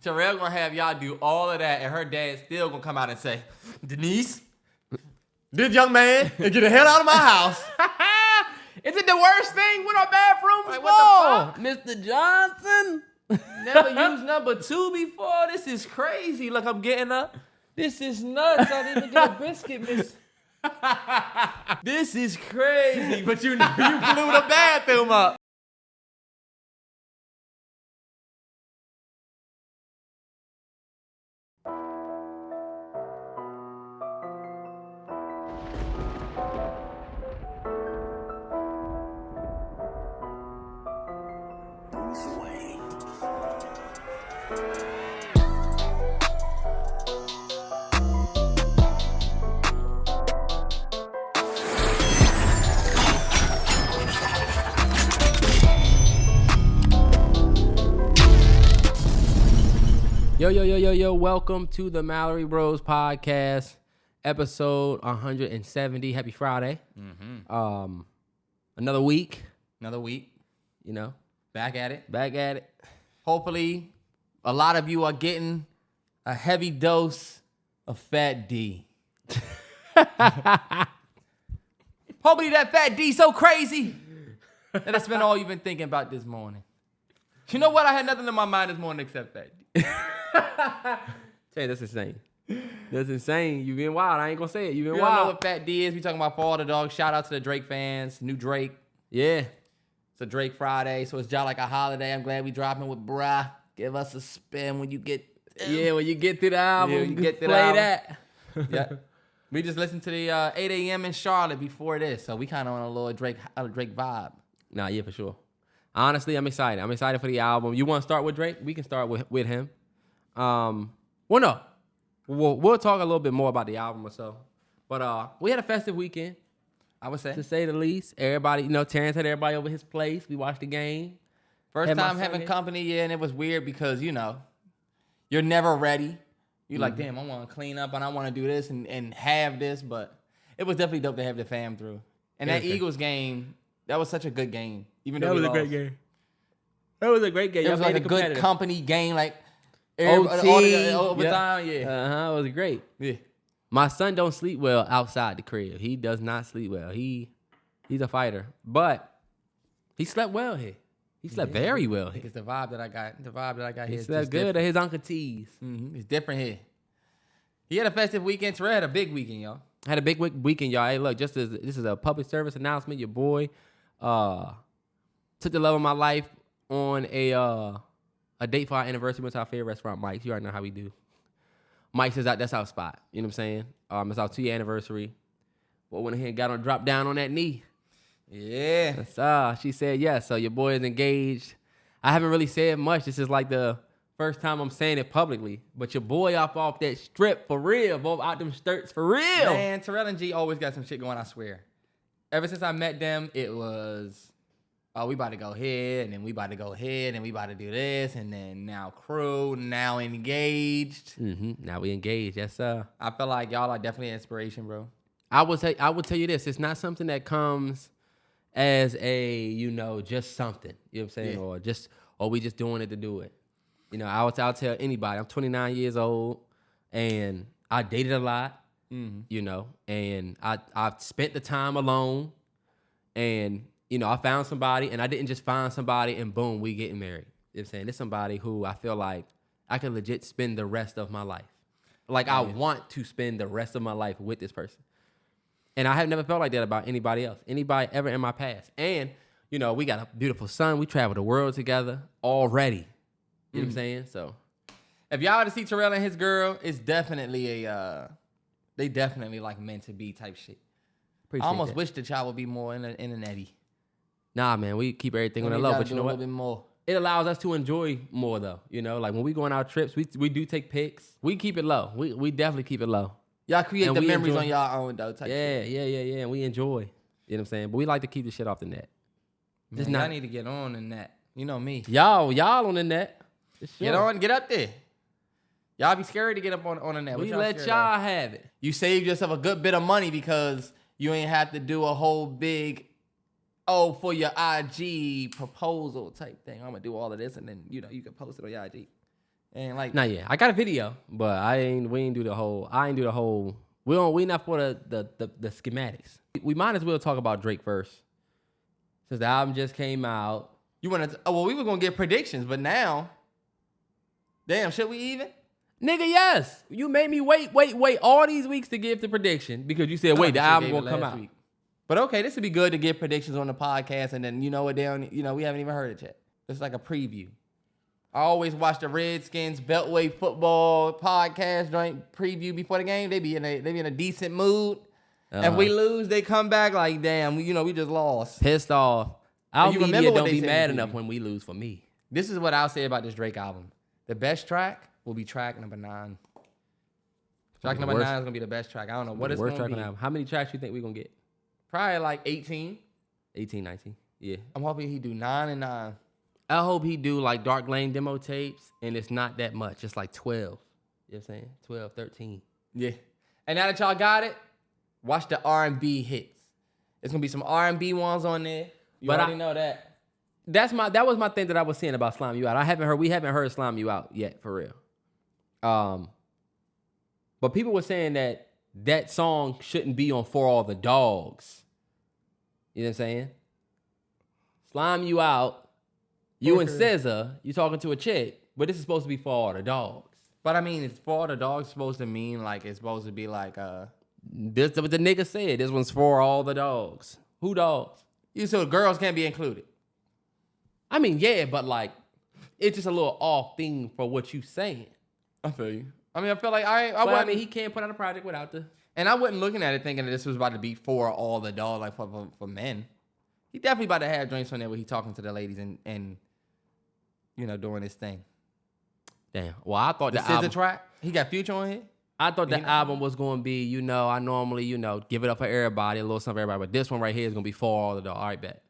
Terrell gonna have y'all do all of that, and her dad still gonna come out and say, Denise, this young man, get the hell out of my house. Is it the worst thing with our bathrooms? Like, what the fuck? Mr. Johnson? Never used number 2 before. This is crazy. Look, I'm getting up. This is nuts. I didn't even get a biscuit, miss. This is crazy. But you blew the bathroom up. Yo, welcome to the MalloryBrosPodcast, episode 170. Happy Friday. Mm-hmm. Another week. You know, back at it. Hopefully, a lot of you are getting a heavy dose of Fat D. Hopefully that Fat D so crazy that that's been all you've been thinking about this morning. You know what? I had nothing in my mind this morning except Fat D. Hey, that's insane. That's insane. You been wild. I ain't gonna say it. You been You wild. don't know what Fat D is? We talking about Fall the Dog. Shout out to the Drake fans. New Drake. Yeah. It's a Drake Friday, so it's just like a holiday. I'm glad we dropping with bruh. Give us a spin when you get. When you get to the album, Yeah, you get to the play album. that. Yeah. We just listened to the 8 a.m. in Charlotte before this, so we kind of on a little Drake vibe. Nah, yeah, for sure. Honestly, I'm excited. I'm excited for the album. You want to start with Drake? We can start with him. Well, no. We'll talk a little bit more about the album or so. But we had a festive weekend, I would say. to say the least. Everybody, Terrance had everybody over his place. We watched the game. First Had my time son having here. company, yeah, and it was weird because, you're never ready. You're like, damn, I want to clean up and I want to do this and have this, but it was definitely dope to have the fam through. And that Eagles game, that was such a good game. Even though we lost. game. That was a great game. It was Y'all like made a it good competitive. company game, like OT. overtime, yeah. It was great. Yeah. My son don't sleep well outside the crib. He does not sleep well. He's a fighter, but he slept well here. He slept very well here. It's the vibe that I got He here. slept good at his Uncle T's. Mm-hmm. It's different here. He had a festive weekend. Terrell had a big weekend, y'all. Had a big weekend, y'all. Hey, look, this is a public service announcement. Your boy took the love of my life on a date for our anniversary. Went to our favorite restaurant, Mike's. You already know how we do. Mike's is out. That's our spot. You know what I'm saying? It's our 2-year anniversary. Well, went ahead and dropped down on that knee. Yeah. That's she said yes. So your boy is engaged. I haven't really said much. This is like the first time I'm saying it publicly. But your boy off that strip for real. Both out them skirts for real. Man, Terrell and G always got some shit going, I swear. Ever since I met them, it was, we about to go here, and then we about to go here, and then we about to do this, and then now crew, now engaged. Mm-hmm. Now we engaged. Yes, sir. I feel like y'all are definitely an inspiration, bro. I would tell you this. It's not something that comes as a, just something. You know what I'm saying? Yeah. Or we just doing it to do it. I'll tell anybody. I'm 29 years old, and I dated a lot, and I've spent the time alone, and, I found somebody, and I didn't just find somebody, and boom, we getting married. You know what I'm saying? It's somebody who I feel like I can legit spend the rest of my life. Like, I want to spend the rest of my life with this person. And I have never felt like that about anybody else, anybody ever in my past. And, we got a beautiful son. We travel the world together already. You know what I'm saying? So, if y'all were to see Terrell and his girl, it's definitely they definitely like meant to be type shit. I almost wish the child would be more in an eddy. Nah, man, we keep everything on the low. But you know what? A little bit more. It allows us to enjoy more, though. Like when we go on our trips, we do take pics. We keep it low. We definitely keep it low. Y'all create And the we memories enjoy. on y'all own, though. Type shit. Yeah. And we enjoy. You know what I'm saying? But we like to keep the shit off the net. Man, y'all need to get on in that. You know me. Y'all on the net. Sure. Get up there. Y'all be scared to get up on the net. We let y'all have it. You saved yourself a good bit of money because you ain't have to do a whole big, for your IG proposal type thing. I'm going to do all of this and then, you can post it on your IG. And like, Not yet. I got a video, but we ain't do the whole. We not for the schematics. We might as well talk about Drake first, since the album just came out. you want to? Well, we were gonna get predictions, but now, damn, should we even? Nigga, yes. You made me wait all these weeks to give the prediction because you said, wait, the album gonna come out. But okay, this would be good to give predictions on the podcast, and then you know what? We haven't even heard it yet. It's like a preview. I always watch the Redskins Beltway football podcast joint preview before the game. They be in a decent mood. If we lose, they come back like, damn, we just lost. Pissed off. Our media don't be mad in enough when we lose for me. This is what I'll say about this Drake album. The best track will be track number 9. Track number 9 is going to be the best track. I don't know what it's going to be. How many tracks you think we're going to get? Probably like 18. 18, 19. Yeah. I'm hoping he do 9 and 9. I hope he do like Dark Lane demo tapes, and it's not that much. It's like 12. You know what I'm saying? 12, 13. Yeah. And now that y'all got it, watch the R&B hits. There's going to be some R&B ones on there. You already know that. That was my thing that I was saying about Slime You Out. We haven't heard Slime You Out yet, for real. But people were saying that song shouldn't be on For All the Dogs. You know what I'm saying? Slime You Out. You and SZA, you talking to a chick, but this is supposed to be For All the Dogs. But I mean, is For All the Dogs supposed to mean like it's supposed to be like This is what the nigga said. This one's for all the dogs. Who dogs? So girls can't be included. I mean, yeah, but like it's just a little off thing for what you saying. I feel you. I mean, I feel like I mean, he can't put out a project without the. And I wasn't looking at it thinking that this was about to be for all the dogs, like for men. He definitely about to have joints on there where he talking to the ladies and doing his thing. Damn. Well, I thought the album track. He got Future on here. I thought the album was going to be, I normally, give it up for everybody, a little something for everybody, but this one right here is going to be for all the dogs. All right, bet.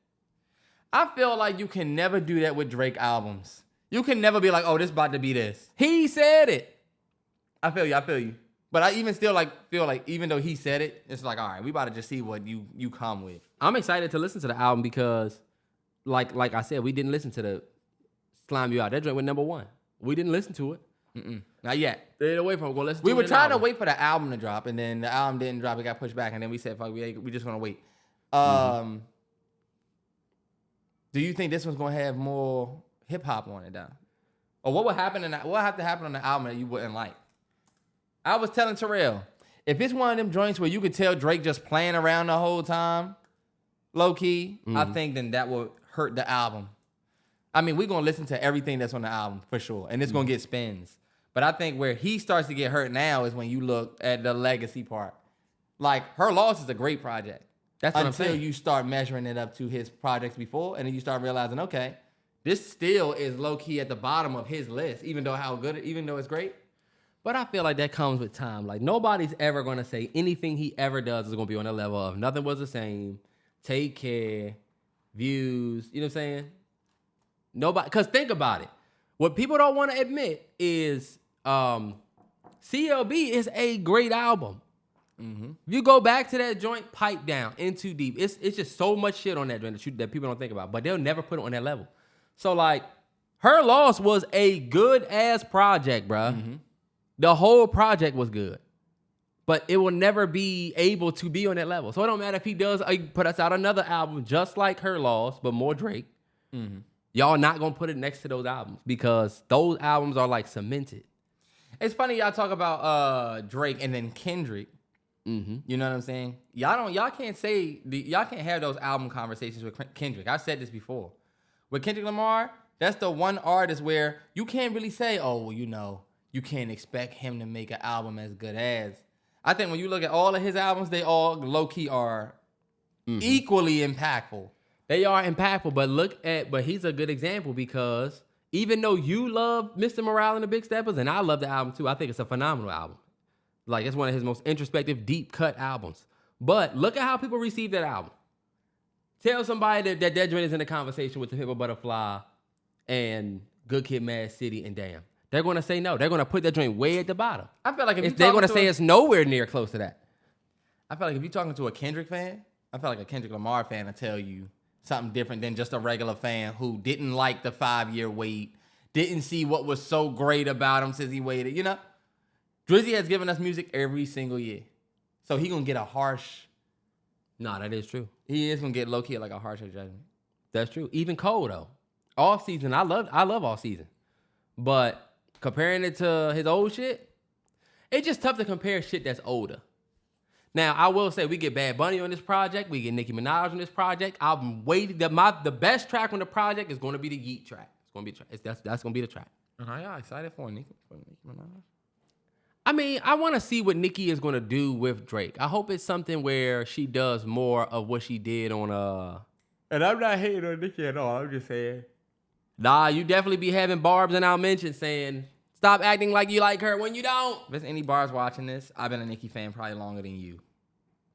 I feel like you can never do that with Drake albums. You can never be like, oh, this about to be this. He said it. I feel you. But I even still feel like even though he said it, it's like, all right, we about to just see what you come with. I'm excited to listen to the album because, like I said, we didn't listen to the Slime You Out. That joint went number 1. We didn't listen to it. Not yet. Stayed away from it. We'll listen we to were it trying to wait for the album to drop, and then the album didn't drop. It got pushed back, and then we said, fuck, we just going to wait. Do you think this one's going to have more hip-hop on it, though? Or what would have to happen on the album that you wouldn't like? I was telling Terrell, if it's one of them joints where you could tell Drake just playing around the whole time, low-key, I think then that will hurt the album. I mean, we're going to listen to everything that's on the album, for sure, and it's going to get spins. But I think where he starts to get hurt now is when you look at the legacy part. Like, Her Loss is a great project. That's what I'm saying. Until you start measuring it up to his projects before, and then you start realizing, okay, this still is low-key at the bottom of his list, even though it's great. But I feel like that comes with time. Like, nobody's ever going to say anything he ever does is going to be on the level of Nothing Was the Same, Take Care, Views. You know what I'm saying? Nobody, because think about it. What people don't want to admit is CLB is a great album. If you go back to that joint, Pipe Down, In Too Deep, it's just so much shit on that joint that people don't think about, but they'll never put it on that level. So, like, Her Loss was a good-ass project, bruh. The whole project was good. But it will never be able to be on that level. So it don't matter if he does put us out another album just like Her Loss, but more Drake. Y'all not going to put it next to those albums because those albums are like cemented. It's funny y'all talk about Drake and then Kendrick. You know what I'm saying? Y'all can't have those album conversations with Kendrick. I've said this before. With Kendrick Lamar, that's the one artist where you can't really say, oh, you can't expect him to make an album as good as. I think when you look at all of his albums, they all low-key are equally impactful. They are impactful, but he's a good example because even though you love Mr. Morale and the Big Steppers, and I love the album too, I think it's a phenomenal album. Like, it's one of his most introspective, deep-cut albums. But look at how people receive that album. Tell somebody that joint is in a conversation with the Pimp a Butterfly and Good Kid, Mad City, and Damn. They're going to say no. They're going to put that joint way at the bottom. I feel like if they're going to say it's nowhere near close to that. I feel like if you're talking to a Kendrick fan, I feel like a Kendrick Lamar fan will tell you something different than just a regular fan who didn't like the 5-year wait, didn't see what was so great about him since he waited. You know, Drizzy has given us music every single year, so he gonna get a harsh. Nah, that is true. He is gonna get low key like a harsher judgment. That's true. Even Cole though, off season, I love off season, but comparing it to his old shit, it's just tough to compare shit that's older. Now, I will say we get Bad Bunny on this project. We get Nicki Minaj on this project. I'm waiting. The best track on the project is going to be the Yeet track. It's going to be the track. That's going to be the track. Are y'all excited for Nicki Minaj? I mean, I want to see what Nicki is going to do with Drake. I hope it's something where she does more of what she did on And I'm not hating on Nicki at all. I'm just saying. Nah, you definitely be having barbs in our mention saying, stop acting like you like her when you don't. If there's any bars watching this, I've been a Nicki fan probably longer than you.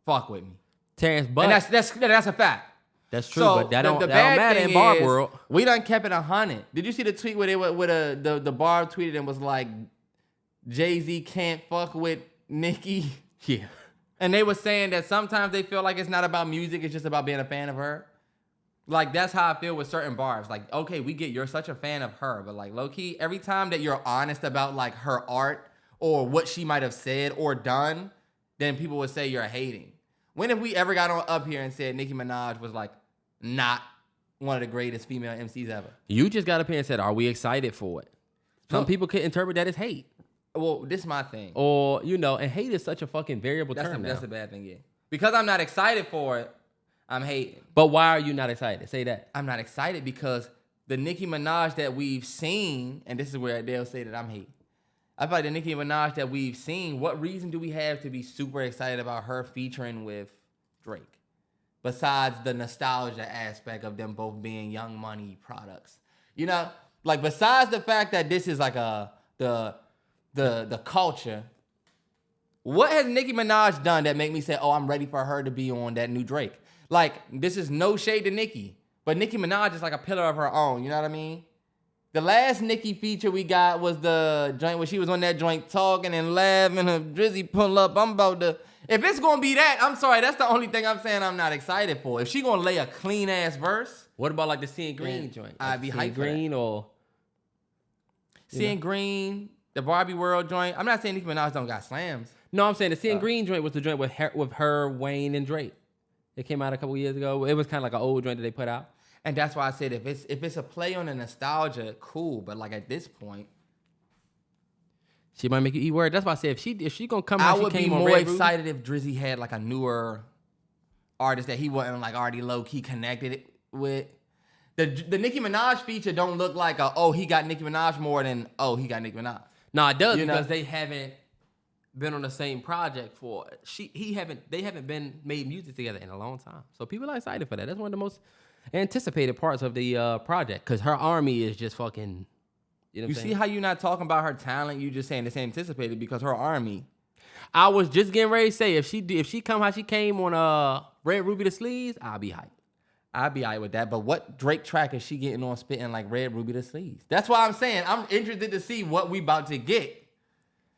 Fuck with me. Terrance, but and that's a fact. That's true, so but that don't bad matter thing in bar is, world. We done kept it 100. Did you see the tweet where they the bar tweeted and was like, JayZ can't fuck with Nicki? Yeah. And they were saying that sometimes they feel like it's not about music, it's just about being a fan of her. Like, that's how I feel with certain bars. Like, okay, we get you're such a fan of her, but like, low-key, every time that you're honest about like her art or what she might have said or done, then people would say you're hating. When have we ever got on up here and said Nicki Minaj was like not one of the greatest female MCs ever? You just got up here and said, are we excited for it? Some people could interpret that as hate. Well, this is my thing. Or, and hate is such a fucking variable term now. That's a bad thing, yeah. Because I'm not excited for it, I'm hating. But why are you not excited? Say that. I'm not excited because the Nicki Minaj that we've seen, and this is where they'll say that I'm hating. I feel like the Nicki Minaj that we've seen, what reason do we have to be super excited about her featuring with Drake? Besides the nostalgia aspect of them both being Young Money products. You know, like besides the fact that this is like the culture, what has Nicki Minaj done that make me say, oh, I'm ready for her to be on that new Drake? Like, this is no shade to Nicki, but Nicki Minaj is like a pillar of her own, you know what I mean? The last Nicki feature we got was the joint where she was on that joint talking and laughing, her Drizzy pull up. I'm about to, if it's gonna be that, I'm sorry, that's the only thing I'm saying I'm not excited for. If she gonna lay a clean ass verse. What about like the Seeing Green joint? I'd be hyped for Green or Seeing Green, the Barbie World joint. I'm not saying Nicki Minaj don't got slams. No, I'm saying the Seeing Green joint was the joint with her, Wayne, and Drake. It came out a couple years ago. It was kind of like an old joint that they put out. And that's why I said if it's a play on the nostalgia, cool. But like at this point, she might make you eat word. That's why I said if she gonna come out, I would be more excited if Drizzy had like a newer artist that he wasn't like already low key connected with. The Nicki Minaj feature don't look like he got Nicki Minaj more than he got Nicki Minaj. No, it does because they haven't been on the same project they haven't been made music together in a long time. So people are excited for that. That's one of the most anticipated parts of the project because her army is just fucking. You see how you're not talking about her talent? You just saying it's anticipated because her army. I was just getting ready to say if she come how she came on Red Ruby the Sleeves, I'll be hyped. I'd be alright with that, but what Drake track is she getting on spitting like Red Ruby the Sleeves? That's why I'm saying I'm interested to see what we about to get.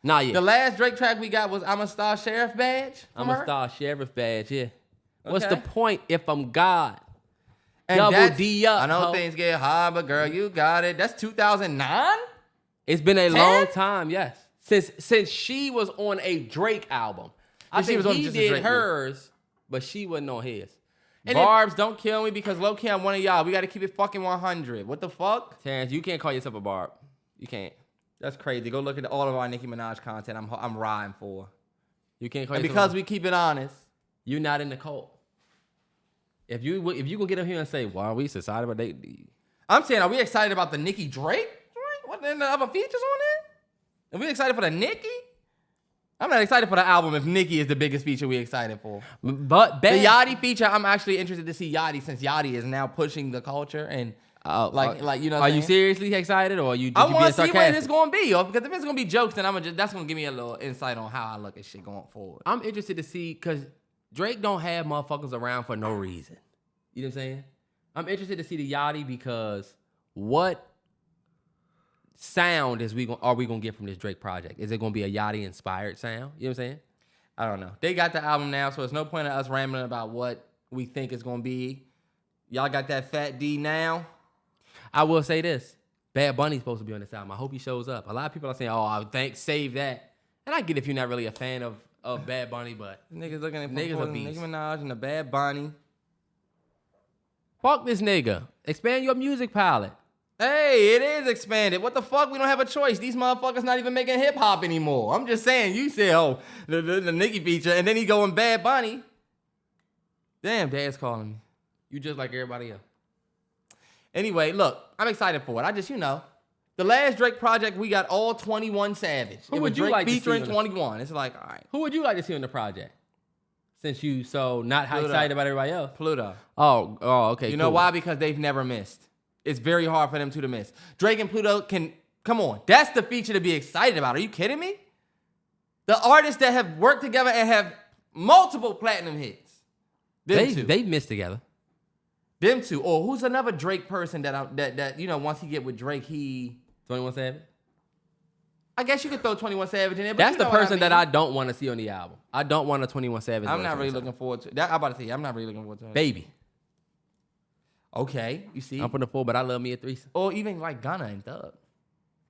Not yet. The last Drake track we got was I'm a Star Sheriff badge. I'm a Star Sheriff badge, yeah. Okay. What's the point if I'm God? And Double D up. I know things get hard, but girl, you got it. That's 2009? It's been a long time, yes. Since she was on a Drake album. I think he did hers, but she wasn't on his. And Barbs, don't kill me because low-key I'm one of y'all. We got to keep it fucking 100. What the fuck? Terrance, you can't call yourself a Barb. You can't. That's crazy. Go look at all of our Nicki Minaj content I'm riding for. You can't call and yourself because we keep it honest. You're not in the cult. If you gonna get up here and say, why are we so excited about that? I'm saying, are we excited about the Nicki Drake? What, the other features on it? Are we excited for the Nicki? I'm not excited for the album if Nicki is the biggest feature we excited for. But the Yachty feature, I'm actually interested to see Yachty since Yachty is now pushing the culture and like you know. Are you seriously excited or are you? I want to see what it's gonna be, because if it's gonna be jokes, then that's gonna give me a little insight on how I look at shit going forward. I'm interested to see because Drake don't have motherfuckers around for no reason. You know what I'm saying? I'm interested to see the Yachty because what sound are we gonna get from this Drake project? Is it gonna be a Yachty inspired sound? You know what I'm saying? I don't know. They got the album now, so there's no point in us rambling about what we think it's gonna be. Y'all got that Fat D now? I will say this. Bad Bunny's supposed to be on this album. I hope he shows up. A lot of people are saying, "Oh, save that." And I get if you're not really a fan of Bad Bunny, but Niggas looking at niggas a beast. Nicki Minaj and the Bad Bunny. Fuck this nigga. Expand your music palette. Hey, it is expanded. What the fuck? We don't have a choice. These motherfuckers not even making hip hop anymore. I'm just saying. You say, oh, the Nicki feature, and then he going Bad Bunny. Damn, Dad's calling me. You just like everybody else. Anyway, look, I'm excited for it. I just, the last Drake project, we got all 21 Savage. Who would you like to see featuring on the- 21? It's like, all right. Who would you like to see on the project? Since you so not Pluto. excited about everybody else. Pluto. Oh, okay. You know why? Because they've never missed. It's very hard for them two to miss. Drake and Pluto can, come on. That's the feature to be excited about. Are you kidding me? The artists that have worked together and have multiple platinum hits. They've missed together. Them two. Or who's another Drake person that once he get with Drake, 21 Savage? I guess you could throw 21 Savage in there. But That's the person what that I don't want to see on the album. I don't want a 21 Savage. I'm not really looking forward to that. I'm about to say, I'm not really looking forward to it. Baby. Okay, you see. I'm putting the 4, but I love me a threesome. Or even like Gunna and Thug.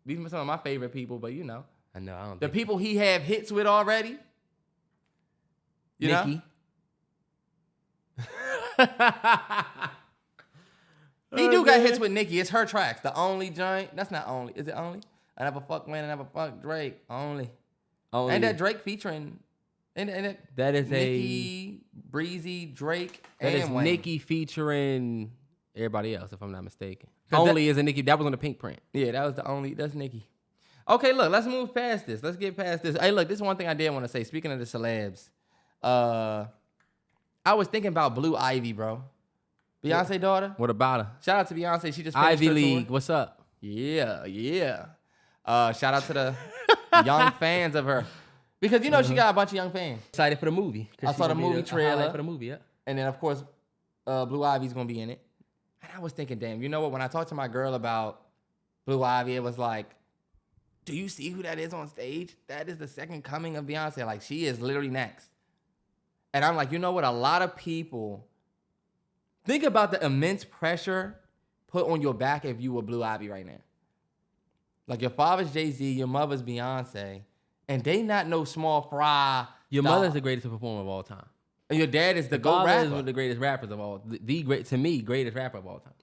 These are some of my favorite people, but I know. I don't the think people he have hits with already. You know? Nicki. He do got hits with Nicki. It's her tracks. The only joint. That's not only. Is it only? I never fuck Wayne. I never fuck Drake. Only. And that Drake featuring. And that is Nicki, Breezy, Drake, that and is Wayne. Nicki featuring everybody else, if I'm not mistaken. 'Cause Only is a Nicki. That was on the Pink print. Yeah, that was the only. That's Nicki. Okay, look. Let's move past this. Let's get past this. Hey, look. This is one thing I did want to say. Speaking of the celebs, I was thinking about Blue Ivy, bro. Beyonce daughter. What about her? Shout out to Beyonce. She just finished Ivy her League. tour. What's up? Yeah. Shout out to the young fans of her. Because she got a bunch of young fans. Excited for the movie. I saw the movie trailer. For the movie, yeah. And then, of course, Blue Ivy's going to be in it. And I was thinking, damn, you know what? When I talked to my girl about Blue Ivy, it was like, do you see who that is on stage? That is the second coming of Beyonce. Like, she is literally next. And I'm like, you know what? A lot of people think about the immense pressure put on your back if you were Blue Ivy right now. Like, your father's JayZ, your mother's Beyonce, and they not no small fry. Your star. mother's the greatest performer of all time. And your dad is the Your GOAT father rapper. is one of the greatest rappers of all. To me, greatest rapper of all time.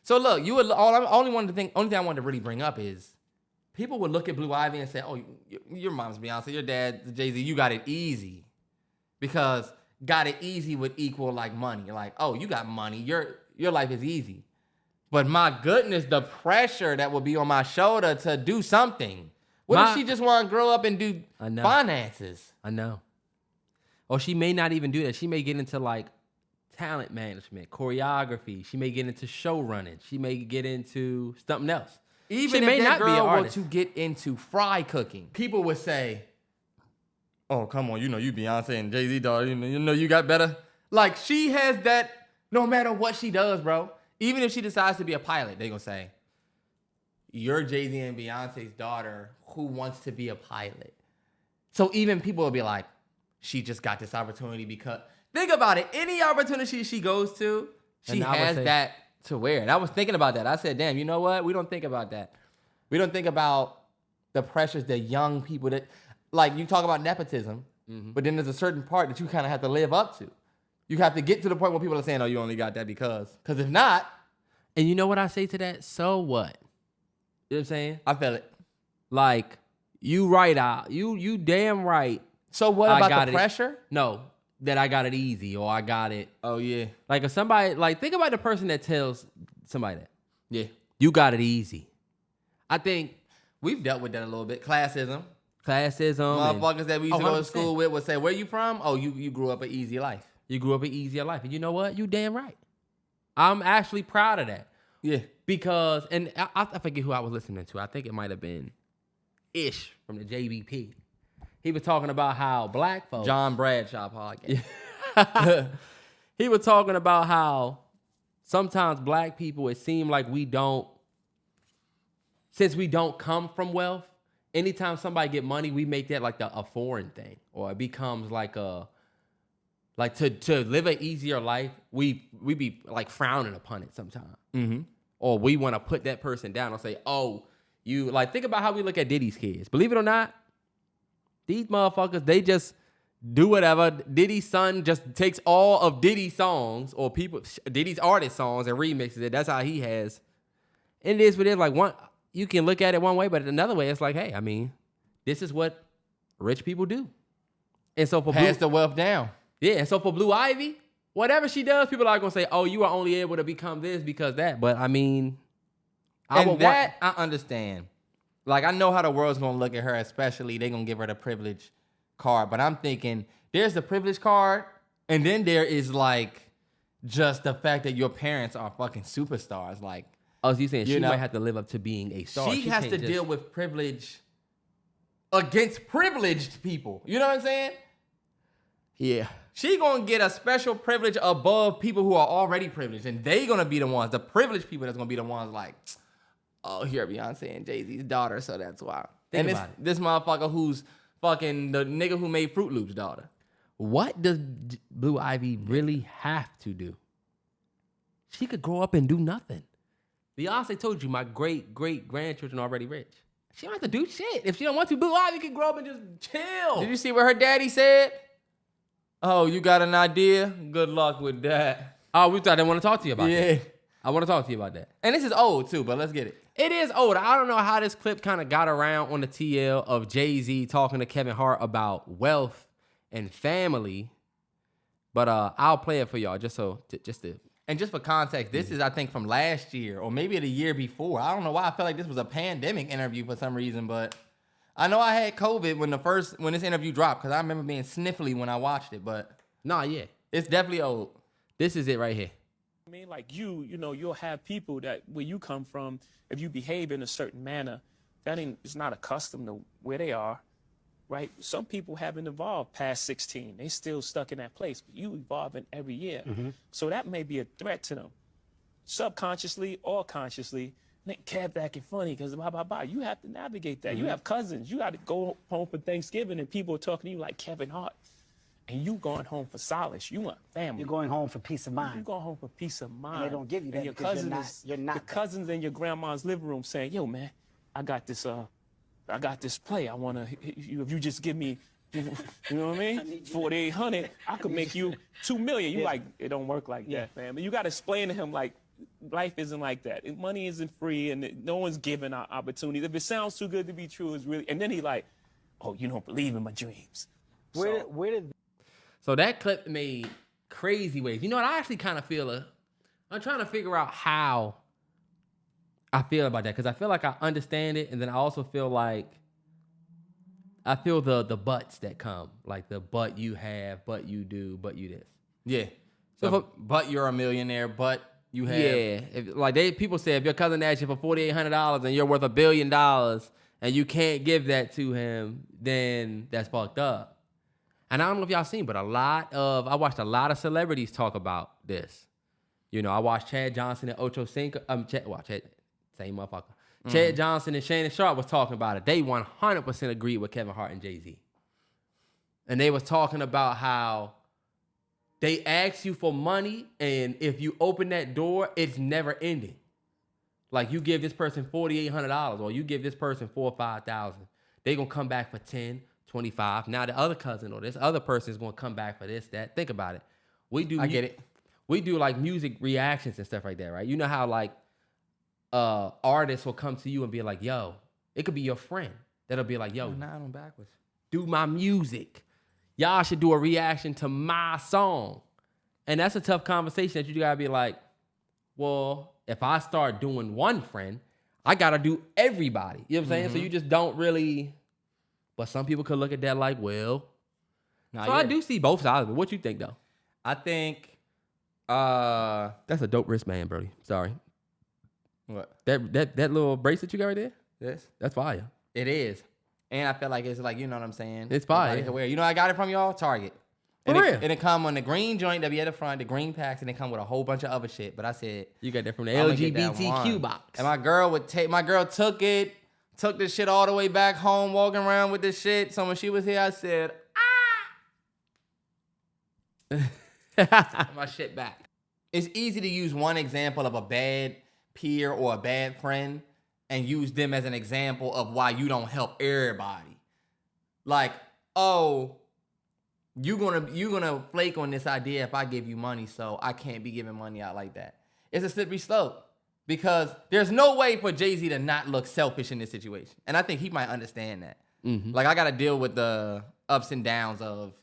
So look, only thing I wanted to really bring up is people would look at Blue Ivy and say, "Oh, your mom's Beyonce, your dad's JayZ, you got it easy," because got it easy would equal like money. Like, oh, you got money, your life is easy. But my goodness, the pressure that would be on my shoulder to do something. What if she just want to grow up and do finances? I know. Or she may not even do that. She may get into like talent management, choreography. She may get into show running. She may get into something else. Even she if may that not be an girl were artist. to get into fry cooking, people would say, "Oh, come on, you Beyonce and JayZ daughter, you got better." Like, she has that no matter what she does, bro. Even if she decides to be a pilot, they gonna say, "You're JayZ and Beyonce's daughter who wants to be a pilot." So even people will be like, she just got this opportunity because, think about it, any opportunity she goes to, she has that to wear. And I was thinking about that. I said, damn, you know what? We don't think about that. We don't think about the pressures that young people that, like, you talk about nepotism, but then there's a certain part that you kind of have to live up to. You have to get to the point where people are saying, oh, you only got that because. Because if not. And you know what I say to that? So what? You know what I'm saying? I feel it. Like, you right out. You damn right. So what about the pressure? No, that I got it easy or I got it. Oh, yeah. Like if somebody, like think about the person that tells somebody that. Yeah. You got it easy. I think we've dealt with that a little bit. Classism. Motherfuckers that we used to go to school with would say, where you from? Oh, you grew up an easy life. You grew up an easier life. And you know what? You damn right. I'm actually proud of that. Yeah. Because, and I forget who I was listening to. I think it might have been Ish from the JBP. He was talking about how black folks. John Bradshaw podcast. Yeah. He was talking about how sometimes black people, it seems like since we don't come from wealth, anytime somebody get money, we make that like a foreign thing. Or it becomes like to live an easier life, we be like frowning upon it sometimes. Mm-hmm. or we want to put that person down or say, oh, you like, think about how we look at Diddy's kids. Believe it or not, these motherfuckers, they just do whatever. Diddy's son just takes all of Diddy's songs or Diddy's artist songs and remixes it. That's how he has. And it is what it is. Like, one, you can look at it one way, but another way, it's like, hey, I mean, this is what rich people do. And so for pass the wealth down. Yeah, and so for Blue Ivy, whatever she does, people are gonna say, "Oh, you are only able to become this because that." But I mean, I understand. Like, I know how the world's gonna look at her, especially they gonna give her the privilege card. But I'm thinking, there's the privilege card, and then there is like just the fact that your parents are fucking superstars. Like, oh, so you saying she might have to live up to being a star? She has to deal with privilege against privileged people. You know what I'm saying? Yeah. She gonna get a special privilege above people who are already privileged, and they gonna be the ones, the privileged people that's gonna be the ones like, oh, here Beyonce and JayZ's daughter, so that's why. Think and about this motherfucker who's fucking the nigga who made Fruit Loops' daughter. What does Blue Ivy really have to do? She could grow up and do nothing. Beyonce told you my great-great-grandchildren are already rich. She don't have to do shit. If she don't want to, Blue Ivy can grow up and just chill. Did you see what her daddy said? Oh, you got an idea? Good luck with that. Oh, I didn't want to talk to you about that. Yeah. I want to talk to you about that. And this is old too, but let's get it. It is old. I don't know how this clip kind of got around on the TL of JayZ talking to Kevin Hart about wealth and family. But I'll play it for y'all just to. And just for context, this is, I think, from last year or maybe the year before. I don't know why I felt like this was a pandemic interview for some reason, but I know I had COVID when this interview dropped because I remember being sniffly when I watched it, but yeah. It's definitely old. This is it right here. I mean, like you know, you'll have people that where you come from, if you behave in a certain manner, it's not accustomed to where they are, right? Some people haven't evolved past 16. They still stuck in that place, but you evolving every year. Mm-hmm. So that may be a threat to them. Subconsciously or consciously, Nick Kev acting funny because blah, blah, blah. You have to navigate that. Mm-hmm. You have cousins. You got to go home for Thanksgiving and people are talking to you like Kevin Hart. And you going home for solace. You want family. You're going home for peace of mind. You're going home for peace of mind. And they don't give you that and your because cousin you're not your cousins in your grandma's living room saying, yo, man, I got this play. I want to, if you just give me, you know what I mean? 4,800, I could make you 2 million. You like, it don't work like that, man. But you got to explain to him, like, life isn't like that. Money isn't free, and no one's giving out opportunities. If it sounds too good to be true, it's really, and then he like, oh, you don't believe in my dreams. Where did So that clip made crazy waves. You know what? I actually kind of feel I'm trying to figure out how I feel about that because I feel like I understand it, and then I also feel like I feel the buts that come, like the but you have, but you do, but you this. Yeah. So but you're a millionaire, but you have. Yeah. People say if your cousin asks you for $4,800 and you're worth $1 billion and you can't give that to him, then that's fucked up. And I don't know if y'all seen, but I watched a lot of celebrities talk about this. You know, I watched Chad Johnson and Ocho Cinco. Chad, same motherfucker. Mm-hmm. Chad Johnson and Shannon Sharp was talking about it. They 100% agreed with Kevin Hart and JayZ. And they was talking about how they ask you for money, and if you open that door, it's never ending. Like, you give this person $4,800, or you give this person $4,000 or $5,000. They gonna come back for 10. 25. Now the other cousin or this other person is going to come back for this, that. Think about it. I get it. We do like music reactions and stuff like that, right? You know how like artists will come to you and be like, yo, it could be your friend that'll be like, yo, nah, I'm backwards. Do my music. Y'all should do a reaction to my song. And that's a tough conversation that you got to be like, well, if I start doing one friend, I got to do everybody. You know what I'm saying? Mm-hmm. So you just don't really... But some people could look at that like, well. I do see both sides of it. What you think, though? I think that's a dope wristband, Brody. Sorry. What? That little bracelet you got right there? Yes. That's fire. It is. And I feel like it's like, you know what I'm saying? It's fire. You know I got it from y'all? Target. For real? And it come on the green joint that be at the front, the green packs, and it come with a whole bunch of other shit. But I said... You got that from the LGBTQ box. And my girl took it. Took this shit all the way back home, walking around with this shit. So when she was here, I said, my shit back. It's easy to use one example of a bad peer or a bad friend and use them as an example of why you don't help everybody. Like, oh, you're gonna flake on this idea if I give you money, so I can't be giving money out like that. It's a slippery slope because there's no way for JayZ to not look selfish in this situation. And I think he might understand that. Mm-hmm. Like, I got to deal with the ups and downs of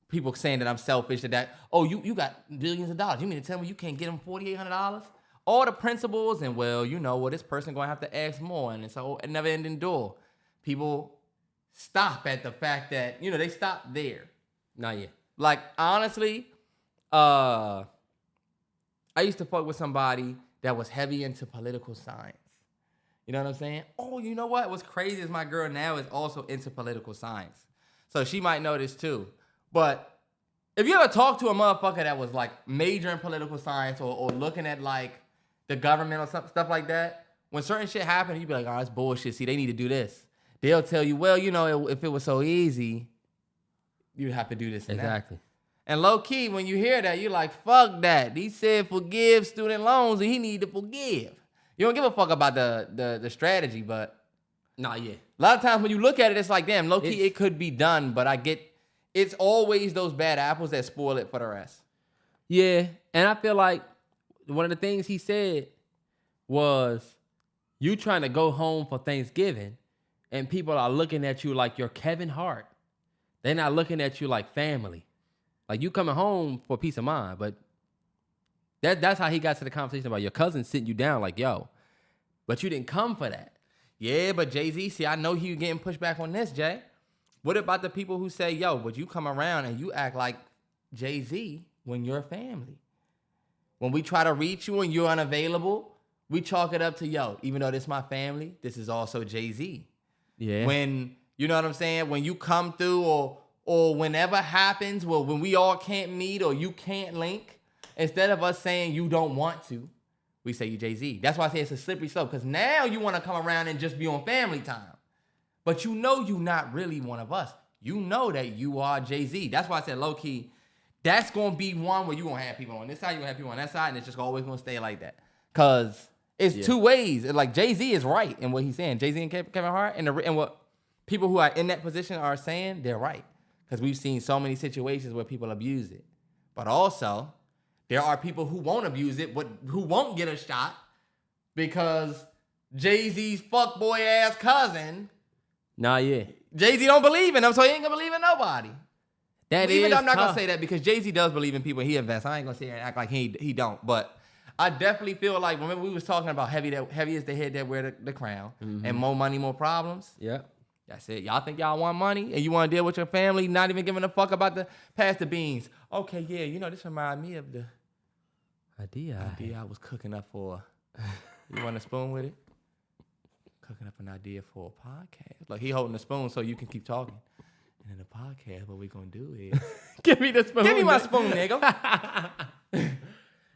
people saying that I'm selfish, that oh, you got billions of dollars. You mean to tell me you can't get them $4,800? All the principles, and well, this person going to have to ask more, and it's a never-ending door. People stop at the fact that, they stop there. Not yet. Like, honestly, I used to fuck with somebody that was heavy into political science. You know what I'm saying? Oh, you know what? What's crazy is my girl now is also into political science. So she might know this too. But if you ever talk to a motherfucker that was like major in political science or looking at like the government or stuff like that, when certain shit happens, you be like, oh, that's bullshit. See, they need to do this. They'll tell you, well, if it was so easy, you'd have to do this and exactly. That. And low key, when you hear that, you're like, fuck that. He said forgive student loans and he need to forgive. You don't give a fuck about the strategy, but not yet. A lot of times when you look at it, it's like, damn, low key, it could be done, but I get it's always those bad apples that spoil it for the rest. Yeah, and I feel like one of the things he said was you trying to go home for Thanksgiving and people are looking at you like you're Kevin Hart. They're not looking at you like family. Like you coming home for peace of mind, but that's how he got to the conversation about your cousin sitting you down like, yo, but you didn't come for that. Yeah, but JayZ, see, I know he getting pushed back on this, Jay. What about the people who say, yo, but you come around and you act like JayZ when you're family? When we try to reach you and you're unavailable, we chalk it up to, yo, even though this is my family, this is also JayZ. Yeah. When, you know what I'm saying? When you come through or whenever happens, well, when we all can't meet or you can't link, instead of us saying you don't want to, we say you JayZ. That's why I say it's a slippery slope, because now you want to come around and just be on family time. But you know you're not really one of us. You know that you are JayZ. That's why I said low-key, that's going to be one where you're going to have people on this side, you're going to have people on that side, and it's just always going to stay like that. Because it's two ways. Like, JayZ is right in what he's saying. JayZ and Kevin Hart, and what people who are in that position are saying, they're right. Because we've seen so many situations where people abuse it. But also, there are people who won't abuse it, but who won't get a shot because JayZ's fuckboy ass cousin. Nah, yeah. JayZ don't believe in them, so he ain't gonna believe in nobody. Even though I'm not gonna say that because JayZ does believe in people and he invests. I ain't gonna sit here and act like he don't. But I definitely feel like, remember we was talking about heavy is the head that wear the crown, and more money, more problems. Yeah. That's it. Y'all think y'all want money and you want to deal with your family, not even giving a fuck about pass the beans. Okay, yeah, this reminds me of the idea I was cooking up for. You want a spoon with it? Cooking up an idea for a podcast. Like, he holding the spoon so you can keep talking. And in the podcast, what we gonna do is give me the spoon. Give me my spoon, nigga.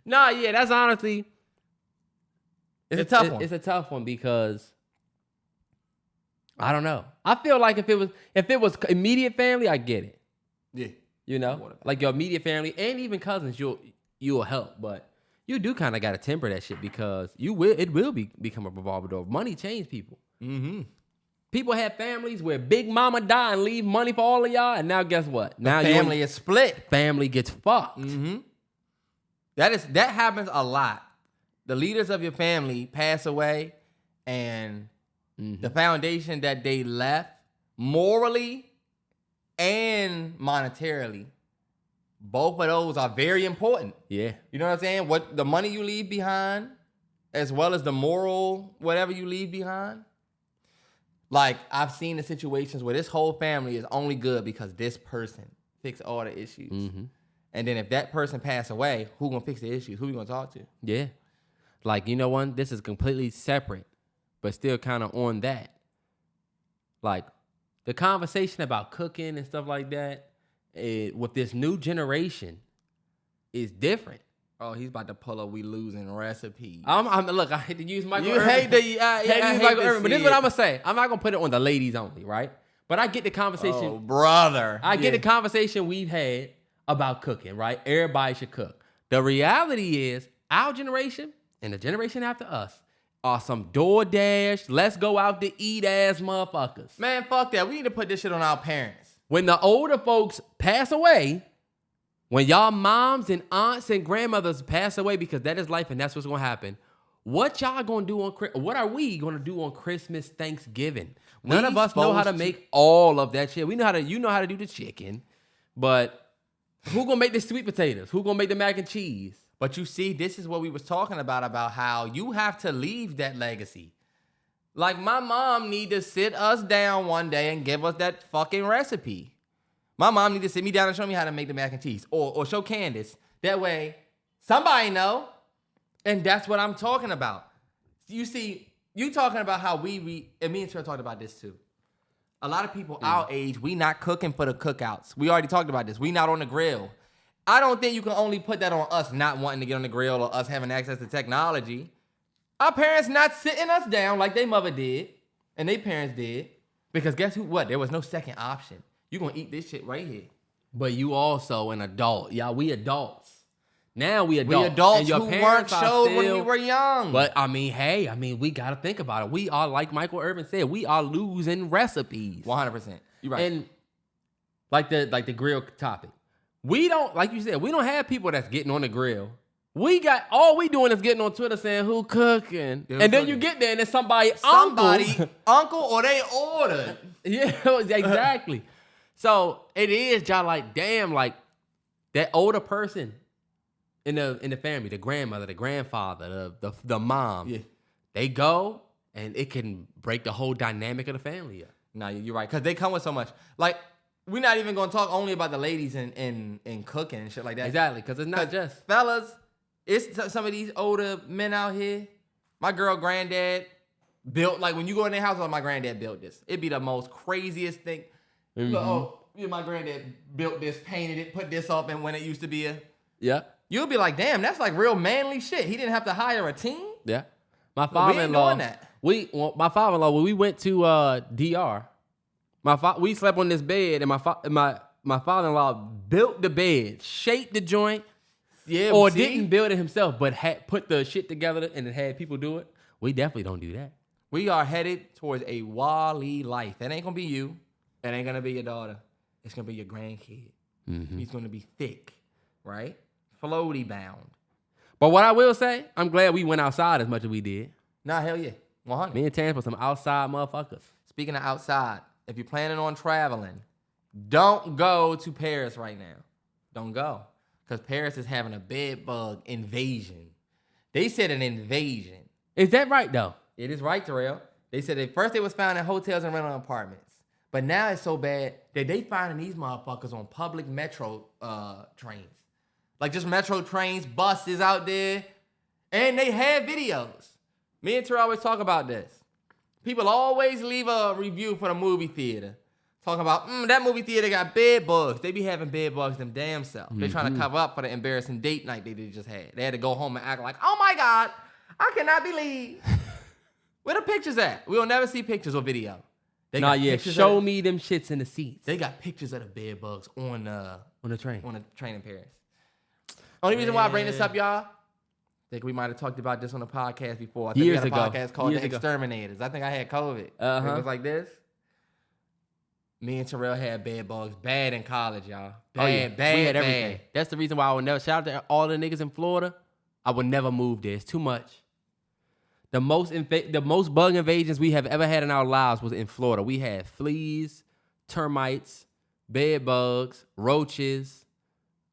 Nah, yeah, that's honestly it's a tough one. It's a tough one because I don't know. I feel like if it was immediate family, I get it. Yeah. Like your immediate family and even cousins, you'll help, but you do kind of got to temper that shit because it will become a revolving door. Money change people. Mm-hmm. People have families where Big Mama die and leave money for all of y'all, and now guess what? Now family is split. Family gets fucked. Mm-hmm. That happens a lot. The leaders of your family pass away, and the foundation that they left morally and monetarily, both of those are very important. Yeah. You know what I'm saying? What the money you leave behind, as well as the moral whatever you leave behind. Like, I've seen the situations where this whole family is only good because this person fixed all the issues. Mm-hmm. And then if that person pass away, who gonna fix the issues? Who we gonna talk to? Yeah. Like, you know what? This is completely separate, but still kind of on that. Like, the conversation about cooking and stuff like that, with this new generation, is different. Oh, he's about to pull up we losing recipes. Look, I hate to use Michael You Irvin. hate to use Michael Irvin, but this is what I'm gonna say. I'm not gonna put it on the ladies only, right? But I get the conversation. Oh, brother. I get the conversation we've had about cooking, right? Everybody should cook. The reality is, our generation and the generation after us are some DoorDash, let's go out to eat ass motherfuckers. Man, fuck that. We need to put this shit on our parents. When the older folks pass away, when y'all moms and aunts and grandmothers pass away, because that is life and that's what's gonna happen. What y'all gonna do what are we gonna do on Christmas, Thanksgiving? None of us know how to make all of that shit. You know how to do the chicken, but who gonna make the sweet potatoes? Who gonna make the mac and cheese? But you see, this is what we was talking about how you have to leave that legacy. Like, my mom need to sit us down one day and give us that fucking recipe. My mom need to sit me down and show me how to make the mac and cheese. Or show Candace. That way, somebody know. And that's what I'm talking about. You see, you talking about how and me and Terrell talked about this too. A lot of people our age, we not cooking for the cookouts. We already talked about this. We not on the grill. I don't think you can only put that on us not wanting to get on the grill or us having access to technology. Our parents not sitting us down like they mother did and they parents did. Because guess what? There was no second option. You gonna eat this shit right here. But you also an adult. Y'all, we adults. Now we adults. We adults and your who weren't showed when we were young. But we gotta think about it. We are, like Michael Irvin said, we are losing recipes. 100%. You're right. And like the grill topic. We don't, like you said, we don't have people that's getting on the grill. All we doing is getting on Twitter saying who cooking. Yeah, and then you get there and it's somebody uncle or they ordered. Yeah, exactly. So it is y'all like, damn, like that older person in the family, the grandmother, the grandfather, the mom, yeah. They go and it can break the whole dynamic of the family. Yeah. Nah, you're right. Because they come with so much. Like, we're not even going to talk only about the ladies in cooking and shit like that. Exactly, because it's not just. Fellas, it's some of these older men out here. My girl granddad built, like when you go in their house, like my granddad built this. It'd be the most craziest thing. Mm-hmm. Oh, yeah, my granddad built this, painted it, put this up, and when it used to be Yeah. You'll be like, damn, that's like real manly shit. He didn't have to hire a team. Yeah. My father-in-law. We ain't doing that. My father-in-law, when we went to DR, we slept on this bed, and my father-in-law built the bed, shaped the joint, didn't build it himself, but had put the shit together and it had people do it. We definitely don't do that. We are headed towards a Wale life. That ain't gonna be you. That ain't gonna be your daughter. It's gonna be your grandkid. Mm-hmm. He's gonna be thick, right? Floaty bound. But what I will say, I'm glad we went outside as much as we did. Nah, hell yeah. 100. Me and Terrance were some outside motherfuckers. Speaking of outside, if you're planning on traveling, don't go to Paris right now. Don't go. Because Paris is having a bedbug invasion. They said an invasion. Is that right, though? It is right, Terrell. They said at first it was found in hotels and rental apartments. But now it's so bad that they finding these motherfuckers on public metro trains. Like just metro trains, buses out there. And they have videos. Me and Terrell always talk about this. People always leave a review for the movie theater. Talking about, that movie theater got bed bugs. They be having bed bugs them damn self. They're trying to cover up for the embarrassing date night they just had. They had to go home and act like, oh my God, I cannot believe. Where the pictures at? We'll never see pictures or video. Show me them shits in the seats. They got pictures of the bed bugs on the train. On a train in Paris. Only reason why I bring this up, y'all, I think we might have talked about this on a podcast before. I think we had a podcast called The Exterminators. I think I had COVID. It was like this. Me and Terrell had bed bugs bad in college, y'all. Bad. We had everything. That's the reason why I would never, shout out to all the niggas in Florida, I would never move there. It's too much. The most bug invasions we have ever had in our lives was in Florida. We had fleas, termites, bed bugs, roaches,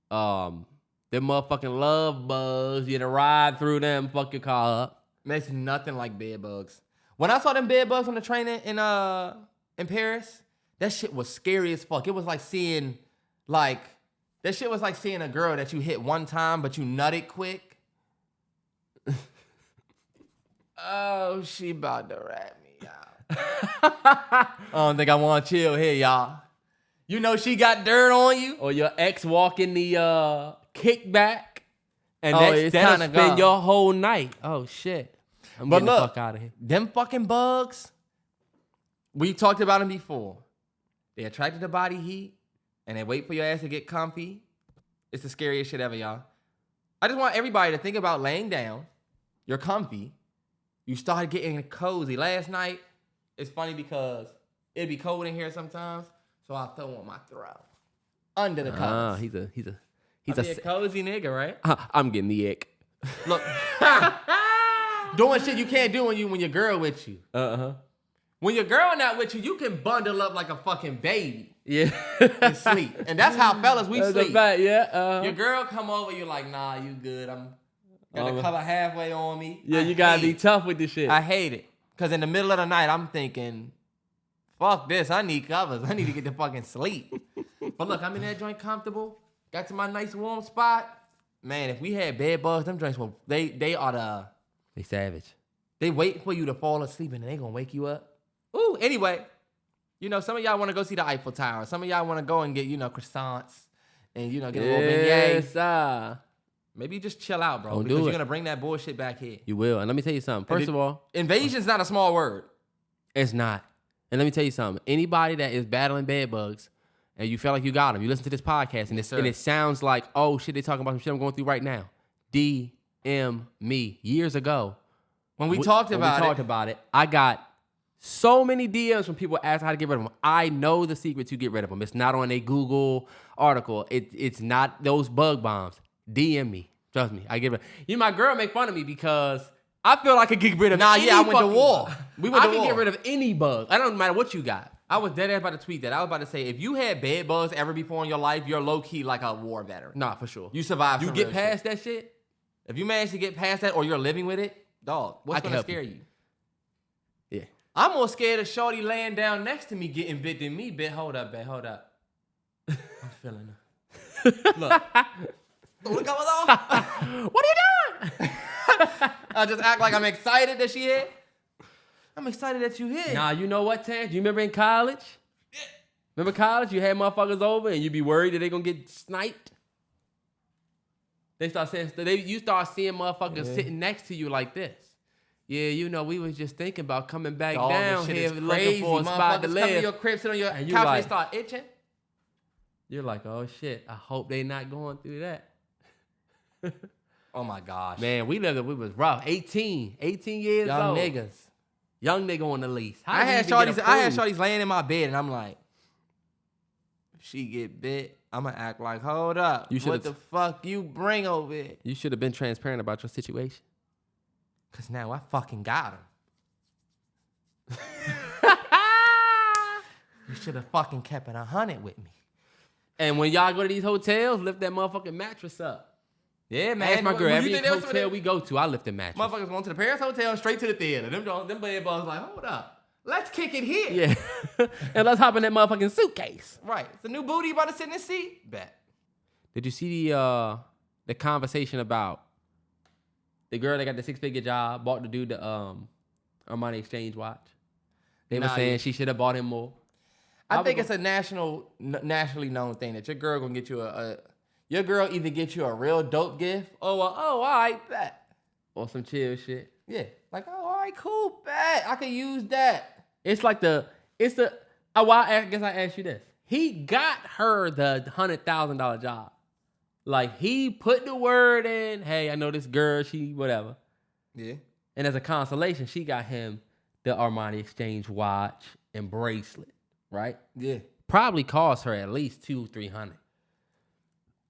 them motherfucking love bugs. You had to ride through them, fuck your car up. Makes nothing like bed bugs. When I saw them bed bugs on the train in Paris, that shit was scary as fuck. It was like seeing, that shit was like seeing a girl that you hit one time, but you nutted quick. Oh, she about to rat me out. I don't think I want to chill here, y'all. You know she got dirt on you. Or your ex walking the kickback. And it's that'll time to spend go. your whole night. Oh, shit. I'm But getting look, the fuck out of here. Them fucking bugs, we talked about them before. They attracted to body heat, and they wait for your ass to get comfy. It's the scariest shit ever, y'all. I just want everybody to think about laying down. You're comfy. You start getting cozy. Last night, it's funny because it'd be cold in here sometimes, so I throw on my throw under the covers. He's a cozy nigga, right? I'm getting the ick. Look, doing shit you can't do when your girl with you. When your girl not with you, you can bundle up like a fucking baby. Yeah. And sleep. And that's how fellas we That's sleep. a fact, yeah. Your girl come over, you're like, nah, you good. I'm gonna cover halfway on me. Yeah, you gotta be tough with this shit. I hate it. Cause in the middle of the night, I'm thinking, fuck this. I need covers. I need to get to fucking sleep. But look, I'm in that joint comfortable. Got to my nice warm spot. Man, if we had bed bugs, them joints will they savage. They wait for you to fall asleep and then they gonna wake you up. Ooh, anyway, some of y'all want to go see the Eiffel Tower. Some of y'all want to go and get, croissants and, get a little beignet. Yes, Maybe you just chill out, bro. Don't because do you're it. going to bring that bullshit back here. You will. And let me tell you something. First of all, invasion's not a small word. It's not. And let me tell you something. Anybody that is battling bed bugs and you feel like you got them, you listen to this podcast and it sounds like, oh, shit, they talking about some shit I'm going through right now. DM me years ago. When we talked about it, I got so many DMs from people asking how to get rid of them. I know the secret to get rid of them. It's not on a Google article. It's not those bug bombs. DM me. Trust me. I get rid of them. My girl make fun of me because I feel like I could get rid of any I went to war. bug. We went to war. I can get rid of any bug. I don't matter what you got. I was dead ass about to tweet that. I was about to say, if you had bed bugs ever before in your life, you're low-key like a war veteran. Nah, for sure. You survived. You get past that shit? If you manage to get past that or you're living with it, dog, what's going to scare you? Yeah. I'm more scared of shorty laying down next to me getting bit than me bit. Hold up, babe. Hold up. I'm feeling it. Look. What are you doing? I just act like I'm excited that she here. I'm excited that you here. Nah, you know what, Terrance? You remember in college? Yeah. Remember college? You had motherfuckers over and you be worried that they gonna get sniped? You start seeing motherfuckers sitting next to you like this. Yeah, we was just thinking about coming back down here looking for a spot to live. Come to your crib, sit on your couch, and they start itching. You're like, oh shit, I hope they not going through that. Oh my gosh. Man, we was rough. 18 years Young old. niggas. Young nigga on the lease. I had shorties laying in my bed and I'm like, if she get bit, I'm gonna act like, hold up. What the fuck you bring over here? You should have been transparent about your situation. Cause now I fucking got him. You should have fucking kept it 100 with me. And when y'all go to these hotels, lift that motherfucking mattress up. Yeah, man. Ask my girl, every hotel we go to, I lift the mattress. Motherfuckers going to the Paris Hotel, straight to the theater. Them bed bugs like, hold up. Let's kick it here. Yeah. And let's hop in that motherfucking suitcase. Right. It's a new booty you about to sit in the seat. Bet. Did you see the conversation about the girl that got the 6-figure job, bought the dude the Armani Exchange watch? They were saying she should have bought him more. I think it's a nationally known thing that your girl gonna get you your girl either get you a real dope gift or all right, bet. Or some chill shit. Yeah. Like, oh, all right, cool, bet. I can use that. It's like I guess I asked you this. He got her the $100,000 job. Like, he put the word in, hey, I know this girl, she whatever. Yeah. And as a consolation, she got him the Armani Exchange watch and bracelet, right? Yeah. Probably cost her at least $200-300.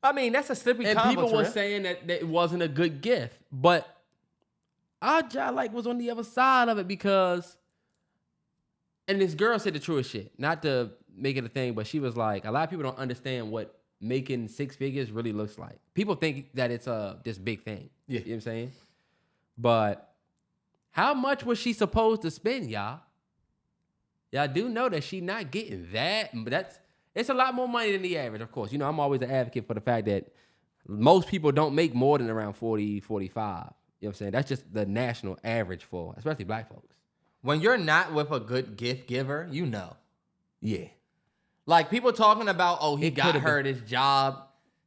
I mean, that's a slippery combo. And people were saying that it wasn't a good gift. But our job was on the other side of it because, and this girl said the truest shit, not to make it a thing, but she was like, a lot of people don't understand what making 6 figures really looks like. People think that it's this big thing. Yeah. You know what I'm saying? But how much was she supposed to spend, y'all? Y'all do know that she not getting that, but it's a lot more money than the average, of course. I'm always an advocate for the fact that most people don't make more than around 40, 45. You know what I'm saying? That's just the national average for, especially black folks. When you're not with a good gift giver, you know. Yeah. Like, people talking about, oh, he got her this job.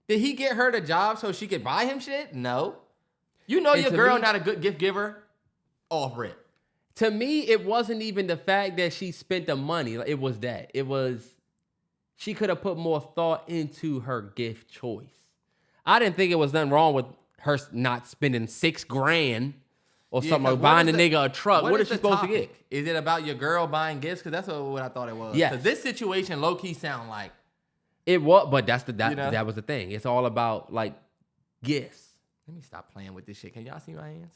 Did he get her the job so she could buy him shit? No. You know your girl not a good gift giver? Off rip. To me, it wasn't even the fact that she spent the money. It was that. It was, she could have put more thought into her gift choice. I didn't think it was nothing wrong with her not spending $6,000 or something, or buying the nigga a truck. What is she supposed to get? Is it about your girl buying gifts? Because that's what I thought it was. Yeah. Because this situation low key sound like it was, but that was the thing. It's all about like gifts. Let me stop playing with this shit. Can y'all see my hands?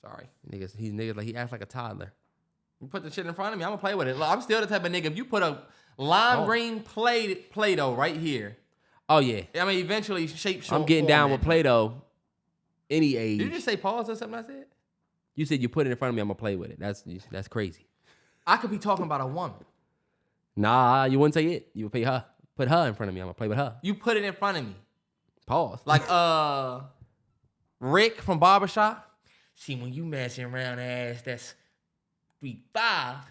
Sorry. Niggas like he acts like a toddler. You put the shit in front of me, I'm gonna play with it. Look, I'm still the type of nigga. If you put a lime green Play-Doh right here. Oh yeah. I mean, eventually shape. I'm getting down with Play-Doh. Any age. Did you just say pause or something I said? You said you put it in front of me, I'm gonna play with it. That's crazy. I could be talking about a woman. Nah, you wouldn't say it. You would put her in front of me. I'm gonna play with her. You put it in front of me. Pause. Like Rick from Barbershop. See, when you messing around ass, that's 3-5. That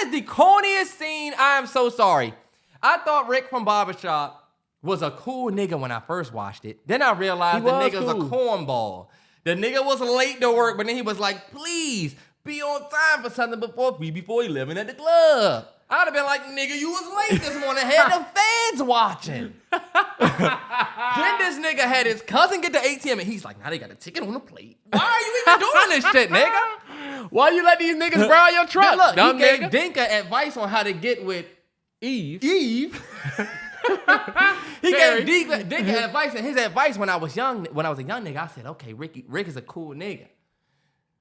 is the corniest scene. I am so sorry. I thought Rick from Barbershop was a cool nigga when I first watched it. Then I realized the nigga's a cornball. The nigga was late to work, but then he was like, please be on time for something before 11 at the club. I'd have been like, nigga, you was late this morning. Had the fans watching. Then this nigga had his cousin get the ATM, and he's like, now they got a ticket on the plate. Why are you even doing this shit, nigga? Why you let these niggas borrow your truck? Look, dumb he gave nigga? Dinka advice on how to get with Eve. He gave Dinka advice, and his advice when I was a young nigga, I said, okay, Rick is a cool nigga.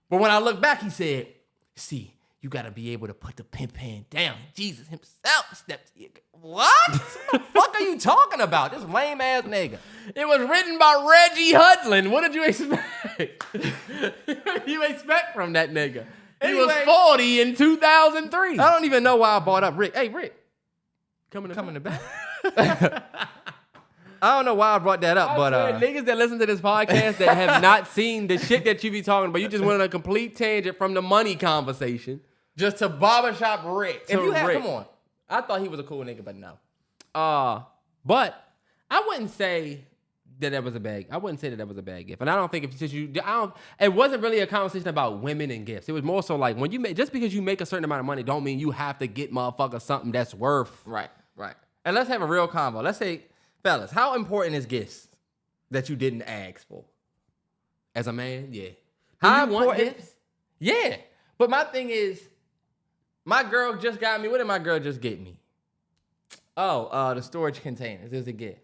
But when I look back, he said, see, you gotta be able to put the pimp hand down. Jesus himself stepped to you. What? What the fuck are you talking about? This lame ass nigga. It was written by Reggie Hudlin. What did you expect? You expect from that nigga? He was 40 in 2003. I don't even know why I brought up Rick. Hey, Rick. Come in the back. I don't know why I brought that up, but niggas that listen to this podcast that have not seen the shit that you be talking about, you just went on a complete tangent from the money conversation. Just to Barbershop Rick. To Rick. Come on. I thought he was a cool nigga, but no. But I wouldn't say that was a bad. I wouldn't say that was a bad gift, and I don't think it wasn't really a conversation about women and gifts. It was more so like when just because you make a certain amount of money, don't mean you have to get motherfuckers something that's worth. Right. And let's have a real convo. Let's say, fellas, how important is gifts that you didn't ask for? As a man, yeah. How important? Gifts? Yeah. But my thing is, my girl just got me. What did my girl just get me? Oh, the storage containers is a gift.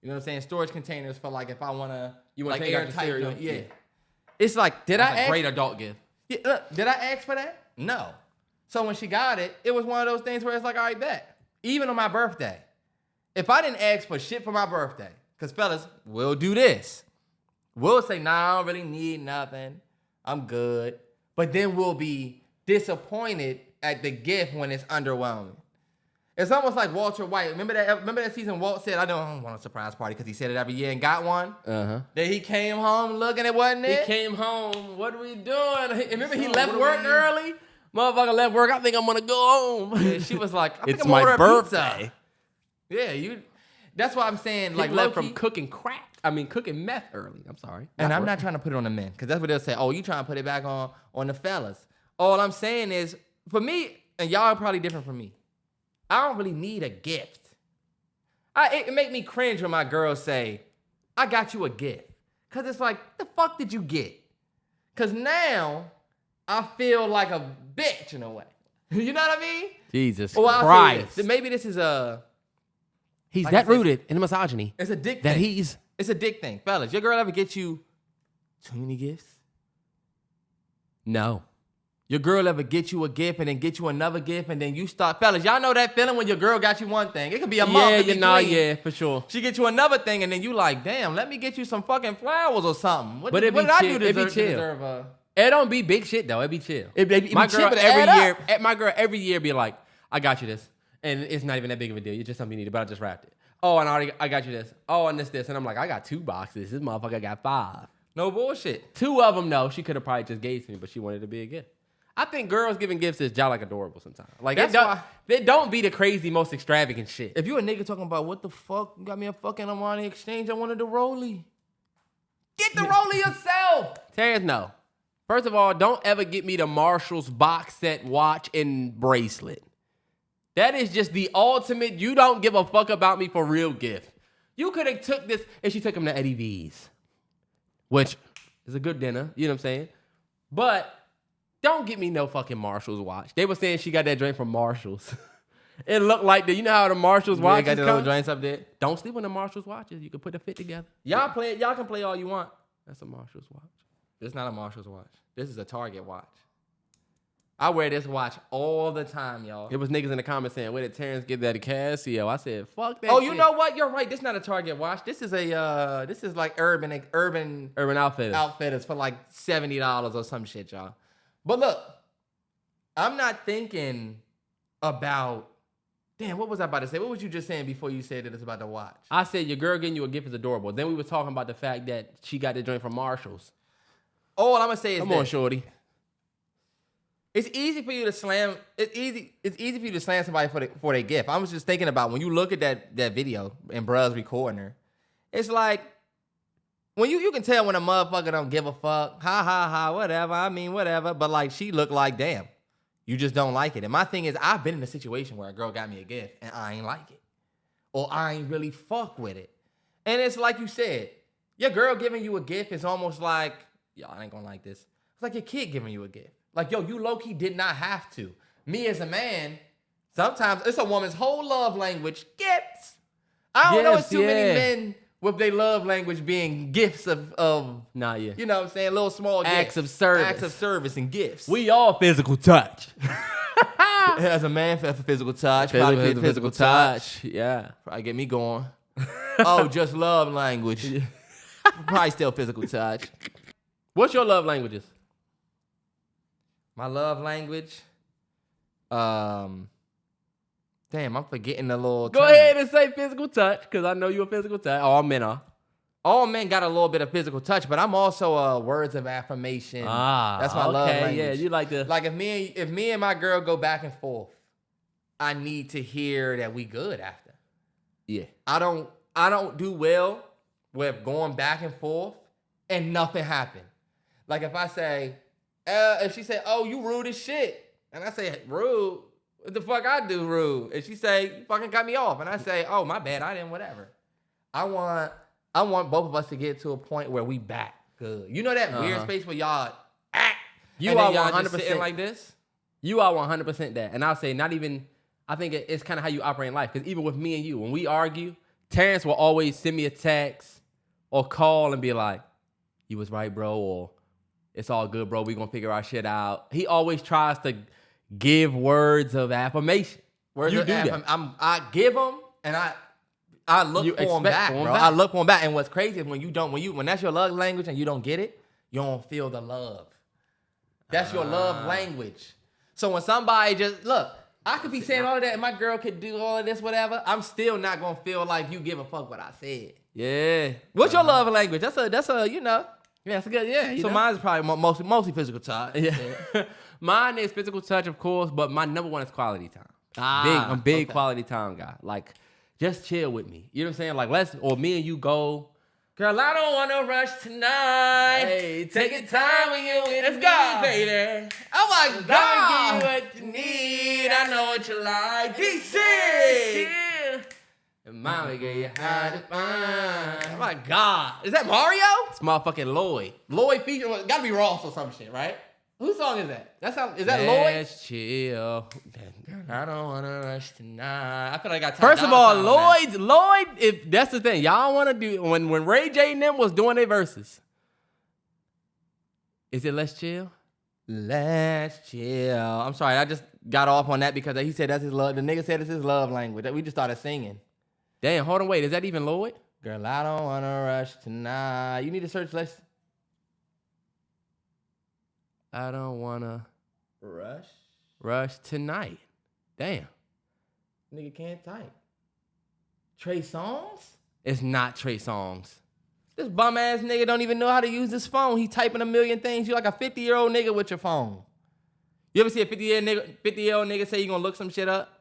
You know what I'm saying? Storage containers for like if I want to, like airtight. Yeah. It's like, that's a great adult gift. Yeah, look, did I ask for that? No. So when she got it, it was one of those things where it's like, all right, bet. Even on my birthday. If I didn't ask for shit for my birthday, because fellas, we'll do this. We'll say, nah, I don't really need nothing. I'm good. But then we'll be disappointed at the gift when it's underwhelming. It's almost like Walter White. Remember that season Walt said, I don't want a surprise party because he said it every year and got one? Uh-huh. Then he came home looking at wasn't it? He came home, what are we doing? Remember he left work early? Motherfucker left work, I think I'm going to go home. Yeah, she was like, it's my birthday. Yeah, that's why I'm saying, like, left from cooking meth early. I'm sorry. And I'm not trying to put it on the men, because that's what they'll say. Oh, you trying to put it back on the fellas. All I'm saying is, for me, and y'all are probably different from me, I don't really need a gift. It make me cringe when my girls say, I got you a gift. Because it's like, the fuck did you get? Because now I feel like a bitch in a way. You know what I mean? Jesus Christ. Maybe this is a... He's like that rooted in misogyny. It's a dick thing. It's a dick thing. Fellas, your girl ever get you too many gifts? No. Your girl ever get you a gift and then get you another gift and then you start... Fellas, y'all know that feeling when your girl got you one thing. It could be a month. Yeah, for sure. She get you another thing and then you like, damn, let me get you some fucking flowers or something. What did I do to deserve a... It don't be big shit though. It be chill. My girl every year be like, I got you this. And it's not even that big of a deal. It's just something you needed, but I just wrapped it. Oh, and I got you this. Oh, and this. And I'm like, I got 2 boxes. This motherfucker got 5. No bullshit. 2 of them, though, she could have probably just gave to me, but she wanted it to be a gift. I think girls giving gifts is just like adorable sometimes. Like, they don't be the crazy, most extravagant shit. If you a nigga talking about, what the fuck, you got me a fucking Armani exchange, I wanted the Rollie. Get the Rollie yourself. Terrance, no. First of all, don't ever get me the Marshall's box set watch and bracelet. That is just the ultimate, you don't give a fuck about me for real gift. You could have took this, and she took him to Eddie V's. Which, It's a good dinner. You know what I'm saying? But don't get me no fucking Marshall's watch. They were saying she got that drink from Marshall's. It looked like you know how the Marshall's watches got the come? little joints up there. Don't sleep on the Marshall's watches. You can put a fit together. Y'all can play all you want. That's a Marshall's watch. This is not a Marshall's watch. This is a Target watch. I wear this watch all the time, y'all. It was niggas in the comments saying, where did Terrance get that Casio? I said, fuck that Oh, shit. you know what? You're right. This is not a Target watch. This is a this is like Urban Outfitters for like $70 or some shit, y'all. But look, I'm not thinking about. Damn, what was I about to say? What was you just saying before you said that it's about the watch? I said your girl getting you a gift is adorable. Then we were talking about the fact that she got the joint from Marshall's. All I'm gonna say is Come on, shorty. It's easy for you to slam. It's easy for you to slam somebody for their gift. I was just thinking about when you look at that video and bruh's recording her. It's like when you can tell when a motherfucker don't give a fuck. Ha ha ha. Whatever. I mean whatever. But like she looked like damn. You just don't like it. And my thing is I've been in a situation where a girl got me a gift and I ain't like it, or I ain't really fuck with it. And it's like you said, your girl giving you a gift is almost like y'all ain't gonna like this. It's like your kid giving you a gift. Like, yo, you low-key did not have to. Me as a man, sometimes it's a woman's whole love language, gifts. I don't know it's too many men with their love language being gifts of Nah, yeah. you know what I'm saying, little small Acts gifts. of service. Acts of service and gifts. We all physical touch. As a man, for physical touch. Physical touch. Yeah. Probably get me going. Oh, just love language. Probably still physical touch. What's your love languages? My love language. Damn, I'm forgetting the little Go ahead and say physical touch, because I know you're a physical touch. All men are. All men got a little bit of physical touch, but I'm also words of affirmation. That's my love language. Yeah, you like to. Like if me and my girl go back and forth, I need to hear that we good after. Yeah. I don't do well with going back and forth and nothing happened. Like if I say, if she say, "Oh, you rude as shit," and I say, "Rude? What the fuck I do rude?" And she say, "You fucking cut me off," and I say, "Oh, my bad, I didn't whatever." I want both of us to get to a point where we back good. You know that weird space where y'all act. You are y'all 100% just sitting like this. You are 100% that, and I'll say not even. I think it's kind of how you operate in life. Because even with me and you, when we argue, Terrance will always send me a text or call and be like, "You was right, bro," or "It's all good, bro. We gonna figure our shit out." He always tries to give words of affirmation. Words you of do affirmation. that. I give them and I look You for them expect back, for 'em bro. back. I look for them back. And what's crazy is when that's your love language and you don't get it, you don't feel the love. That's your love language. So when somebody just look, I could be saying all of that and my girl could do all of this, whatever. I'm still not gonna feel like you give a fuck what I said. Yeah. What's your love language? That's a you know. Yeah, that's good. Yeah. So mine's probably mostly physical touch. Yeah. Mine is physical touch, of course, but my number one is quality time. I'm big okay. quality time guy. Like, just chill with me. You know what I'm saying? Like, or me and you go. Girl, I don't wanna rush tonight. Hey, take your time when you with me, baby. Oh my God. God. Give you what you need. I know what you like. DC. And mama gave you how to find. Oh my God. Is that Mario? It's motherfucking Lloyd. Lloyd featuring, gotta be Ross or some shit, right? Whose song is that? Is that Lloyd? Let's chill. I don't wanna rush tonight. I feel like I got First of all, Lloyd, if that's the thing, y'all want to do when Ray J and them was doing their verses. Is it Let's Chill? Let's chill. I'm sorry, I just got off on that because he said that's his love. The nigga said it's his love language. We just started singing. Damn, hold on, wait, is that even Lloyd? Girl, I don't wanna rush tonight. You need to search Let's I don't wanna rush tonight. Damn. Nigga can't type. Trey Songz? It's not Trey Songz. This bum ass nigga don't even know how to use this phone. He typing a million things. You like a 50-year-old nigga with your phone. You ever see a 50-year-old nigga say you gonna look some shit up?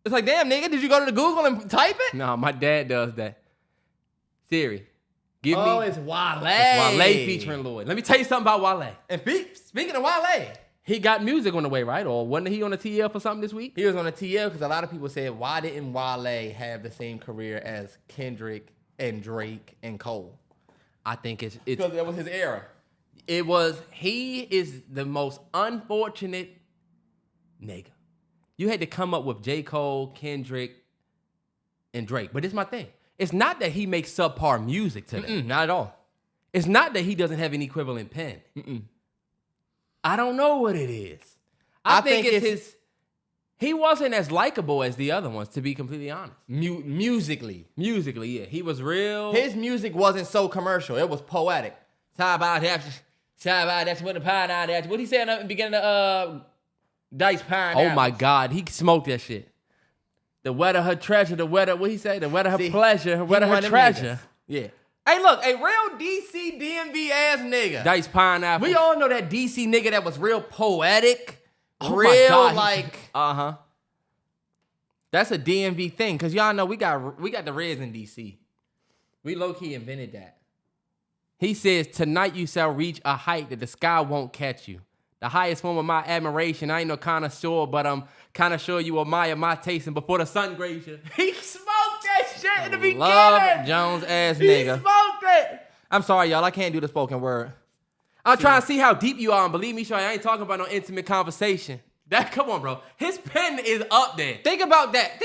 It's like, damn nigga, did you go to the Google and type it? No, my dad does that. Siri, give me. It's Wale. It's Wale featuring Lloyd. Let me tell you something about Wale. And speaking of Wale, He got music on the way, right? Or wasn't he on the TL for something this week? he was on the TL because a lot of people said, why didn't Wale have the same career as Kendrick and Drake and Cole? I think it's Because that was his era. he is the most unfortunate nigga. You had to come up with J. Cole, Kendrick, and Drake. But it's my thing. It's not that he makes subpar music to them. Not at all. It's not that he doesn't have an equivalent pen. I don't know what it is. I think it's he wasn't as likable as the other ones, to be completely honest. Musically. Musically, yeah. He was real. His music wasn't so commercial. It was poetic. What he said in the beginning of Dice Pine. Oh my God, he smoked that shit. The wetter her treasure, the wetter, what he say? The wetter her pleasure, the wetter her treasure. Yeah. Hey, look, a real DC DMV ass nigga. Dice Pineapple. We all know that DC nigga that was real poetic. Oh real my God. like That's a DMV thing, cause y'all know we got the Reds in DC. We low key invented that. He says, tonight you shall reach a height that the sky won't catch you. The highest form of my admiration. I ain't no connoisseur, but I'm kind of sure you admire my taste. And before the sun graze you, he smoked that shit in the beginning. Love Jones ass nigga. He smoked it. I'm sorry, y'all. I can't do the spoken word. I'm trying to see how deep you are, and believe me, Shorty, I ain't talking about no intimate conversation. Come on, bro. His pen is up there. Think about that.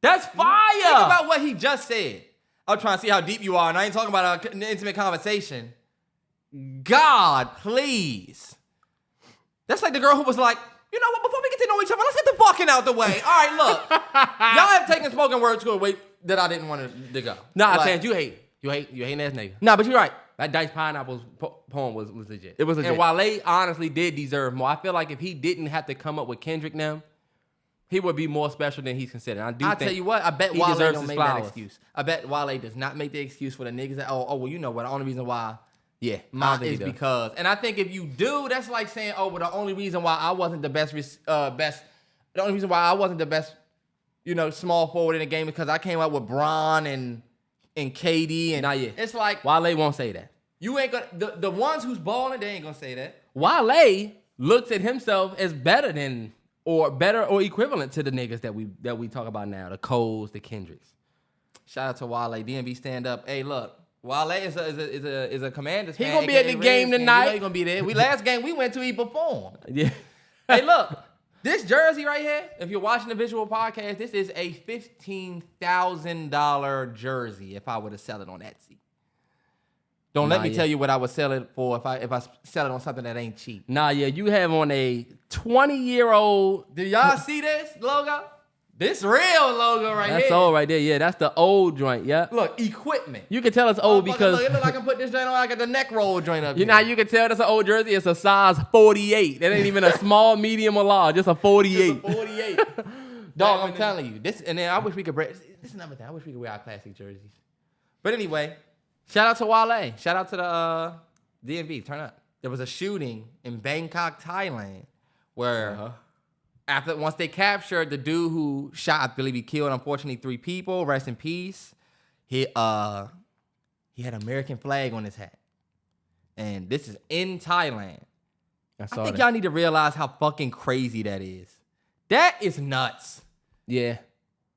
That's fire. Think about what he just said. I'm trying to see how deep you are, and I ain't talking about an intimate conversation. God, please. That's like the girl who was like, you know what, before we get to know each other, let's get the fucking out the way. All right, look. Y'all have taken spoken word to a way that I didn't want to go. Nah, like, Terrance, you hating ass nigga. Nah, but you're right. That Dice Pineapple's poem was legit. It was legit. And Wale honestly did deserve more. I feel like if he didn't have to come up with Kendrick now, he would be more special than he's considered. I'll tell you what, I bet he Wale deserves don't his make flowers. that excuse. I bet Wale does not make the excuse for the niggas that, well, you know what, the only reason why Yeah, is because, and I think if you do, that's like saying, oh, well, the only reason why I wasn't the best, you know, small forward in the game because I came out with Bron and KD and Not yet. It's like Wale won't say that. you ain't gonna the ones who's balling, they ain't gonna say that. Wale looks at himself as better or equivalent to the niggas that we talk about now, the Coles, the Kendricks. Shout out to Wale, DMV stand up. Hey, look, Wale is a Commanders He fan. gonna be at the game tonight. You know he gonna be there. Last game we went to, he performed. Yeah. Hey, look, this jersey right here, if you're watching the visual podcast, this is a $15,000 jersey if I were to sell it on Etsy. Don't let me tell you what I would sell it for if I sell it on something that ain't cheap. Nah, yeah, you have on a 20-year-old. Do y'all see this logo? This real logo right here. That's old right there. Yeah, that's the old joint. Yeah. Look, equipment. You can tell it's old because Look, it look like I can put this joint on. I got the neck roll joint up you know how you can tell that's an old jersey. It's a size 48. That ain't even a small, medium, or large. Just a 48. It's a 48. Dog, I'm telling you. This, and then I wish we could break. This is another thing. I wish we could wear our classic jerseys. But anyway, shout out to Wale. Shout out to the DMV. Turn up. There was a shooting in Bangkok, Thailand, where once they captured the dude who shot, I believe he killed, unfortunately, 3 people. Rest in peace. He had an American flag on his hat. And this is in Thailand. I think y'all need to realize how fucking crazy that is. That is nuts. Yeah.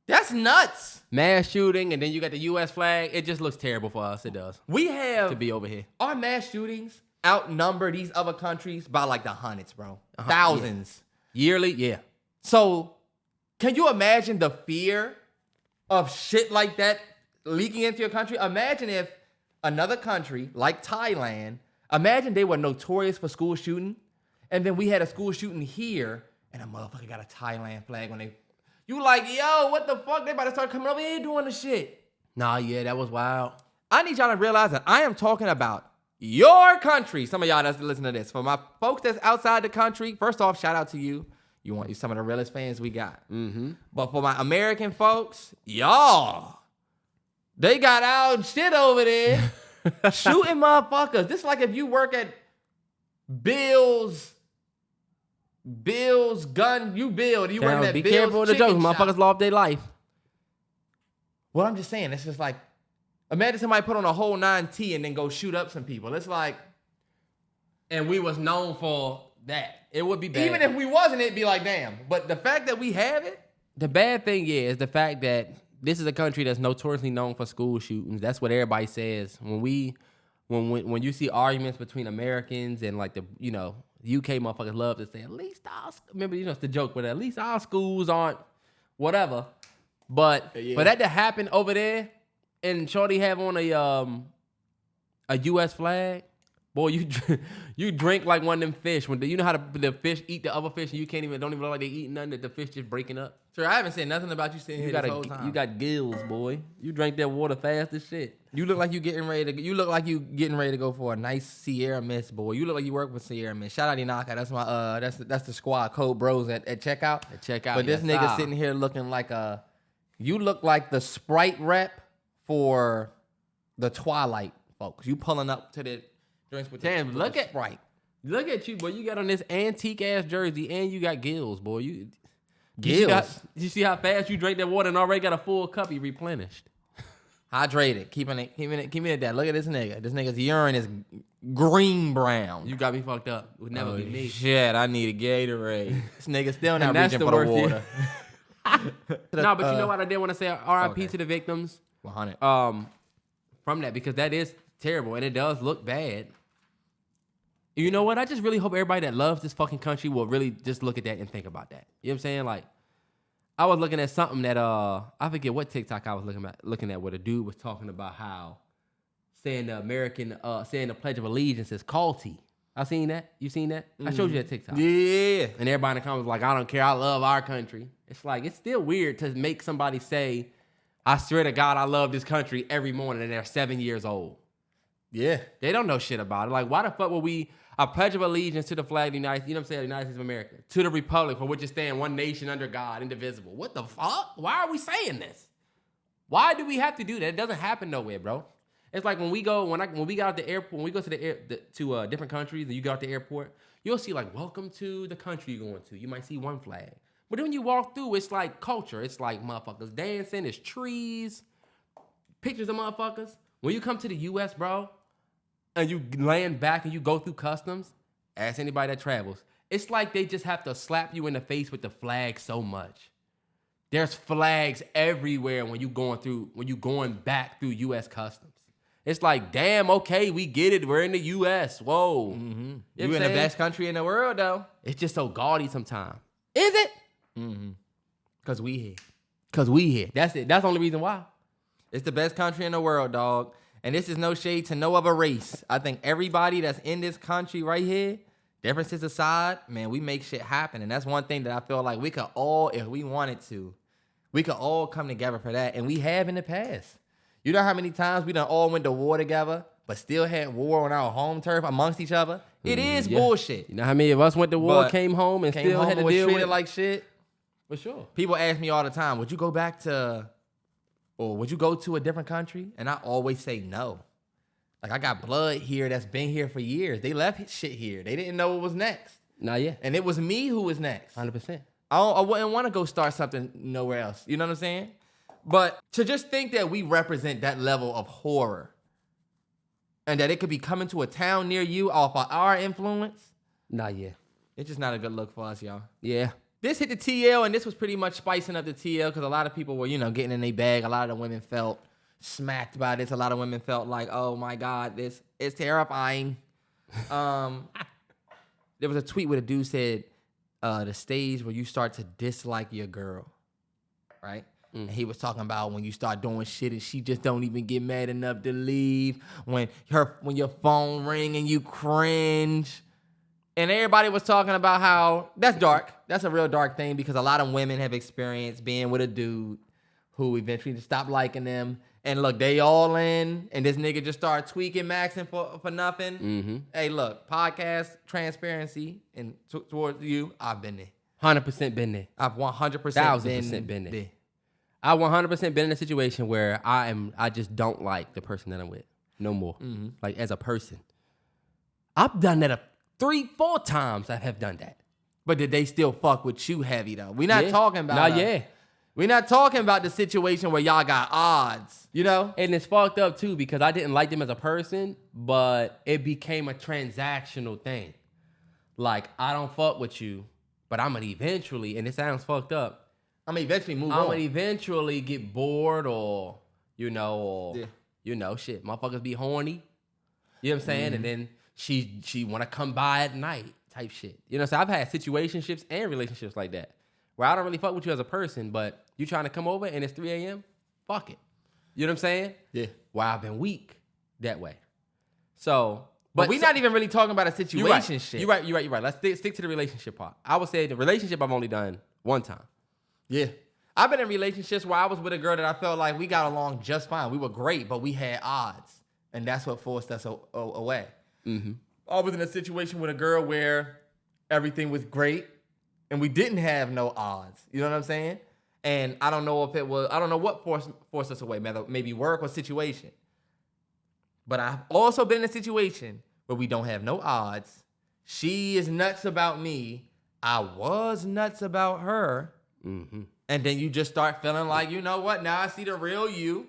That's nuts. Mass shooting, and then you got the U.S. flag. It just looks terrible for us. It does. We have to be over here. Our mass shootings outnumber these other countries by like the hundreds, bro. Thousands. Yeah. Yearly, yeah. So, can you imagine the fear of shit like that leaking into your country? Imagine if another country like Thailand, imagine they were notorious for school shooting, and then we had a school shooting here, and a motherfucker got a Thailand flag on they. You like, yo, what the fuck? They about to start coming over here doing the shit. Nah, yeah, that was wild. I need y'all to realize that I am talking about your country. Some of y'all that's listening to this. For my folks that's outside the country, first off, shout out to you. You some of the realest fans we got. Mm-hmm. But for my American folks, y'all, they got our shit over there shooting motherfuckers. This is like if you work at Bill's gun, you build. You work at be Bill's careful with the jokes. shop. Motherfuckers lost their life. Well, I'm just saying, it's just like, imagine somebody put on a whole 9T and then go shoot up some people. It's like, and we was known for that. It would be bad. Even if we wasn't, it'd be like, damn. But the fact that we have it. The bad thing is the fact that this is a country that's notoriously known for school shootings. That's what everybody says. When you see arguments between Americans and like the, you know, UK motherfuckers love to say, at least remember, you know, it's the joke, but at least our schools aren't whatever. But for that to happen over there and Shorty have on a US flag, boy, you drink like one of them fish. When you know how the fish eat the other fish and you don't even look like they eating nothing, that the fish just breaking up. Sure, I haven't said nothing about you sitting here this whole time. You got gills, boy. You drink that water fast as shit. You look like you getting ready to go for a nice Sierra Mist, boy. You look like you work with Sierra Mist. Shout out Inaka. That's my that's the squad code bros at checkout. At checkout. But this nigga sitting here looking like you look like the Sprite rep for the Twilight folks. You pulling up to the drinks with Damn, the look at Sprite. Look at you, boy. You got on this antique ass jersey and you got gills, boy. Gills. You see how fast you drank that water and already got a full cup you replenished. Hydrated. Keeping it at that. Look at this nigga. This nigga's urine is green brown. You got me fucked up. It would never be me. Shit, I need a Gatorade. This nigga still not that's reaching the for the worst, water. No, but you know what? I did want to say RIP to the victims. 100. From that, because that is terrible and it does look bad. You know what? I just really hope everybody that loves this fucking country will really just look at that and think about that. You know what I'm saying? Like, I was looking at something that I forget what TikTok I was looking at where the dude was talking about how saying the Pledge of Allegiance is culty. I seen that. You seen that? I showed you that TikTok. Yeah. And everybody in the comments was like, I don't care. I love our country. It's like, it's still weird to make somebody say, I swear to God, I love this country every morning, and they're 7 years old. Yeah. They don't know shit about it. Like, why the fuck would we, a Pledge of Allegiance to the flag of the United States, you know what I'm saying, the United States of America, to the Republic for which it stands, one nation under God, indivisible. What the fuck? Why are we saying this? Why do we have to do that? It doesn't happen nowhere, bro. It's like when we go out the airport, when we go to different countries and you go out the airport, you'll see like, welcome to the country you're going to. You might see one flag. But then when you walk through, it's like culture. It's like motherfuckers dancing, it's trees, pictures of motherfuckers. When you come to the U.S., bro, and you land back and you go through customs, ask anybody that travels, it's like they just have to slap you in the face with the flag so much. There's flags everywhere when you going back through U.S. customs. It's like, damn, okay, we get it. We're in the U.S. Whoa. Mm-hmm. You in the best country in the world, though. It's just so gaudy sometimes. Is it? Mm-hmm. Because we here. That's it. That's the only reason why. It's the best country in the world, dog. And this is no shade to no other race. I think everybody that's in this country right here, differences aside, man, we make shit happen. And that's one thing that I feel like we could all, if we wanted to, we could all come together for that. And we have in the past. You know how many times we done all went to war together, but still had war on our home turf amongst each other? It is bullshit. You know how many of us went to war, came home, and still had to deal with it like shit? For sure. People ask me all the time, would you go back to, or would you go to a different country? And I always say no. Like, I got blood here that's been here for years. They left shit here. They didn't know what was next. Not yet. And it was me who was next. 100%. I wouldn't want to go start something nowhere else. You know what I'm saying? But to just think that we represent that level of horror and that it could be coming to a town near you off of our influence, Not yet. it's just not a good look for us, y'all. Yeah. This hit the TL, and this was pretty much spicing up the TL because a lot of people were, getting in their bag. A lot of the women felt smacked by this. A lot of women felt like, oh, my God, this is terrifying. There was a tweet where the dude said, the stage where you start to dislike your girl, right? And he was talking about when you start doing shit and she just don't even get mad enough to leave. When your phone ring and you cringe. And everybody was talking about how that's dark. That's a real dark thing because a lot of women have experienced being with a dude who eventually just stopped liking them. And look, they all in, and this nigga just started tweaking, maxing for nothing. Mm-hmm. Hey, look, podcast transparency and towards you, I've been there. 100% been there. I've 100% 1000% been there. I 100% been in a situation where I just don't like the person that I'm with no more. Mm-hmm. Like as a person, I've done that 3-4 times. I have done that. But did they still fuck with you heavy though? We're not talking about. We're not talking about the situation where y'all got odds, And it's fucked up too because I didn't like them as a person, but it became a transactional thing. Like I don't fuck with you, but I'm gonna eventually, and it sounds fucked up, I'm gonna eventually move I'm on. gonna eventually get bored or shit, motherfuckers be horny. You know what I'm saying? And then she want to come by at night type shit. You know what I'm saying? I've had situationships and relationships like that where I don't really fuck with you as a person, but you trying to come over and it's 3 a.m., fuck it. You know what I'm saying? Yeah. Well, I've been weak that way. So, But we're not even really talking about a situation shit. You're right. Let's stick to the relationship part. I would say the relationship I've only done one time. Yeah. I've been in relationships where I was with a girl that I felt like we got along just fine. We were great, but we had odds. And that's what forced us away. Mm-hmm. I was in a situation with a girl where everything was great and we didn't have no odds. You know what I'm saying? And I don't know what forced us away, maybe work or situation. But I've also been in a situation where we don't have no odds. She is nuts about me. I was nuts about her. Mm-hmm. And then you just start feeling like, you know what? Now I see the real you.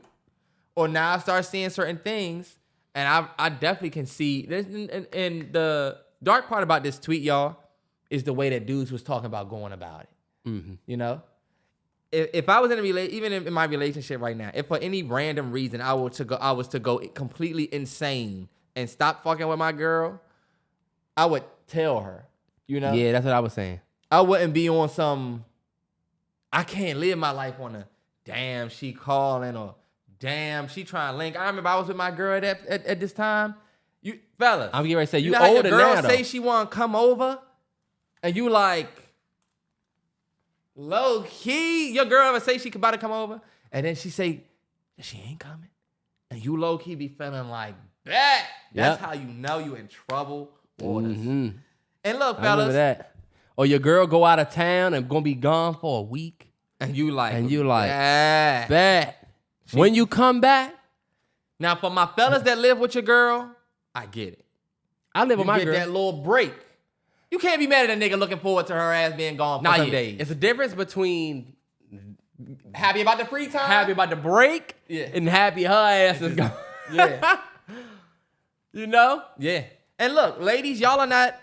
Or now I start seeing certain things. And I definitely can see this. And the dark part about this tweet, y'all, is the way that dudes was talking about going about it. Mm-hmm. You know? If I was in even in my relationship right now, if for any random reason I was to go completely insane and stop fucking with my girl, I would tell her, you know? Yeah, that's what I was saying. I wouldn't be on some, I can't live my life on a, damn, she calling, or damn, she trying to link. I remember I was with my girl at this time. You fellas, I'm getting ready to say, you know how older your girl now, though. say she want to come over, and you like, low key, your girl ever say she about to come over, and then she say she ain't coming, and you low key be feeling like that. That's how you know you in trouble waters. Mm-hmm. And look, I fellas, remember that. Or your girl go out of town and gonna be gone for a week, and you like, bet. bet. When you come back, Now, for my fellas that live with your girl, I get it. I live with my You girl. get that little break. You can't be mad at a nigga looking forward to her ass being gone for some days. It's a difference between Happy about the free time? happy about the break and happy her ass is gone. Yeah. You know? Yeah. And look, ladies, y'all are not,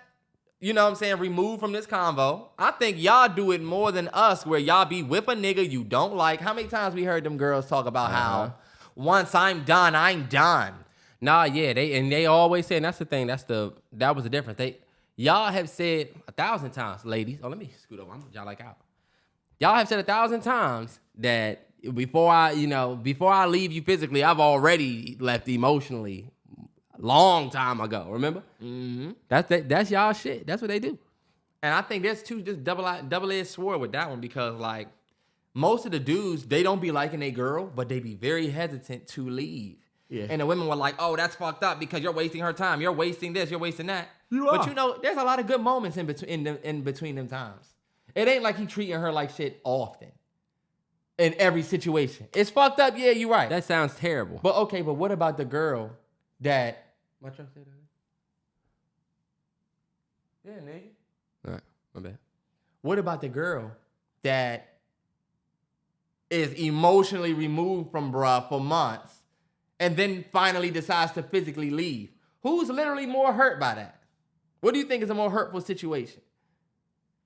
you know what I'm saying, removed from this convo. I think y'all do it more than us, where y'all be with a nigga you don't like. How many times we heard them girls talk about how once I'm done, I'm done. Nah, yeah, they always say, and that's the thing, that was the difference. Y'all have said 1,000 times, ladies. Oh, let me scoot over. I'm gonna y'all like out. Y'all have said 1,000 times that before I leave you physically, I've already left emotionally long time ago. Remember? Mm-hmm. That's y'all shit. That's what they do. And I think there's just double-edged sword with that one, because like most of the dudes, they don't be liking a girl, but they be very hesitant to leave. Yeah. And the women were like, oh, that's fucked up because you're wasting her time. You're wasting this. You're wasting that. But you know, there's a lot of good moments in between them times. It ain't like he treating her like shit often. In every situation. It's fucked up. Yeah, you're right. That sounds terrible. But okay, but what about the girl that... What you say that? Yeah, nigga. All right, my bad. What about the girl that is emotionally removed from bruh for months and then finally decides to physically leave? Who's literally more hurt by that? What do you think is a more hurtful situation?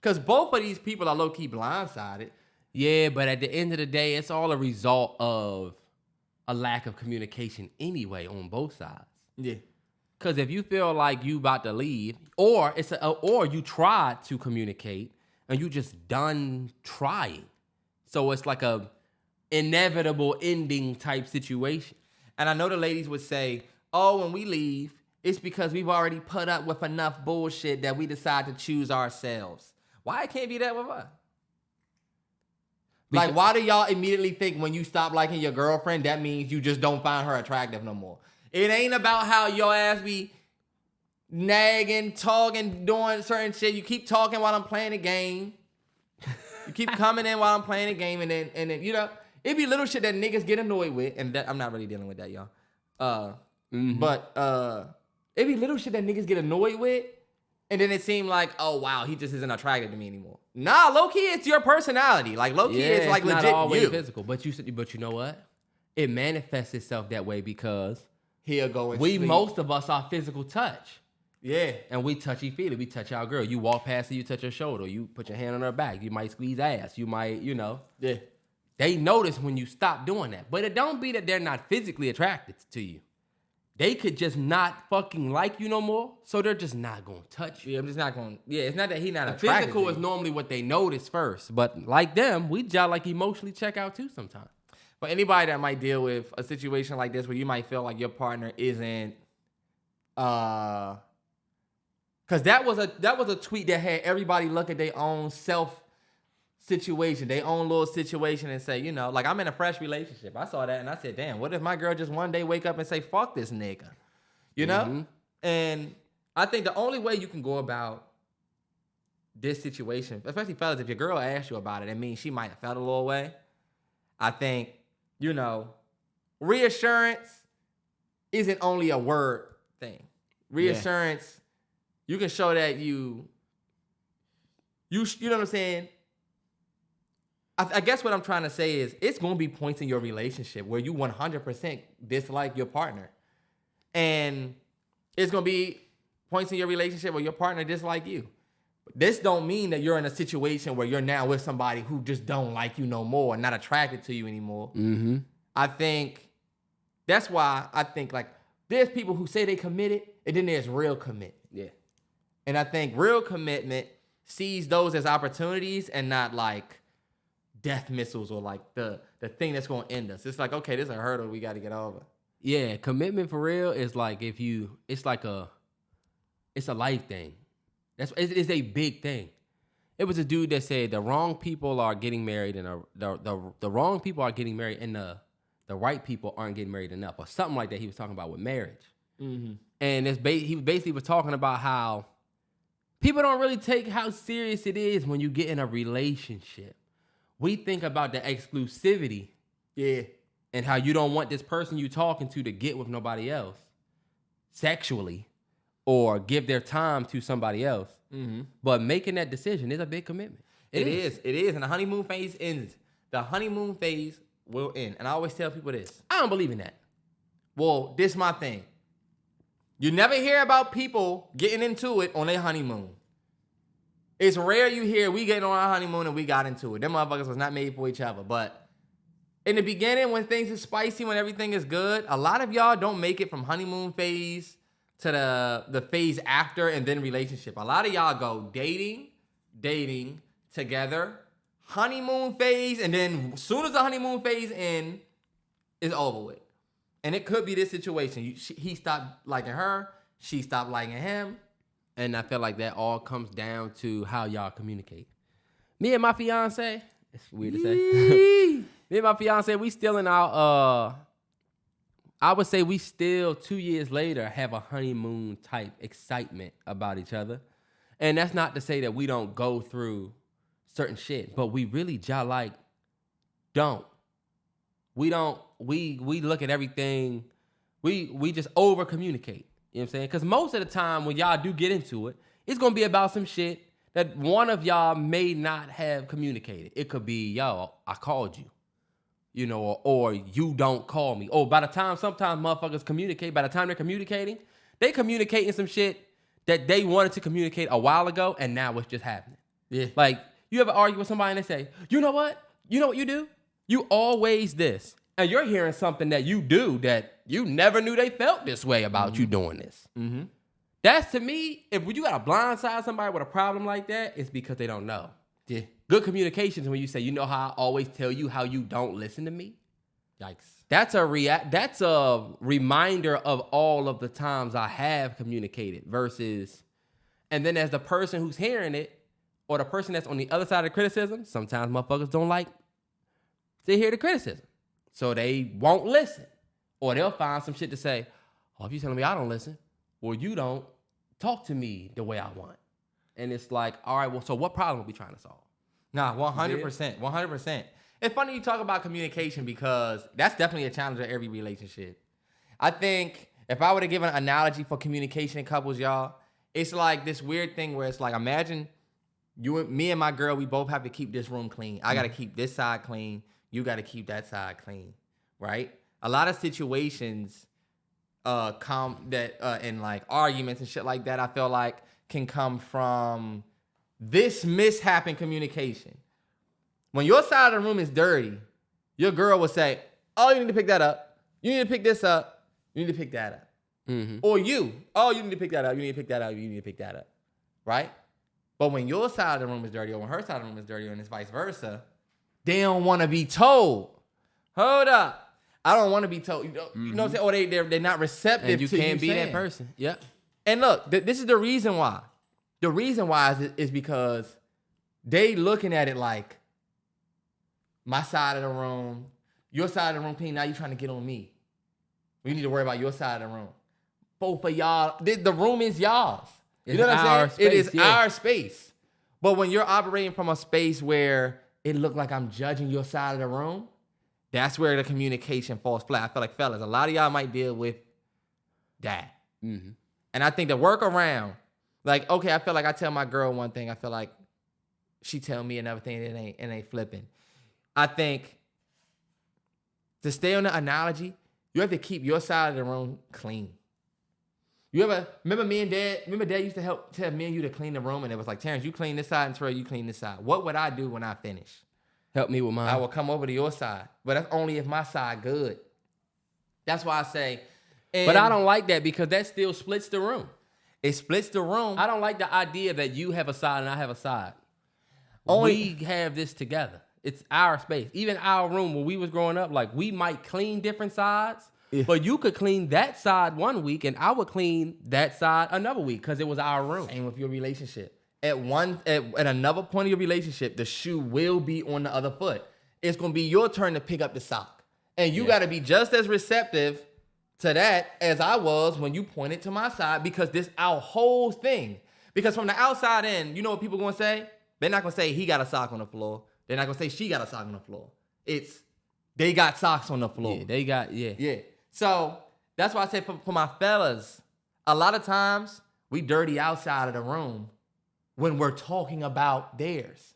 Because both of these people are low-key blindsided. Yeah, but at the end of the day, it's all a result of a lack of communication anyway on both sides. Yeah. Because if you feel like you about to leave, or you tried to communicate and you just done trying, so it's like a inevitable ending type situation. And I know the ladies would say, oh, when we leave, it's because we've already put up with enough bullshit that we decide to choose ourselves. Why it can't be that with us? Like, why do y'all immediately think when you stop liking your girlfriend, that means you just don't find her attractive no more? It ain't about how your ass be nagging, talking, doing certain shit. You keep talking while I'm playing the game. You keep coming in while I'm playing the game, and then you know, it be little shit that niggas get annoyed with, and that, I'm not really dealing with that, y'all. But it be little shit that niggas get annoyed with, and then it seem like, oh wow, he just isn't attracted to me anymore. Nah, low key, it's your personality. Like low key, it's like legit not always you. physical, but you know what? It manifests itself that way because He'll go and we sleep. most of us are physical touch. Yeah. And we touchy-feely. We touch our girl. You walk past her, you touch her shoulder. You put your hand on her back. You might squeeze ass. You might, Yeah. They notice when you stop doing that. But it don't be that they're not physically attracted to you. They could just not fucking like you no more, so they're just not going to touch you. Yeah, I'm just not going. Yeah, it's not that he not The attracted physical to is you. normally what they notice first. But like them, we just like emotionally check out too sometimes. But anybody that might deal with a situation like this where you might feel like your partner isn't, because that was a tweet that had everybody look at their own self situation, their own little situation, and say, like, I'm in a fresh relationship. I saw that and I said, damn, what if my girl just one day wake up and say, fuck this nigga, And I think the only way you can go about this situation, especially fellas, if your girl asks you about it, it means she might have felt a little way. I think, reassurance isn't only a word thing. Reassurance, you can show that you know what I'm saying? I guess what I'm trying to say is it's going to be points in your relationship where you 100% dislike your partner. And it's going to be points in your relationship where your partner dislike you. This don't mean that you're in a situation where you're now with somebody who just don't like you no more, not attracted to you anymore. Mm-hmm. I think that's why I think, like, there's people who say they committed, and then there's real commitment. Yeah. And I think real commitment sees those as opportunities and not like death missiles or like the thing that's going to end us. It's like, okay, this is a hurdle we got to get over. Yeah, commitment for real is like it's a life thing. It's a big thing. It was a dude that said the wrong people are getting married and the wrong people are getting married and the right people aren't getting married enough, or something like that. He was talking about with marriage. Mm-hmm. And he basically was talking about how people don't really take how serious it is when you get in a relationship. We think about the exclusivity. Yeah. And how you don't want this person you talking to get with nobody else sexually or give their time to somebody else. Mm-hmm. But making that decision is a big commitment. It is. And the honeymoon phase ends. The honeymoon phase will end. And I always tell people this. I don't believe in that. Well, this is my thing. You never hear about people getting into it on their honeymoon. It's rare you hear we getting on our honeymoon and we got into it. Them motherfuckers was not made for each other. But in the beginning, when things is spicy, when everything is good, a lot of y'all don't make it from honeymoon phase to the phase after and then relationship. A lot of y'all go dating, together, honeymoon phase, and then as soon as the honeymoon phase ends, it's over with. And it could be this situation. He stopped liking her, she stopped liking him. And I feel like that all comes down to how y'all communicate. Me and my fiance, it's weird to say. Me and my fiance, we still in our, I would say we still 2 years later have a honeymoon type excitement about each other. And that's not to say that we don't go through certain shit, but we really don't. We look at everything, we just over communicate. You know what I'm saying? Because most of the time when y'all do get into it, it's going to be about some shit that one of y'all may not have communicated. It could be, yo, I called you, or you don't call me. Or by the time sometimes motherfuckers communicate, by the time they're communicating some shit that they wanted to communicate a while ago, and now it's just happening. Yeah. Like, you ever argue with somebody and they say, you know what? You know what you do? You always this. And you're hearing something that you do that you never knew they felt this way about you doing this. Mm-hmm. That's, to me, if you got to blindside somebody with a problem like that, it's because they don't know. Yeah. Good communication is when you say, you know how I always tell you how you don't listen to me? Yikes. That's a reminder of all of the times I have communicated versus, and then as the person who's hearing it, or the person that's on the other side of the criticism, sometimes motherfuckers don't like to hear the criticism. So they won't listen. Or they'll find some shit to say, oh, if you're telling me I don't listen, well, you don't talk to me the way I want. And it's like, all right, well, so what problem are we trying to solve? Nah, 100%. 100%. It's funny you talk about communication because that's definitely a challenge in every relationship. I think if I were to give an analogy for communication in couples, y'all, it's like this weird thing where it's like, imagine me and my girl, we both have to keep this room clean. I got to keep this side clean. You got to keep that side clean, right? A lot of situations, and like arguments and shit like that, I feel like can come from this mishap in communication. When your side of the room is dirty, your girl will say, "Oh, you need to pick that up. You need to pick this up. You need to pick that up." Mm-hmm. Or you need to pick that up. You need to pick that up. You need to pick that up. Right? But when your side of the room is dirty, or when her side of the room is dirty, and it's vice versa, they don't want to be told. Hold up. I don't want to be told. You know what I'm saying? Or they're not receptive and you to can't be saying. that person. Yep. And look, this is the reason why. The reason why is because they looking at it like my side of the room, your side of the room clean. Now you trying to get on me. We need to worry about your side of the room. Both of y'all, the room is y'all's. You know what I'm saying? It is our space. But when you're operating from a space where it look like I'm judging your side of the room, that's where the communication falls flat. I feel like, fellas, a lot of y'all might deal with that. Mm-hmm. And I think the workaround, like, okay, I feel like I tell my girl one thing. I feel like she tell me another thing, and it ain't flipping. I think to stay on the analogy, you have to keep your side of the room clean. You ever remember me and Dad? Remember Dad used to tell me and you to clean the room, and it was like, Terrance, you clean this side, and Terrell, you clean this side. What would I do when I finish? Help me with mine. I will come over to your side, but that's only if my side good. That's why I say. But I don't like that because that still splits the room. It splits the room. I don't like the idea that you have a side and I have a side. We have this together. It's our space. Even our room when we was growing up, like we might clean different sides, but you could clean that side one week and I would clean that side another week because it was our room. Same with your relationship. At another point of your relationship, the shoe will be on the other foot. It's gonna be your turn to pick up the sock, and you got to be just as receptive to that as I was when you pointed to my side, because this our whole thing. Because from the outside in, you know what people gonna say? They're not gonna say he got a sock on the floor. They're not gonna say she got a sock on the floor. It's they got socks on the floor. Yeah, they got yeah. So that's why I say for my fellas, a lot of times we dirty outside of the room when we're talking about theirs,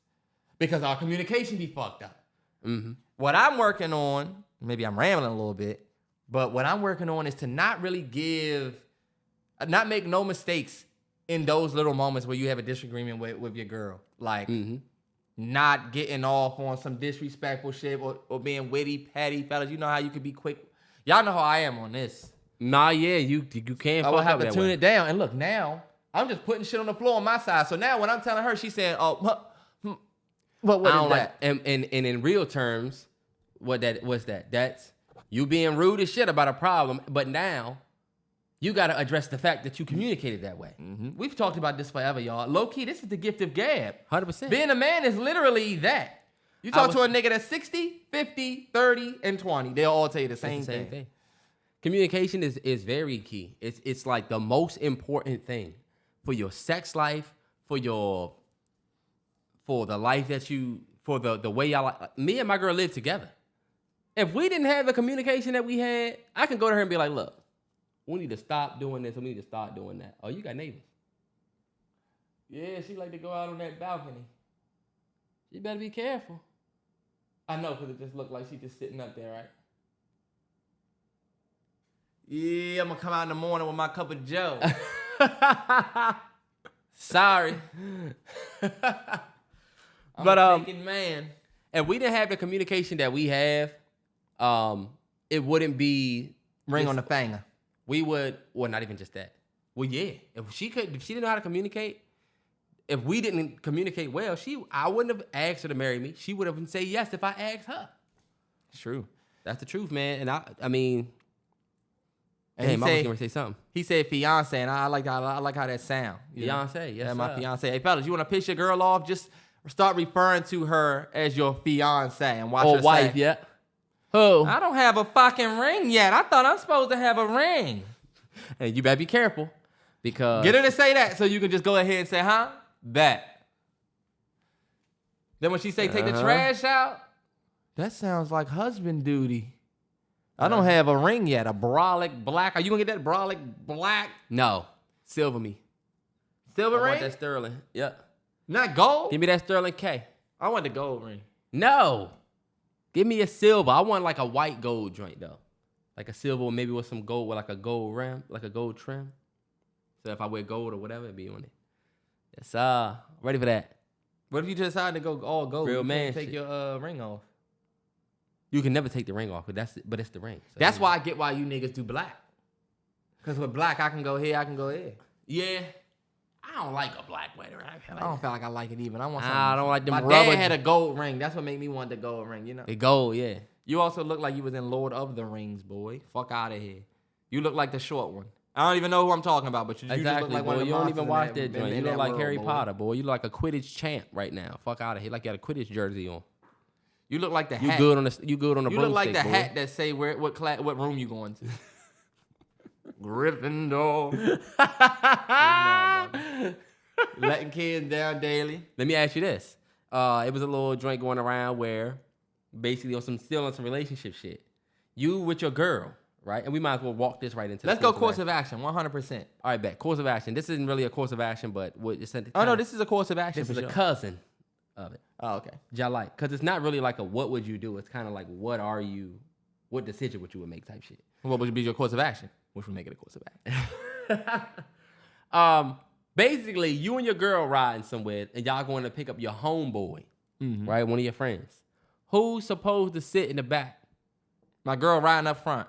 because our communication be fucked up. Mm-hmm. What I'm working on, maybe I'm rambling a little bit, but what I'm working on is to not make no mistakes in those little moments where you have a disagreement with your girl. Like not getting off on some disrespectful shit or being witty, petty. Fellas, you know how you could be quick. Y'all know how I am on this. Nah, yeah, you can't. I will have to tune it down. And look, now I'm just putting shit on the floor on my side. So now when I'm telling her, she's saying, "Oh, what is that?" Like, and in real terms, what's that? That's you being rude as shit about a problem. But now you got to address the fact that you communicated that way. Mm-hmm. We've talked about this forever, y'all. Low key, this is the gift of gab. 100%. Being a man is literally that. You talk to a nigga that's 60, 50, 30, and 20. They'll all tell you the same thing. Communication is very key. It's like the most important thing for your sex life, for the life that for the way y'all like. Me and my girl live together. If we didn't have the communication that we had, I can go to her and be like, look, we need to stop doing this. We need to start doing that. Oh, you got neighbors. Yeah, she like to go out on that balcony. You better be careful. I know, because it just looked like she just sitting up there, right? Yeah, I'm going to come out in the morning with my cup of joe. Sorry. I'm a thinking man. If we didn't have the communication that we have, it wouldn't be ring on the finger. We would, well, not even just that. Well, yeah. If she didn't know how to communicate, if we didn't communicate well, I wouldn't have asked her to marry me. She would have said yes if I asked her. It's true. That's the truth, man. And I mean, and damn, I was gonna say something. He said fiance, and I like how that sound. Fiance, yes, my fiance. Hey, fellas, you want to piss your girl off? Just start referring to her as your fiance and watch her wife, say, yeah. Who? I don't have a fucking ring yet. I thought I'm supposed to have a ring. And you better be careful, because get her to say that so you can just go ahead and say, huh? That. Then when she say take the trash out, that sounds like husband duty. I don't have a ring yet. A brolic black. Are you gonna get that brolic black? No. Silver me. Silver ring? I want that sterling. Yep. Not gold? Give me that sterling K. I want the gold ring. No. Give me a silver. I want like a white gold joint though. like a silver, maybe with some gold, with like a gold rim, like a gold trim. So if I wear gold or whatever, it'd be on it. Yes, ready for that. What if you decide to go all gold? Real you man can't take shit. your ring off. You can never take the ring off, but it's the ring. So That's why I get why you niggas do black. Because with black, I can go here, I can go here. Yeah. I don't like a black wedding. I don't feel like I like it even. I want something. I don't like them My rubber. dad had a gold ring. That's what made me want the gold ring, you know? The gold, yeah. You also look like you was in Lord of the Rings, boy. Fuck out of here. You look like the short one. I don't even know who I'm talking about, but you just Exactly, look like boy. one of the You don't even monsters watch that joint. You in look that like world, Harry boy. Potter, boy. You look like a Quidditch champ right now. Fuck out of here. Like you had a Quidditch jersey on. You look like the You hat. good on the You look like the boy. hat that say what room you going to. Gryffindor. Letting kids down daily. Let me ask you this. It was a little joint going around where basically on some relationship shit. You with your girl, right? And we might as well walk this right into Let's go course of action, 100%. All right, bet. Course of action. This isn't really a course of action, but what it's Oh, no, this is a course of action this for is sure. a cousin of it. Oh, okay. Which I like. Because it's not really like a what would you do? It's kind of like what decision would you would make type shit. What would be your course of action? Which would make it a course of action. Basically, you and your girl riding somewhere, and y'all going to pick up your homeboy, right? One of your friends. Who's supposed to sit in the back? My girl riding up front.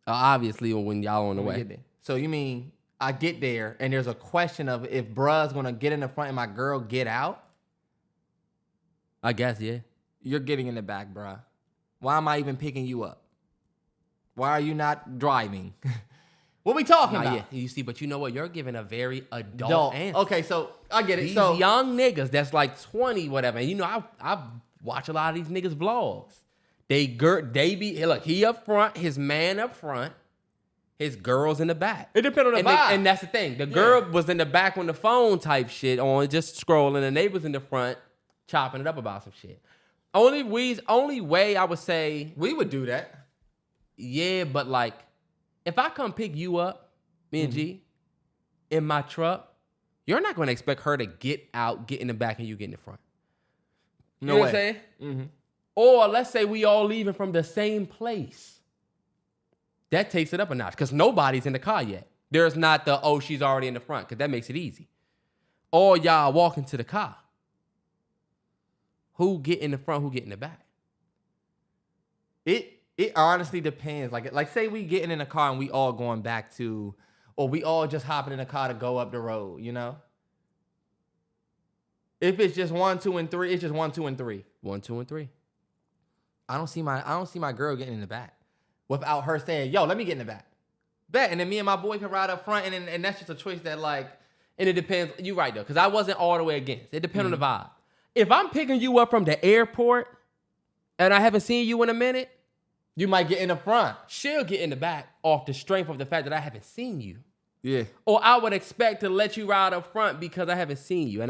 Obviously, when y'all on the When we way. get there. So you mean I get there, and there's a question of if bruh's going to get in the front and my girl get out? I guess, yeah. You're getting in the back, bruh. Why am I even picking you up? Why are you not driving? What we talking about? Yeah. You see, but you know what? You're giving a very adult answer. Okay, so I get it. These So young niggas that's like 20, whatever. And you know, I watch a lot of these niggas vlogs. They be look, he up front, his man up front, his girl's in the back. It depends on the and vibe. and that's the thing. The girl was in the back on the phone type shit on, just scrolling, and they was in the front chopping it up about some shit. Only way I would say, we would do that. yeah, but like, if I come pick you up, me and G, in my truck, you're not going to expect her to get out, get in the back, and you get in the front. You know what I'm saying? Mm-hmm. Or let's say we all leaving from the same place. That takes it up a notch because nobody's in the car yet. There's not the, she's already in the front, because that makes it easy. Or y'all walking to the car. Who get in the front, who get in the back? It honestly depends. Like say we getting in a car and we all going back to, or we all just hopping in a car to go up the road, you know? If it's just 1, 2, and 3, it's just 1, 2, and 3. 1, 2, and 3. I don't see my girl getting in the back without her saying, yo, let me get in the back. Bet. And then me and my boy can ride up front, and that's just a choice that like. And it depends. You're right though, because I wasn't all the way against. It depends on the vibe. If I'm picking you up from the airport and I haven't seen you in a minute, You might get in the front. she'll get in the back off the strength of the fact that I haven't seen you. Yeah. Or I would expect to let you ride up front because I haven't seen you. And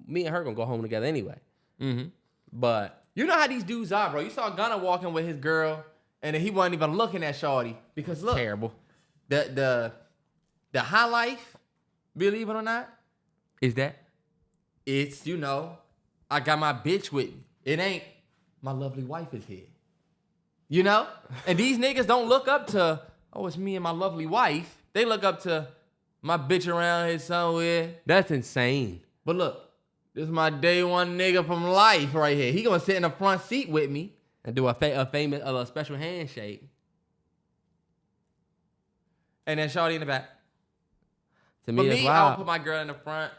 me and her gonna go home together anyway. Mm-hmm. But You know how these dudes are, bro. You saw Gunna walking with his girl, and then he wasn't even looking at Shorty. Because look, terrible. the high life, believe it or not, Is that? it's, you know, I got my bitch with me. It ain't my lovely wife is here. You know? And these niggas don't look up to, it's me and my lovely wife. They look up to my bitch around here somewhere. That's insane. But look, this is my day one nigga from life right here. He gonna sit in the front seat with me. And do a famous special handshake. And then Shorty in the back. To me, But that's me, I wild. don't put my girl in the front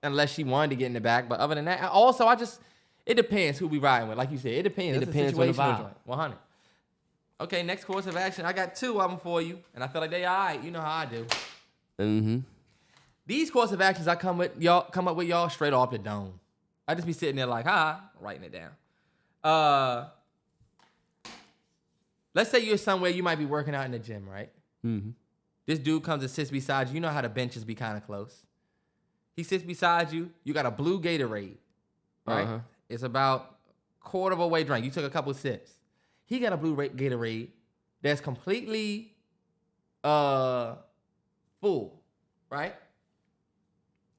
unless she wanted to get in the back. But other than that, also it depends who we riding with. Like you said, it depends. It That's depends a on the situational vibe. joint. 100. Okay, next course of action. I got 2 of them for you, and I feel like they all right. You know how I do. Mm-hmm. These course of actions I come up with y'all straight off the dome. I just be sitting there like, writing it down. Let's say you're somewhere, you might be working out in the gym, right? Mm-hmm. This dude comes and sits beside you. You know how the benches be kind of close. He sits beside you. You got a blue Gatorade, right? Uh-huh. It's about quarter of a way drink. You took a couple sips. He got a blue Gatorade that's completely full, right?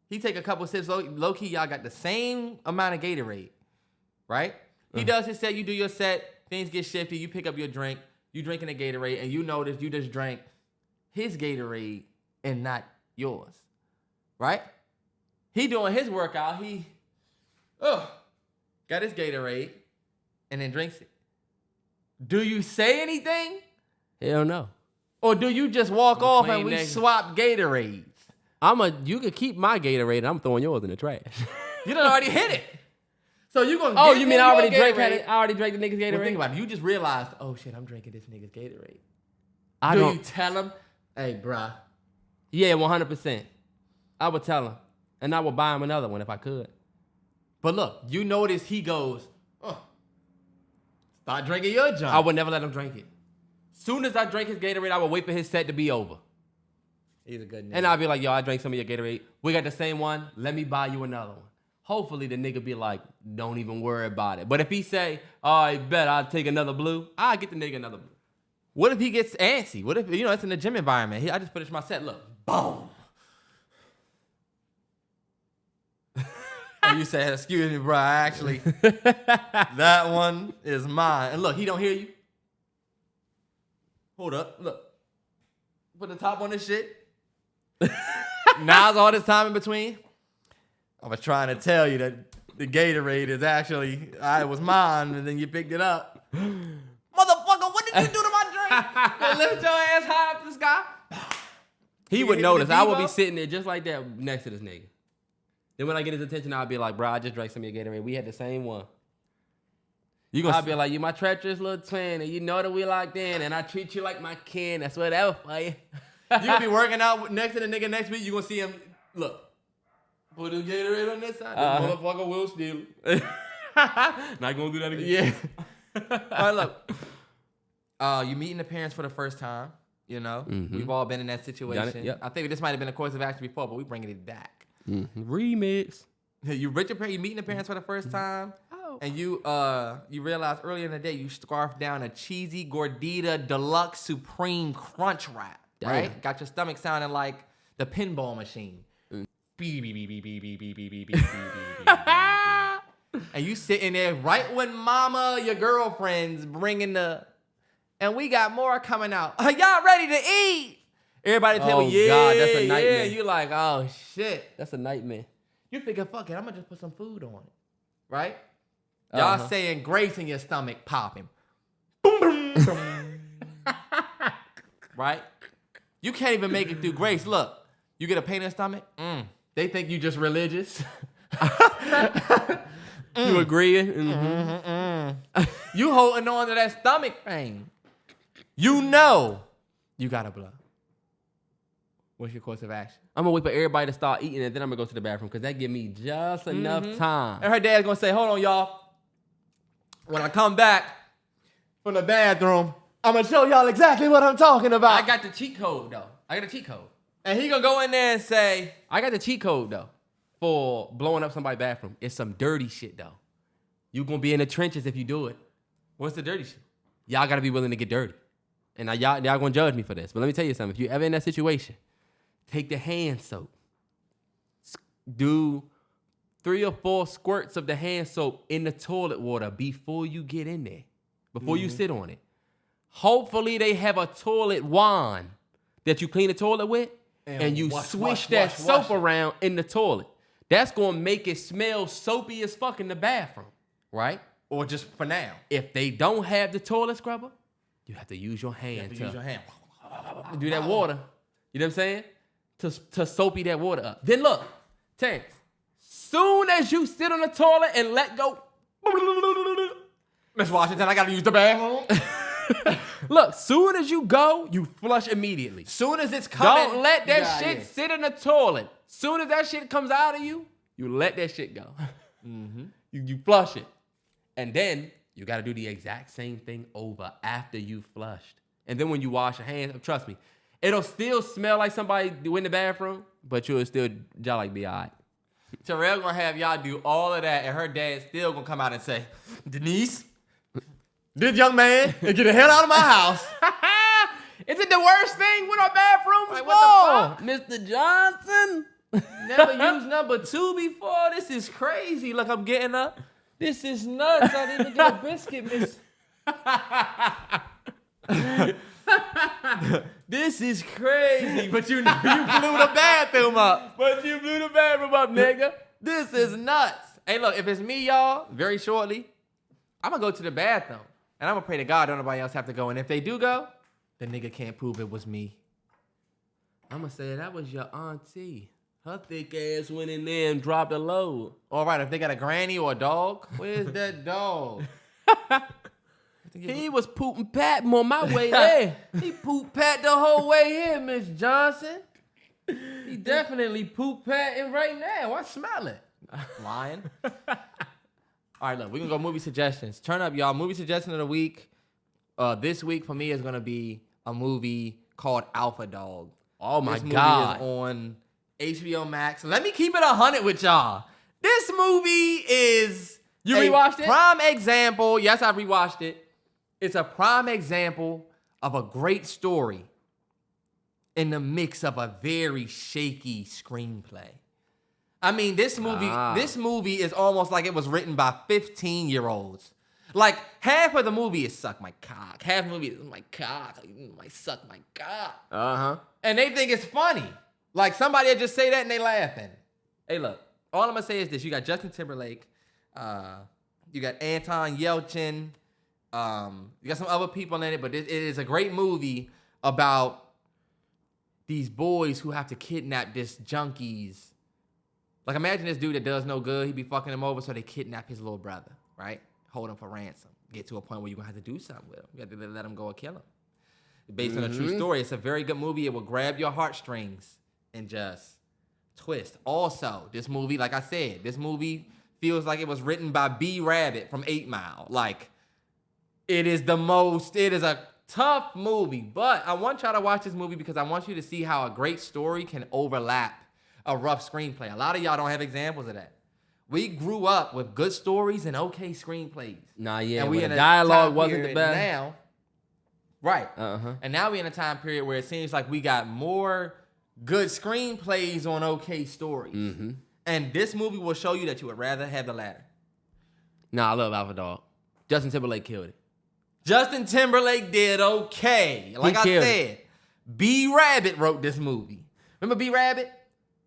He take a couple sips. Low key, y'all got the same amount of Gatorade, right? He does his set. You do your set. Things get shifty. You pick up your drink. you drinking a Gatorade, and you notice you just drank his Gatorade and not yours, right? He doing his workout. He, got his Gatorade and then drinks it. Do you say anything? Hell no. Or do you just walk off and we nigga. swap Gatorades? You can keep my Gatorade and I'm throwing yours in the trash. You done already hit it. So you gonna Oh, give you him mean I already your drank Gatorade? I already drank the nigga's Gatorade? Well, think about it. You just realized, oh shit, I'm drinking this nigga's Gatorade. I Do don't. you tell him, hey, bruh? Yeah, 100%. I would tell him. And I would buy him another one if I could. But look, you notice he goes, start drinking your junk. I would never let him drink it. Soon as I drank his Gatorade, I would wait for his set to be over. He's a good nigga. And I'd be like, yo, I drank some of your Gatorade. We got the same one. Let me buy you another one. Hopefully the nigga be like, don't even worry about it. But if he say, all right, bet I'll take another blue, I'll get the nigga another blue. What if he gets antsy? What if, it's in the gym environment? I just finished my set. Look, boom. And you say, excuse me, bro. Actually, that one is mine. And look, he don't hear you. Hold up. Look. Put the top on this shit. Now's all this time in between. I was trying to tell you that the Gatorade is actually, it was mine, and then you picked it up. Motherfucker, what did you do to my drink? You lift your ass high up the sky. He You would hit notice. the I would be Devo? sitting there just like that next to this nigga. Then when I get his attention, I'll be like, bro, I just drank some of your Gatorade. We had the same one. I'll be like, you my treacherous little twin, and you know that we locked in, and I treat you like my kin. That's whatever for you. You gonna be working out next to the nigga next week. You gonna see him. Look, put the Gatorade on this side. This motherfucker will steal it. Not gonna do that again. Yeah. All right, look. You meeting the parents for the first time. We've all been in that situation. Yep. I think this might have been a course of action before, but we bringing it back. Remix. You meeting the parents for the first time, and you realize earlier in the day you scarfed down a cheesy gordita deluxe supreme crunch wrap. Damn. Right? Got your stomach sounding like the pinball machine. Beep, beep, beep, beep, beep, beep, beep, beep, beep, beep, beep, beep. And you sitting there right when mama, your girlfriend's bringing and we got more coming out. Are y'all ready to eat? Everybody tell me, yeah, God, that's a nightmare. yeah. You like, oh, shit. That's a nightmare. You thinking, fuck it, I'm going to just put some food on it. Right? Y'all saying grace in your stomach popping. Boom, boom, boom. Right? You can't even make it through grace. Look, you get a pain in the stomach. They think you just religious. You agreeing? You holding on to that stomach pain. You know you got to blow. What's your course of action? I'm gonna wait for everybody to start eating, and then I'm gonna go to the bathroom because that give me just enough time. And her dad's going to say, hold on, y'all. When I come back from the bathroom, I'm going to show y'all exactly what I'm talking about. I got the cheat code though. And he going to go in there and say, I got the cheat code though for blowing up somebody's bathroom. It's some dirty shit though. You gonna be in the trenches if you do it. what's the dirty shit? Y'all gotta be willing to get dirty. And now y'all gonna judge me for this. But let me tell you something. If you're ever in that situation, take the hand soap. Do 3 or 4 squirts of the hand soap in the toilet water before you get in there. Before you sit on it. Hopefully they have a toilet wand that you clean the toilet with. And you swish that soap around in the toilet. That's gonna make it smell soapy as fuck in the bathroom. Right? Or just for now. If they don't have the toilet scrubber, you have to use your hand Use your hand. to do that water. You know what I'm saying? To soapy that water up. Then look, Terrance, soon as you sit on the toilet and let go, Miss Washington, I gotta use the bathroom. look, soon as you go, you flush immediately. Soon as it's coming. Don't let that shit sit in the toilet. Soon as that shit comes out of you, you let that shit go. You flush it. And then you got to do the exact same thing over after you flushed. And then when you wash your hands, trust me, it'll still smell like somebody in the bathroom, but you'll still like be all right. Terrell gonna have y'all do all of that, and her dad still gonna come out and say, Denise, this young man, get the hell out of my house. Is it the worst thing with our bathrooms? Like, what the fuck? Mr. Johnson? Never used number 2 before. This is crazy. Look, I'm getting up. This is nuts. I didn't even get a biscuit, miss. this is crazy. But you blew the bathroom up. Nigga. This is nuts. Hey, look, if it's me, y'all, very shortly, I'm going to go to the bathroom. And I'm going to pray to God don't nobody else have to go. And if they do go, the nigga can't prove it was me. I'm going to say that was your auntie. Her thick ass went in there and dropped a load. All right, if they got a granny or a dog, where's that dog? He was pooping Pat on my way there. He pooped Pat the whole way here, Miss Johnson. He definitely pooped Pat in right now. I smell it. Lying. All right, look, we're going to go movie suggestions. Turn up, y'all. Movie suggestion of the week. This week for me is going to be a movie called Alpha Dog. Oh, my this God. Movie is on HBO Max. Let me keep it 100 with y'all. This movie is You rewatched it? Prime example. Yes, I rewatched it. It's a prime example of a great story in the mix of a very shaky screenplay. I mean, this movie is almost like it was written by 15-year-olds. Like, half of the movie is suck my cock. Half of the movie is my cock. You might suck my cock. Uh-huh. And they think it's funny. Like, somebody will just say that and they laughing. Hey, look. All I'm going to say is this. You got Justin Timberlake. You got Anton Yelchin. You got some other people in it. But it is a great movie about these boys who have to kidnap this junkies. Like, imagine this dude that does no good. He be fucking him over, so they kidnap his little brother, right? Hold him for ransom. Get to a point where you're going to have to do something with him. You have to let him go or kill him. Based on a true story. It's a very good movie. It will grab your heartstrings and just twist. Also, this movie, like I said, this movie feels like it was written by B. Rabbit from 8 Mile. Like, it is a tough movie. But I want y'all to watch this movie because I want you to see how a great story can overlap a rough screenplay. A lot of y'all don't have examples of that. We grew up with good stories and okay screenplays. Nah, yeah, and we the in a dialogue time wasn't the period best. Now, right. Uh-huh. And now we're in a time period where it seems like we got more good screenplays on okay stories. Mm-hmm. And this movie will show you that you would rather have the latter. Nah, I love Alpha Dog. Justin Timberlake killed it. Justin Timberlake did okay. Like I said, B. Rabbit wrote this movie. Remember B. Rabbit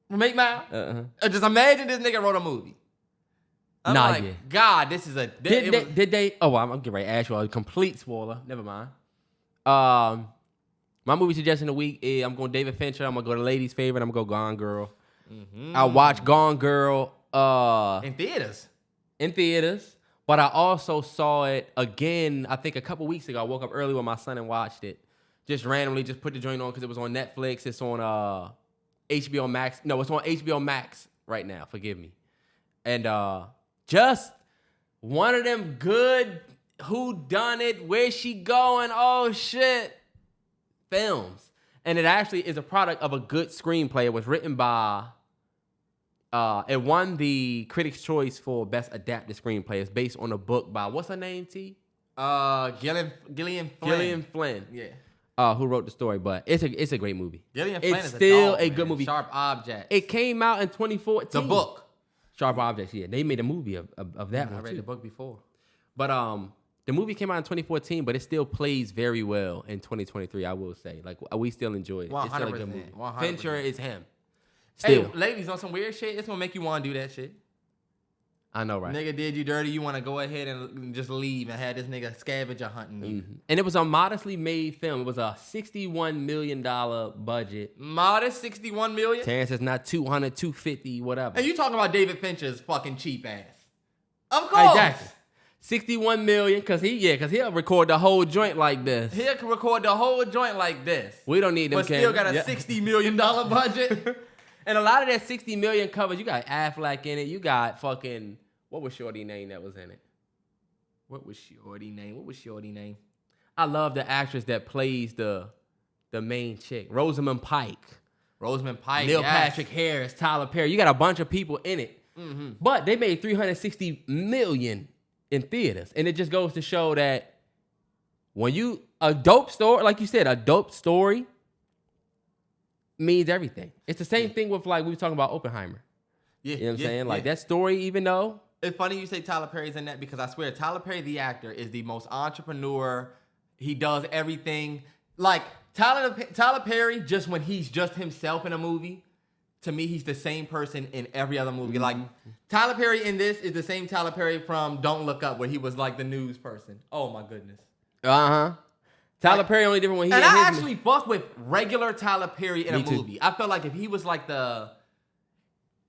from 8 Mile? Uh-huh. Just imagine this nigga wrote a movie. I'm like, God, this is a... Did they... Oh, I'm getting ready to ask you a complete spoiler. Never mind. My movie suggestion of the week is I'm going David Fincher. I'm going to go to ladies' favorite. I'm going to go Gone Girl. Mm-hmm. I watched Gone Girl... in theaters. In theaters. But I also saw it again, I think a couple weeks ago. I woke up early with my son and watched it. Just randomly, just put the joint on because it was on Netflix. It's on HBO Max. No, it's on HBO Max right now. Forgive me. And just one of them good whodunit, where's she going, oh shit, films. And it actually is a product of a good screenplay. It was written by... it won the Critics' Choice for Best Adapted Screenplay. It's based on a book by, what's her name, T? Gillian Flynn. Gillian Flynn. Yeah. Who wrote the story, but it's a great movie. Gillian Flynn it's is still a a good movie. Sharp Objects. It came out in 2014. The book. Sharp Objects, yeah. They made a movie of that one, I read too. the book before. But the movie came out in 2014, but it still plays very well in 2023, I will say. Like, we still enjoy it. It's still a good movie. 100%. Fincher is him. Still. Hey, ladies, on some weird shit, it's gonna make you want to do that shit. I know, right? Nigga did you dirty, you want to go ahead and just leave and have this nigga scavenger hunting you. Mm-hmm. And it was a modestly made film. It was a $61 million budget. Modest $61 million? Terrance is not 200, 250, whatever. And you talking about David Fincher's fucking cheap ass. Of course. Exactly. 61 million, because he'll record the whole joint like this. He'll record the whole joint like this. We don't need them but still got a $60 million budget. And a lot of that 60 million covers, you got Affleck in it. You got fucking, what was Shorty name that was in it? What was Shorty name? I love the actress that plays the main chick. Rosamund Pike. Neil Patrick Harris, Tyler Perry. You got a bunch of people in it. Mm-hmm. But they made $360 million in theaters. And it just goes to show that when a dope story, like you said, a dope story means everything. It's the same thing with, like, we were talking about Oppenheimer. Yeah, you know what I'm saying? Like, that story, even though... It's funny you say Tyler Perry's in that because I swear Tyler Perry, the actor, is the most entrepreneur. He does everything. Like, Tyler Perry, just when he's just himself in a movie, to me, he's the same person in every other movie. Like, Tyler Perry in this is the same Tyler Perry from Don't Look Up, where he was like the news person. Oh, my goodness. Tyler Perry only different when he and had I his... actually fuck with regular Tyler Perry in Me a too. movie. I felt like if he was like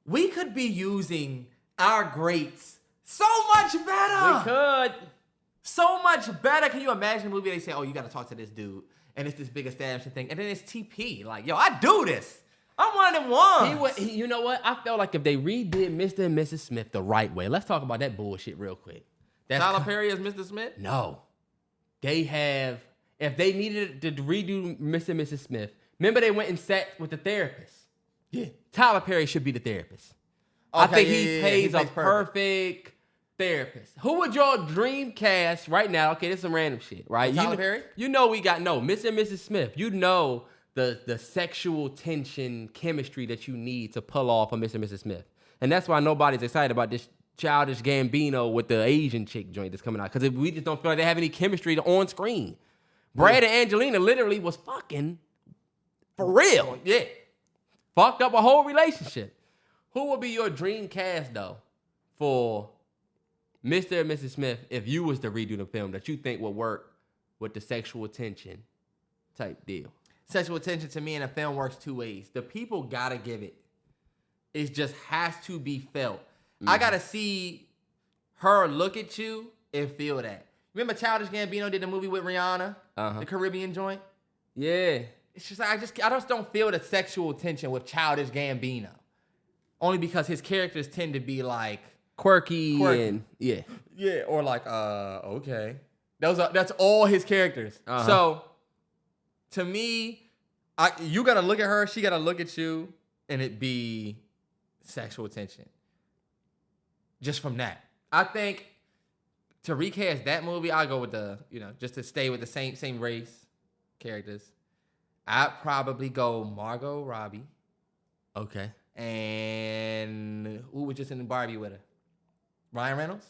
we could be using our greats so much better. We could. So much better. Can you imagine a movie they say, oh, you got to talk to this dude, and it's this big establishment thing, and then it's TP. Like, yo, I do this. I'm one of them ones. You know what? I felt like if they redid Mr. and Mrs. Smith the right way, let's talk about that bullshit real quick. Tyler Perry as Mr. Smith? No. They have, if they needed to redo Mr. and Mrs. Smith, remember they went and sat with the therapist? Yeah. Tyler Perry should be the therapist. Okay, I think he he plays a perfect. perfect therapist. Who would your dream cast right now? Okay, this is some random shit, right? Tyler Perry? You know we got, Mr. and Mrs. Smith. You know the sexual tension chemistry that you need to pull off of Mr. and Mrs. Smith. And that's why nobody's excited about this Childish Gambino with the Asian chick joint that's coming out. Because we just don't feel like they have any chemistry on screen. Brad and Angelina literally was fucking for real. Yeah. Fucked up a whole relationship. Who would be your dream cast, though, for Mr. and Mrs. Smith if you was to redo the film that you think would work with the sexual tension type deal? Sexual tension to me in a film works two ways. The people gotta give it. It just has to be felt. I gotta see her look at you and feel that. Remember Childish Gambino did the movie with Rihanna? The Caribbean joint? Yeah. It's just I just don't feel the sexual tension with Childish Gambino. Only because his characters tend to be like Quirky. And yeah. Yeah, or like, okay. That's all his characters. So to me, you gotta look at her, she gotta look at you, and it be sexual tension. Just from that. I think to recast that movie, I'll go with just to stay with the same race characters. I'd probably go Margot Robbie. Okay. And who was just in Barbie with her? Ryan Reynolds?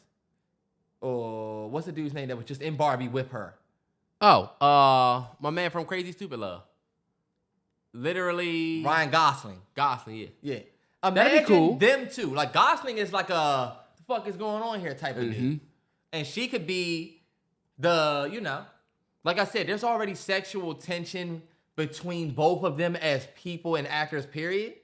Or what's the dude's name that was just in Barbie with her? Oh, my man from Crazy Stupid Love. Literally. Ryan Gosling. Gosling, yeah. Yeah. That'd Imagine be cool. them two. Like Gosling is like the fuck is going on here type of dude. And she could be like I said, there's already sexual tension between both of them as people and actors, period.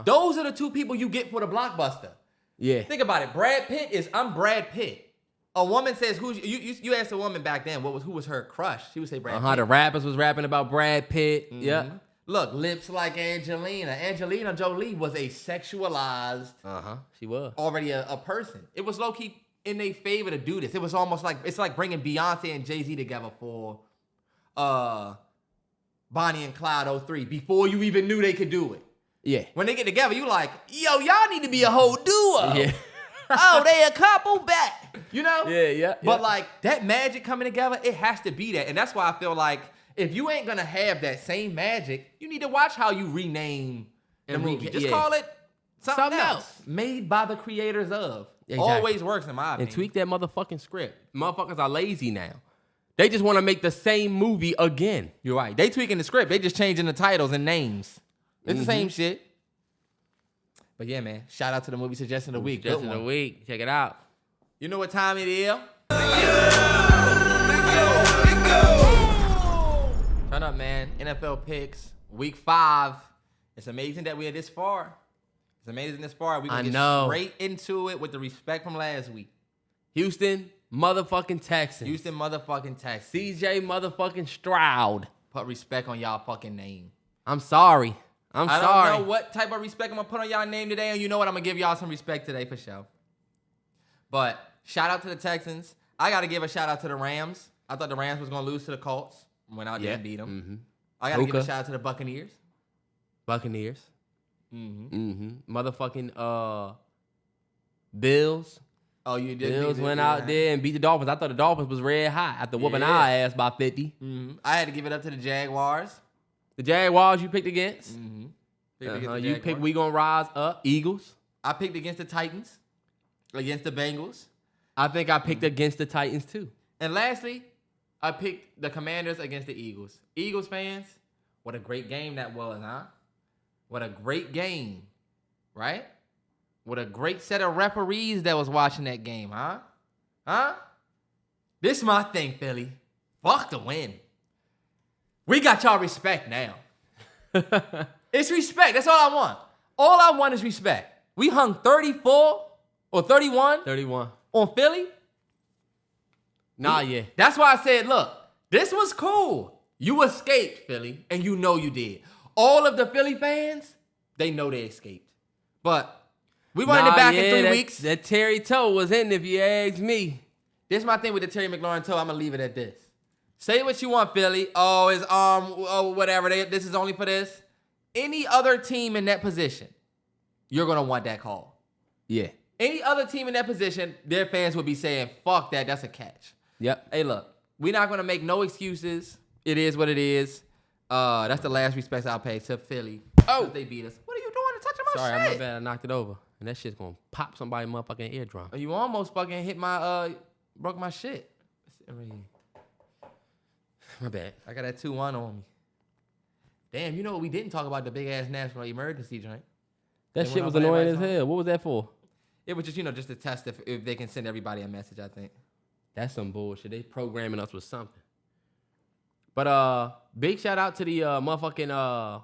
Those are the two people you get for the blockbuster. Yeah. Think about it. I'm Brad Pitt. A woman says, you asked a woman back then, who was her crush? She would say Brad Pitt. The rappers was rapping about Brad Pitt. Yeah. Look, lips like Angelina. Angelina Jolie was a sexualized. She was. Already a person. It was low-key in their favor to do this. It was almost like, it's like bringing Beyonce and JayZ together for Bonnie and Clyde 03 before you even knew they could do it. Yeah. When they get together, you like, yo, y'all need to be a whole duo. Yeah. Oh, they a couple back. You know? Yeah. But like that magic coming together, it has to be that. And that's why I feel like if you ain't gonna have that same magic, you need to watch how you rename the movie. Just call it something else. Made by the creators of. Exactly. Always works in my opinion. And tweak that motherfucking script. Motherfuckers are lazy now. They just want to make the same movie again. You're right. They tweaking the script. They just changing the titles and names. It's the same shit. But yeah, man. Shout out to the movie suggestion of the week. Suggestion of the week. Check it out. You know what time it is? Turn up, man. NFL picks, week 5. It's amazing that we are this far. It's amazing this far. We're going to get straight into it with the respect from last week. Houston motherfucking Texans. Houston motherfucking Texans. CJ motherfucking Stroud. Put respect on y'all fucking name. I'm sorry. I don't know what type of respect I'm going to put on y'all name today, and you know what? I'm going to give y'all some respect today for sure. But shout out to the Texans. I got to give a shout out to the Rams. I thought the Rams was going to lose to the Colts. Went out there and beat them. I got to give a shout out to the Buccaneers. Motherfucking Bills. Oh, you did? Bills went out there and beat the Dolphins. I thought the Dolphins was red hot after whooping our ass by 50. I had to give it up to the Jaguars. The Jaguars you picked against. You picked we gonna rise up. Eagles. I picked against the Titans. Against the Bengals. I think I picked against the Titans too. And lastly, I picked the Commanders against the Eagles. Eagles fans, What a great game that was, huh? What a great game, right? What a great set of referees that was watching that game, huh? Huh? This is my thing, Philly. Fuck the win. We got y'all respect now. It's respect. That's all I want. All I want is respect. We hung 34 or 31 on Philly. Nah, yeah. That's why I said, look, this was cool. You escaped, Philly, and you know you did. All of the Philly fans, they know they escaped. But we running it back in 3 weeks. That Terry toe was in if you ask me. This is my thing with the Terry McLaurin toe. I'm going to leave it at this. Say what you want, Philly. Oh, his arm, whatever. This is only for this. Any other team in that position, you're going to want that call. Yeah. Any other team in that position, their fans would be saying, fuck that, that's a catch. Yep. Hey, look, we're not going to make no excuses. It is what it is. That's the last respect I'll pay to Philly. Oh, they beat us. What are you doing to touching my Sorry, shit? I'm bad. I knocked it over. And that shit's going to pop somebody's motherfucking eardrum. You almost fucking hit my, broke my shit. My bad. I got that 2-1 on me. Damn, you know what? We didn't talk about the big-ass national emergency joint. That shit was annoying as hell. What was that for? It was just, just to test if they can send everybody a message, I think. That's some bullshit. They programming us with something. But big shout out to the motherfucking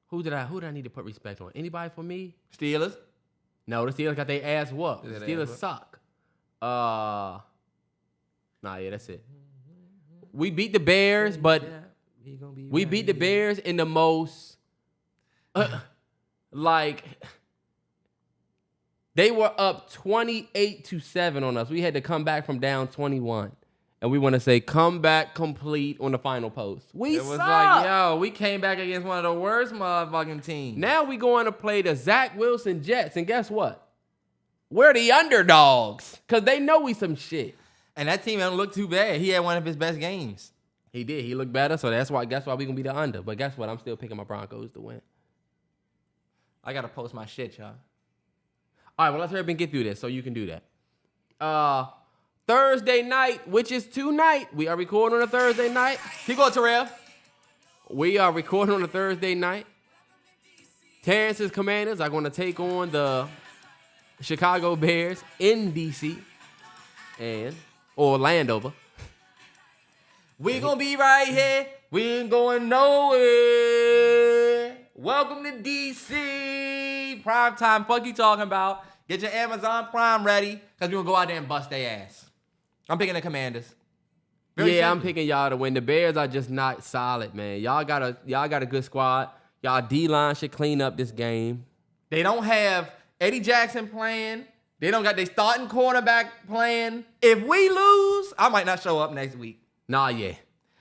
who did I need to put respect on? Anybody for me? Steelers? No, the Steelers got their ass whooped. Did The they Steelers ass suck. Nah, yeah, that's it. We beat the Bears, but we beat the Bears in the most like they were up 28-7 on us. We had to come back from down 21. And we want to say comeback complete on the final post. It was suck. Like, yo, we came back against one of the worst motherfucking teams. Now we going to play the Zach Wilson Jets. And guess what? We're the underdogs. Because they know we some shit. And that team don't look too bad. He had one of his best games. He did. He looked better. So that's why we going to be the under. But guess what? I'm still picking my Broncos to win. I got to post my shit, y'all. All right, well, let's hurry up and get through this so you can do that. Thursday night, which is tonight. We are recording on a Thursday night. Keep going, Terrell. We are recording on a Thursday night. Terrance's Commanders are going to take on the Chicago Bears in D.C. and Orlando. We going to be right here. We ain't going nowhere. Welcome to D.C. Prime time. Fuck you talking about. Get your Amazon Prime ready because we're going to go out there and bust their ass. I'm picking the Commanders. I'm picking y'all to win. The Bears are just not solid, man. Y'all got a good squad. Y'all D-line should clean up this game. They don't have Eddie Jackson playing. They don't got their starting cornerback playing. If we lose, I might not show up next week. Nah, yeah.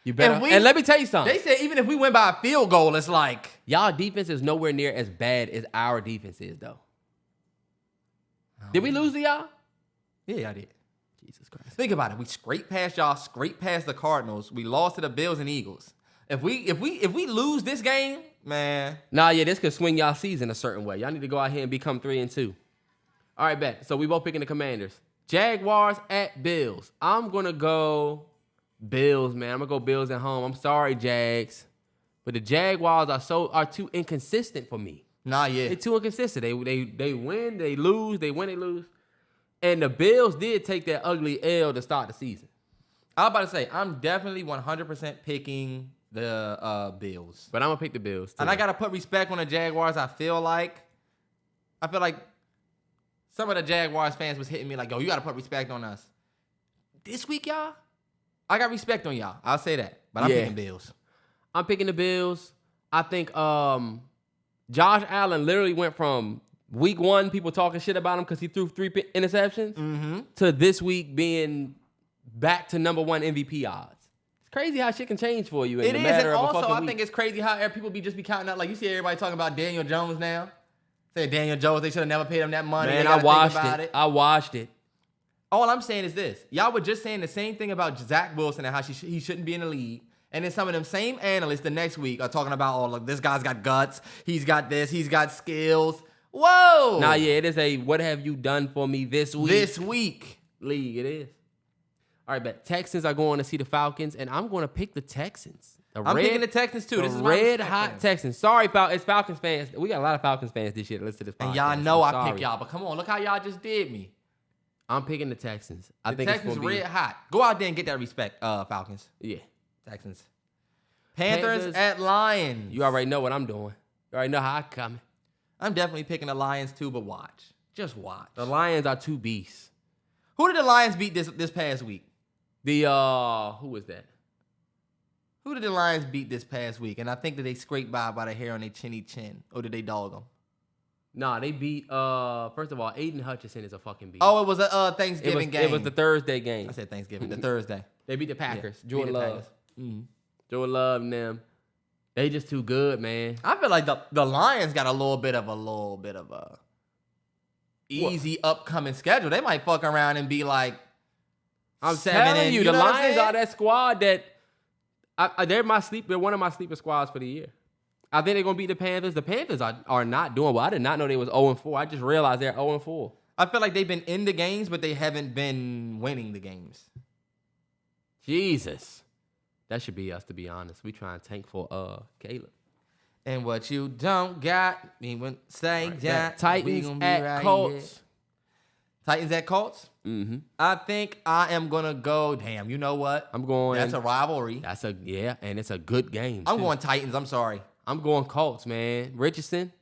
You better. And let me tell you something. They said even if we win by a field goal, it's like. Y'all defense is nowhere near as bad as our defense is, though. Did we lose to y'all? Yeah, I did. Jesus Christ. Think about it. We scraped past y'all, scraped past the Cardinals. We lost to the Bills and Eagles. If we lose this game, man. Nah, yeah, this could swing y'all season a certain way. Y'all need to go out here and become 3-2. All right, bet. So we both picking the Commanders. Jaguars at Bills. I'm gonna go Bills, man. I'm gonna go Bills at home. I'm sorry, Jags, but the Jaguars are too inconsistent for me. Nah, yeah. They're too inconsistent. They win, they lose, they win, they lose. And the Bills did take that ugly L to start the season. I was about to say, I'm definitely 100% picking the Bills. But I'm going to pick the Bills, too. And I got to put respect on the Jaguars. I feel like some of the Jaguars fans was hitting me like, yo, you got to put respect on us. This week, y'all, I got respect on y'all. I'll say that. But I'm picking Bills. I'm picking the Bills. I think Josh Allen literally went from week 1, people talking shit about him because he threw 3 interceptions, to this week being back to number 1 MVP odds. It's crazy how shit can change for you in the matter of a fucking week. I think it's crazy how people be counting out. Like, you see everybody talking about Daniel Jones now. Say Daniel Jones, they should have never paid him that money. Man, I watched it. All I'm saying is this. Y'all were just saying the same thing about Zach Wilson and how he shouldn't be in the league. And then some of them same analysts the next week are talking about, oh, look, this guy's got guts. He's got this. He's got skills. Whoa. Nah, yeah, it is a what have you done for me this week? This week. League, it is. All right, bet. Texans are going to see the Falcons, and I'm going to pick the Texans. I'm picking the Texans too. This is my red respect hot for them. Texans. Sorry, it's Falcons fans. We got a lot of Falcons fans this year that listen to this podcast. And y'all know I'm I pick sorry. y'all, but come on, look how y'all just did me. I'm picking the Texans. I The think Texans it's gonna red hot. Go out there and get that respect, Falcons. Yeah. Texans. Panthers at Lions. You already know what I'm doing. You already know how I coming. I'm definitely picking the Lions too, but watch. Just watch. The Lions are two beasts. Who did the Lions beat this past week? Who was that? Who did the Lions beat this past week? And I think that they scraped by the hair on their chinny chin. Or did they dog them? Nah, they beat, first of all, Aiden Hutchinson is a fucking beast. Oh, it was a Thanksgiving game. It was the Thursday game. I said Thanksgiving. The Thursday. They beat the Packers. Yeah, Jordan beat the Love. Packers. Mm-hmm. Jordan Love and them. They just too good, man. I feel like the Lions got a little bit of a easy upcoming schedule. They might fuck around and be like I'm 7 telling and, you, the know what I'm Lions saying? are that squad that they're one of my sleeper squads for the year. I think they're gonna beat the Panthers. The Panthers are not doing well. I did not know they was 0-4. I just realized they're 0-4. I feel like they've been in the games, but they haven't been winning the games. Jesus. That should be us, to be honest. We trying to tank for Caleb. And what you don't got, me when say that. Titans at Colts. Titans at Colts? Mm-hmm. I think I am going to go, damn, you know what? I'm going. That's a rivalry. And it's a good game. I'm too. going Titans, I'm sorry. I'm going Colts, man. Richardson.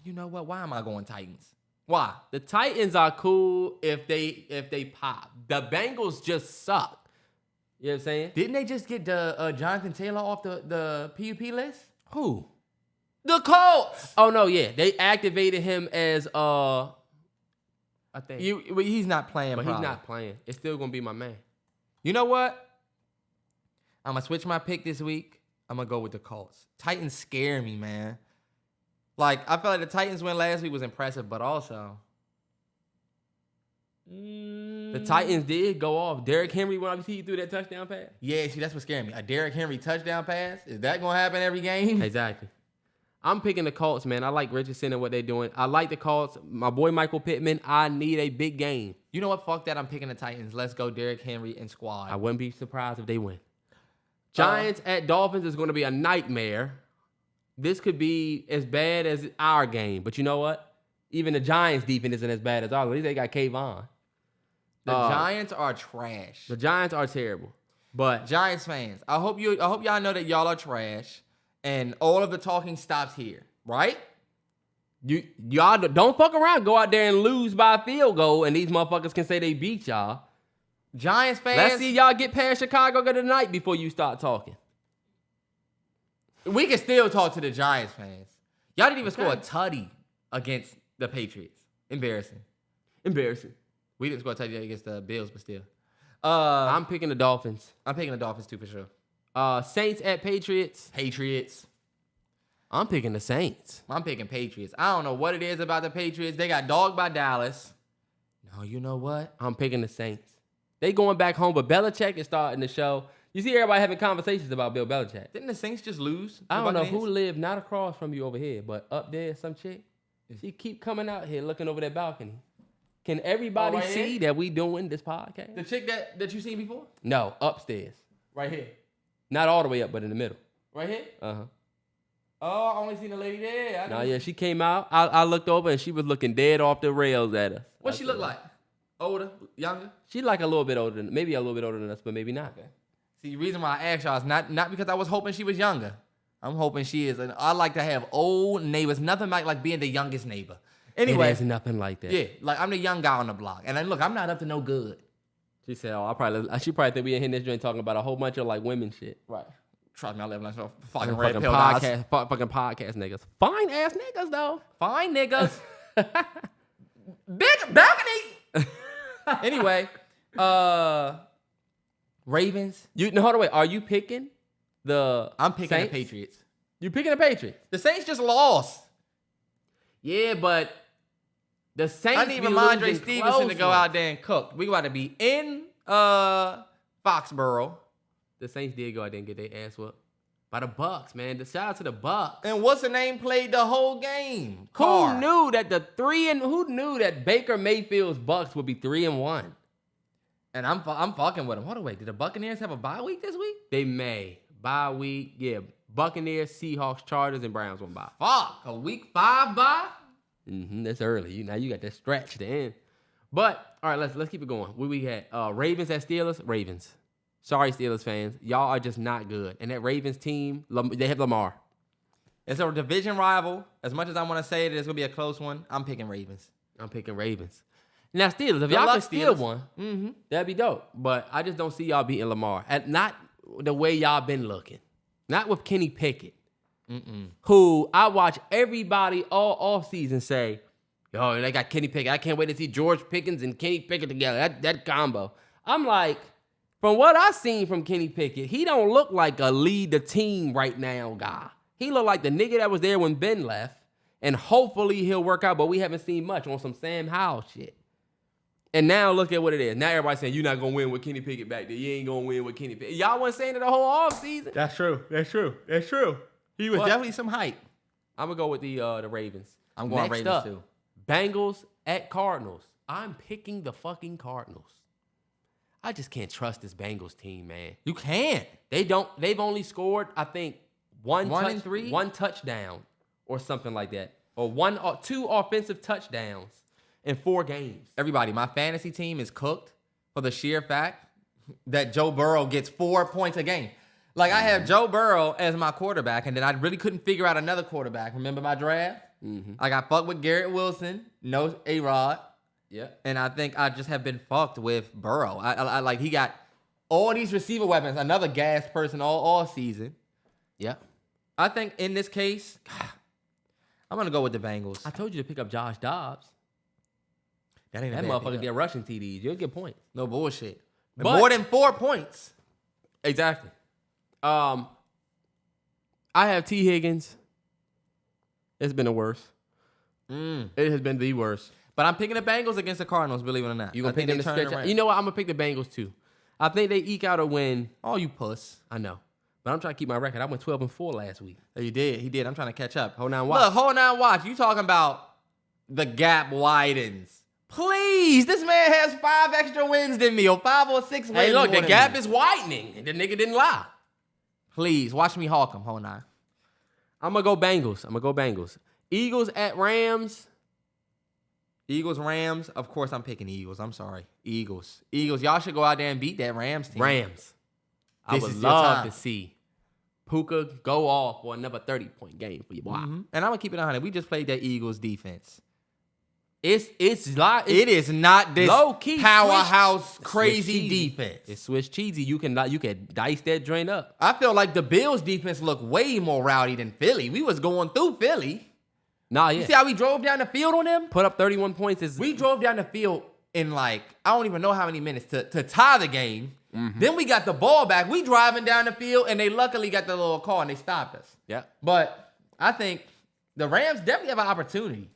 You know what? Why am I going Titans? Why? The Titans are cool if they pop. The Bengals just suck. You know what I'm saying? Didn't they just get the Jonathan Taylor off the PUP list? Who? The Colts. Oh no, yeah. They activated him as I think. He's not playing, but probably. he's not playing. It's still gonna be my man. You know what? I'm going to switch my pick this week. I'm going to go with the Colts. Titans scare me, man. Like, I feel like the Titans win last week was impressive, but also... The Titans did go off. Derrick Henry, when I see you threw that touchdown pass. Yeah, see, that's what scared me. A Derrick Henry touchdown pass? Is that going to happen every game? Exactly. I'm picking the Colts, man. I like Richardson and what they're doing. I like the Colts. My boy Michael Pittman, I need a big game. You know what? Fuck that. I'm picking the Titans. Let's go Derrick Henry and squad. I wouldn't be surprised if they win. Giants at Dolphins is going to be a nightmare. This could be as bad as our game. But you know what? Even the Giants' defense isn't as bad as ours. At least they got Kayvon. The Giants are trash. The Giants are terrible. But Giants fans, I hope y'all know that y'all are trash, and all of the talking stops here, right? y'all don't fuck around. Go out there and lose by a field goal, and these motherfuckers can say they beat y'all. Giants fans, Let's see y'all get past Chicago tonight before you start talking. we can still talk to the Giants fans. Y'all didn't even score a tutty against the Patriots. Embarrassing. We didn't score a touchdown against the Bills, but still. I'm picking the Dolphins. I'm picking the Dolphins too for sure. Saints at Patriots. Patriots. I'm picking the Saints. I'm picking Patriots. I don't know what it is about the Patriots. They got dogged by Dallas. No, you know what? I'm picking the Saints. They going back home, but Belichick is starting the show. You see everybody having conversations about Bill Belichick. Didn't the Saints just lose? I don't know who lived not across from you over here, but up there, some chick. She keep coming out here looking over that balcony. Can everybody right see here? that we doing this podcast? The chick that you seen before? No, upstairs. Right here. Not all the way up, but in the middle. Right here? Uh-huh. Oh, I only seen the lady there. No, yeah, she came out. I looked over and she was looking dead off the rails at us. What she look like? Older? Younger? She like a little bit older than, maybe a little bit older than us, but maybe not. Okay. See, the reason why I asked y'all is not because I was hoping she was younger. I'm hoping she is. And I like to have old neighbors. Nothing like being the youngest neighbor. Anyway. It is nothing like that. Yeah, like I'm the young guy on the block. And then look, I'm not up to no good. She said, she probably think we in here in this joint talking about a whole bunch of like women shit. Right. Trust me, I live like some fucking Fucking red pill guys. fucking podcast niggas. Fine ass niggas though. Fine niggas. Big balcony. Anyway, Ravens. Hold on, wait. Are you picking the I'm picking Saints? the Patriots. You picking the Patriots? The Saints just lost. Yeah, but the Saints. I need Ramondre Stevenson to go out there and cook. We got to be in Foxborough. The Saints did go out there and get their ass whooped by the Bucks, man. Shout out to the Bucks. And what's the name played the whole game? Carr. Who knew that Baker Mayfield's Bucks would be 3-1? And I'm fucking with them. Hold on, wait. Did the Buccaneers have a bye week this week? They may, bye week. Yeah, Buccaneers, Seahawks, Chargers, and Browns on bye. Fuck, a week 5 bye? That's early. Now you got that stretch to end. But all right, let's keep it going. What we had? Ravens at Steelers. Ravens. Sorry, Steelers fans, y'all are just not good. And that Ravens team, they have Lamar. It's a division rival. As much as I want to say that it's gonna be a close one, I'm picking Ravens. I'm picking Ravens. Now Steelers, if Good y'all luck, can steal Steelers. one, that'd be dope. But I just don't see y'all beating Lamar. Not the way y'all been looking. Not with Kenny Pickett, who I watch everybody all offseason say, yo, they got Kenny Pickett. I can't wait to see George Pickens and Kenny Pickett together. That combo. I'm like, from what I seen from Kenny Pickett, he don't look like a lead the team right now guy. He look like the nigga that was there when Ben left, and hopefully he'll work out, but we haven't seen much on some Sam Howell shit. And now look at what it is. Now everybody's saying you're not going to win with Kenny Pickett back there. You ain't going to win with Kenny Pickett. Y'all wasn't saying it the whole offseason. That's true. He was definitely some hype. I'm going to go with the Ravens. I'm going Next Ravens up, too. Bengals at Cardinals. I'm picking the fucking Cardinals. I just can't trust this Bengals team, man. You can't. They've only scored, I think, one touchdown or something like that. Or 2 offensive touchdowns in 4 games. Everybody, my fantasy team is cooked for the sheer fact that Joe Burrow gets 4 points a game. Like, I have Joe Burrow as my quarterback, and then I really couldn't figure out another quarterback. Remember my draft? I got fucked with Garrett Wilson, no A-Rod. Yeah. And I think I just have been fucked with Burrow. I like, he got all these receiver weapons, another gas person all season. Yeah. I think in this case, I'm going to go with the Bengals. I told you to pick up Josh Dobbs. That ain't a That bad motherfucker pickup. get rushing TDs. You'll get points. No bullshit. But- More than 4 points. Exactly. I have T. Higgins. It's been the worst. It has been the worst. But I'm picking the Bengals against the Cardinals, believe it or not. You gonna I think pick them to they turn it stretch? around. You know what? I'm gonna pick the Bengals too. I think they eke out a win. Oh, you puss. I know, but I'm trying to keep my record. I went 12-4 last week. Oh, you did. He did. I'm trying to catch up. Hold on, watch. Look, hold on, watch. You talking about the gap widens. Please, this man has 5 extra wins than me, or 5 or 6 wins. Hey, look, more the than gap me. is widening, and the nigga didn't lie. Please, watch me hawk him. Hold on. I'm gonna go Bengals. Eagles at Rams. Eagles, Rams. Of course, I'm picking Eagles. I'm sorry. Eagles. Y'all should go out there and beat that Rams team. Rams. I This would is your love time. to see Puka go off for another 30-point game for you. Wow. And I'm going to keep it 100. We just played that Eagles defense. It is not this low-key powerhouse, Swiss crazy cheesy. defense. It's Swiss cheesy. You can dice that drain up. I feel like the Bills defense looked way more rowdy than Philly. We was going through Philly. Nah, You yeah. see how we drove down the field on them? Put up 31 points is We drove down the field in like, I don't even know how many minutes to tie the game. Then we got the ball back. We driving down the field, and they luckily got the little call, and they stopped us. yeah. But I think the Rams definitely have an opportunity.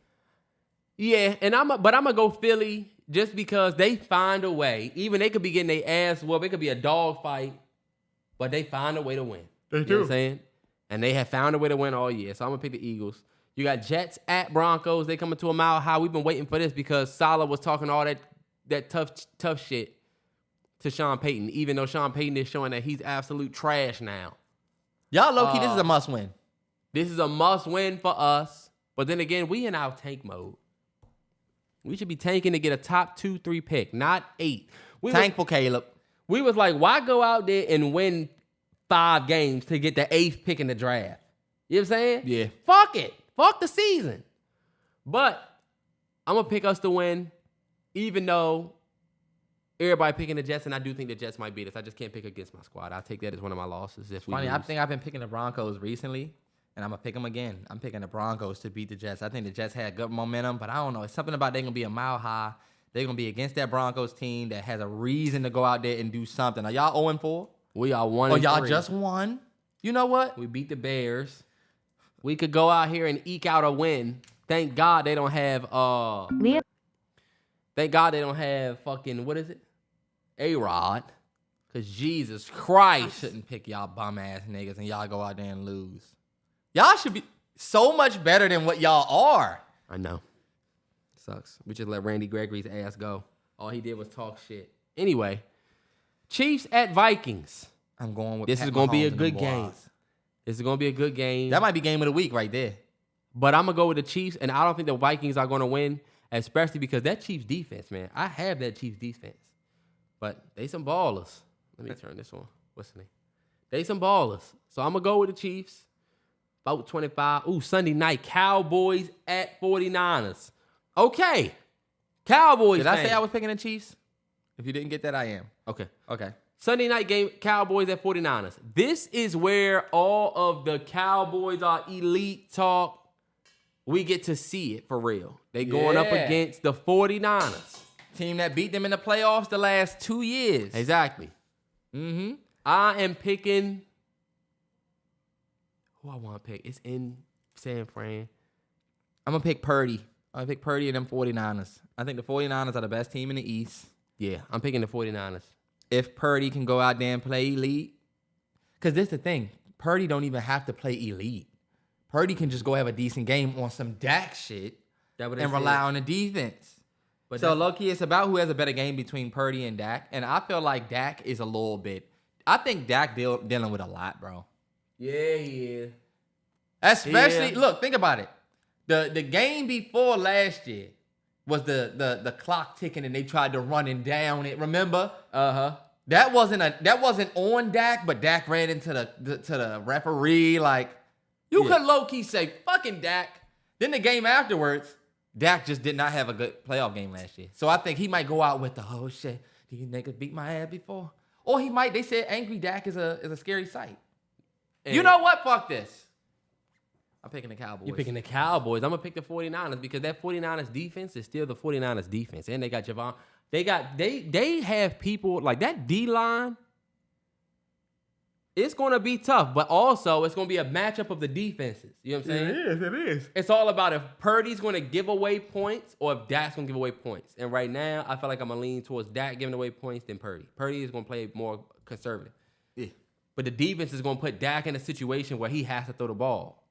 Yeah, and I'm gonna go Philly just because they find a way. Even they could be getting their ass whooped. It could be a dog fight, but they find a way to win. You know what I'm saying? And they have found a way to win all year. So I'm gonna pick the Eagles. You got Jets at Broncos. They coming to a mile high. We've been waiting for this because Saleh was talking all that tough shit to Sean Payton, even though Sean Payton is showing that he's absolute trash now. Y'all low-key, this is a must-win. This is a must-win for us. But then again, we in our tank mode. We should be tanking to get a top 2-3 pick, not 8. Thankful, Caleb. We was like, why go out there and win 5 games to get the 8th pick in the draft? You know what I'm saying? Yeah. Fuck it. Fuck the season. But I'm going to pick us to win, even though everybody picking the Jets, and I do think the Jets might beat us. I just can't pick against my squad. I'll take that as one of my losses if we Funny, lose. I think I've been picking the Broncos recently, and I'm going to pick them again. I'm picking the Broncos to beat the Jets. I think the Jets had good momentum, but I don't know. It's something about they're going to be a mile high. They're going to be against that Broncos team that has a reason to go out there and do something. Are y'all 0-4? We are 1-3. Or y'all just won? You know what? We beat the Bears. We could go out here and eke out a win. Thank God they don't have thank God they don't have fucking, what is it? A-Rod. Cause Jesus I Christ. shouldn't pick y'all bum-ass niggas and y'all go out there and lose. Y'all should be so much better than what y'all are. I know. Sucks. We just let Randy Gregory's ass go. All he did was talk shit. Anyway, Chiefs at Vikings. I'm going with This Pat is going to be Mahomes a and good them game. boys. This is going to be a good game. That might be game of the week right there. But I'm going to go with the Chiefs, and I don't think the Vikings are going to win, especially because that Chiefs defense, man. I have that Chiefs defense. But they some ballers. Let me turn this on. What's the name? They some ballers. So I'm going to go with the Chiefs. About 25. Ooh, Sunday night. Cowboys at 49ers. Okay. Cowboys. Did I say I was picking the Chiefs? If you didn't get that, I am. Okay. Okay. Sunday night game, Cowboys at 49ers. This is where all of the Cowboys are elite talk. We get to see it for real. They going up Yeah. against the 49ers. Team that beat them in the playoffs the last 2 years. Exactly. Mm-hmm. I am picking. Who I want to pick? It's in San Fran. I'm going to pick Purdy. I'm going to pick Purdy and them 49ers. I think the 49ers are the best team in the East. Yeah, I'm picking the 49ers. If Purdy can go out there and play elite. Because this is the thing. Purdy don't even have to play elite. Purdy can just go have a decent game on some Dak shit and rely on the defense. But so low-key, it's about who has a better game between Purdy and Dak. And I feel like Dak is a little bit. I think Dak dealing with a lot, bro. Yeah, he is. Especially, look, think about it. The game before last year was the clock ticking and they tried to run it down it. Remember? Uh-huh. That wasn't on Dak, but Dak ran into the referee. Like, you could low-key say, fucking Dak. Then the game afterwards, Dak just did not have a good playoff game last year. So I think he might go out with the, oh shit, these niggas beat my ass before. Or he might, they said angry Dak is a scary sight. And you know what? Fuck this. I'm picking the Cowboys. You're picking the Cowboys. I'm going to pick the 49ers because that 49ers defense is still the 49ers defense. And they got Javon. They have people like that D-line. It's going to be tough, but also it's going to be a matchup of the defenses. You know what I'm saying? It is. It's all about if Purdy's going to give away points or if Dak's going to give away points. And right now, I feel like I'm going to lean towards Dak giving away points than Purdy. Purdy is going to play more conservative. Yeah. But the defense is going to put Dak in a situation where he has to throw the ball.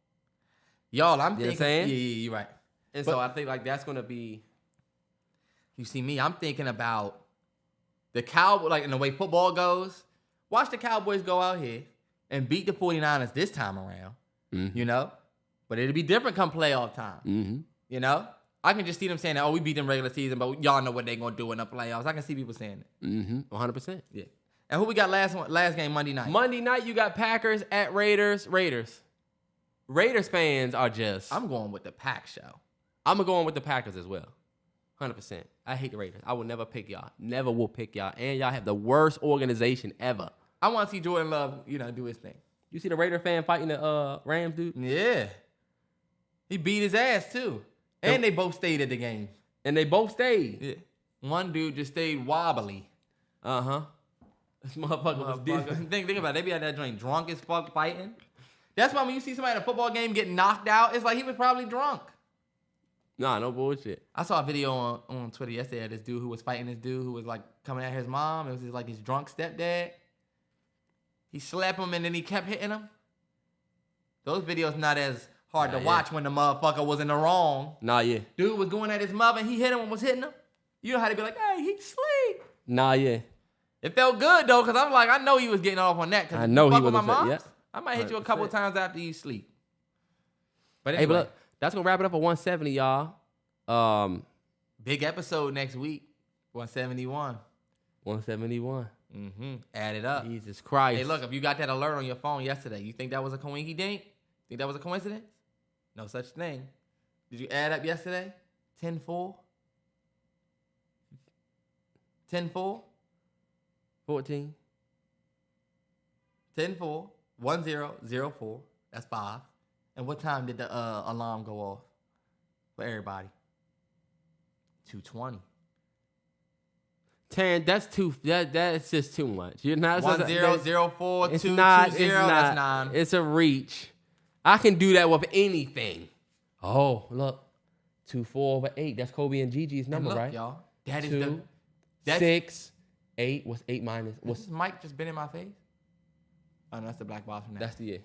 Y'all, I'm You know what I'm thinking. saying? Yeah, you're right. And so I think like that's going to be. You see me, I'm thinking about the Cowboys, like in the way football goes. Watch the Cowboys go out here and beat the 49ers this time around, you know? But it'll be different come playoff time, you know? I can just see them saying, oh, we beat them regular season, but y'all know what they're going to do in the playoffs. I can see people saying it. 100%. Yeah. And who we got last game Monday night? Monday night, you got Packers at Raiders. Raiders fans are just. I'm going with the Pack show. I'm going to go on with the Packers as well. 100%. I hate the Raiders. I will never pick y'all. Never will pick y'all. And y'all have the worst organization ever. I want to see Jordan Love, do his thing. You see the Raider fan fighting the Rams, dude? Yeah. He beat his ass, too. And they both stayed at the game. And they both stayed. Yeah. One dude just stayed wobbly. Uh-huh. This motherfucker was different. Think about it. They be at that joint drunk as fuck fighting. That's why when you see somebody in a football game getting knocked out, it's like he was probably drunk. Nah, no bullshit. I saw a video on Twitter yesterday of this dude who was fighting this dude who was like coming at his mom. It was like his drunk stepdad. He slapped him and then he kept hitting him. Those videos not as hard to watch when the motherfucker was in the wrong. Nah, yeah. Dude was going at his mother and he hit him and was hitting him. You know how to be like, hey, he sleep. Nah, yeah. It felt good though, because I'm like, I know he was getting off on that. I know he was. was. My mom. Yeah. I might hit you a couple 100%. times after you sleep. But Hey, anyway, but look, that's going to wrap it up for 170, y'all. big episode next week. 171. 171. Add it up. Jesus Christ. Hey, look, if you got that alert on your phone yesterday, you think that was a coinky dink? Think that was a coincidence? No such thing. Did you add up yesterday? 10-4? 10-4? 14. 10-4. 1004. That's 5. And what time did the alarm go off for everybody? 2:20. Terrance, that's just too much. You're not 1004 It's 220. not. That's 9. It's a reach. I can do that with anything. Oh, look. 2-4/8. That's Kobe and Gigi's number, look, right? y'all. That is 2, 6, 8. What's 8 minus? What's Mike just been in my face? Oh, no, that's the black box from that. That's the 8.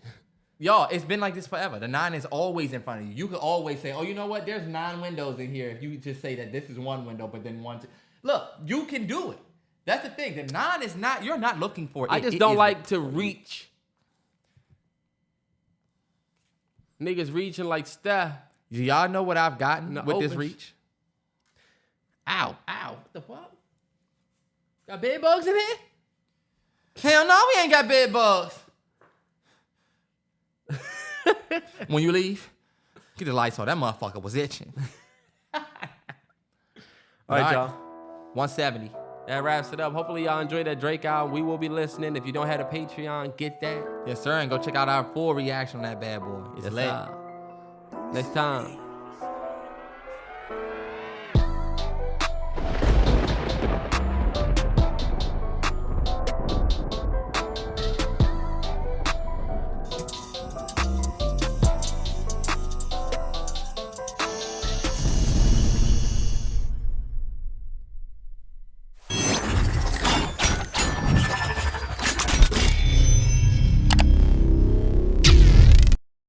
Y'all, it's been like this forever. The 9 is always in front of you. You could always say, oh, you know what? There's 9 windows in here. If you just say that this is one window, but then 1, 2. Look, you can do it. That's the thing. The 9 is not. You're not looking for it. I just It don't is like to reach. Niggas reaching like Steph. Do y'all know what I've gotten with this open reach? Ow. What the fuck? Got bed bugs in here? Hell no, we ain't got bed bugs. When you leave, get the lights on. That motherfucker was itching. All right, y'all. 170. That wraps it up. Hopefully y'all enjoyed that Drake album. We will be listening. If you don't have a Patreon, get that. Yes, sir. And go check out our full reaction on that bad boy. It's lit. Next time.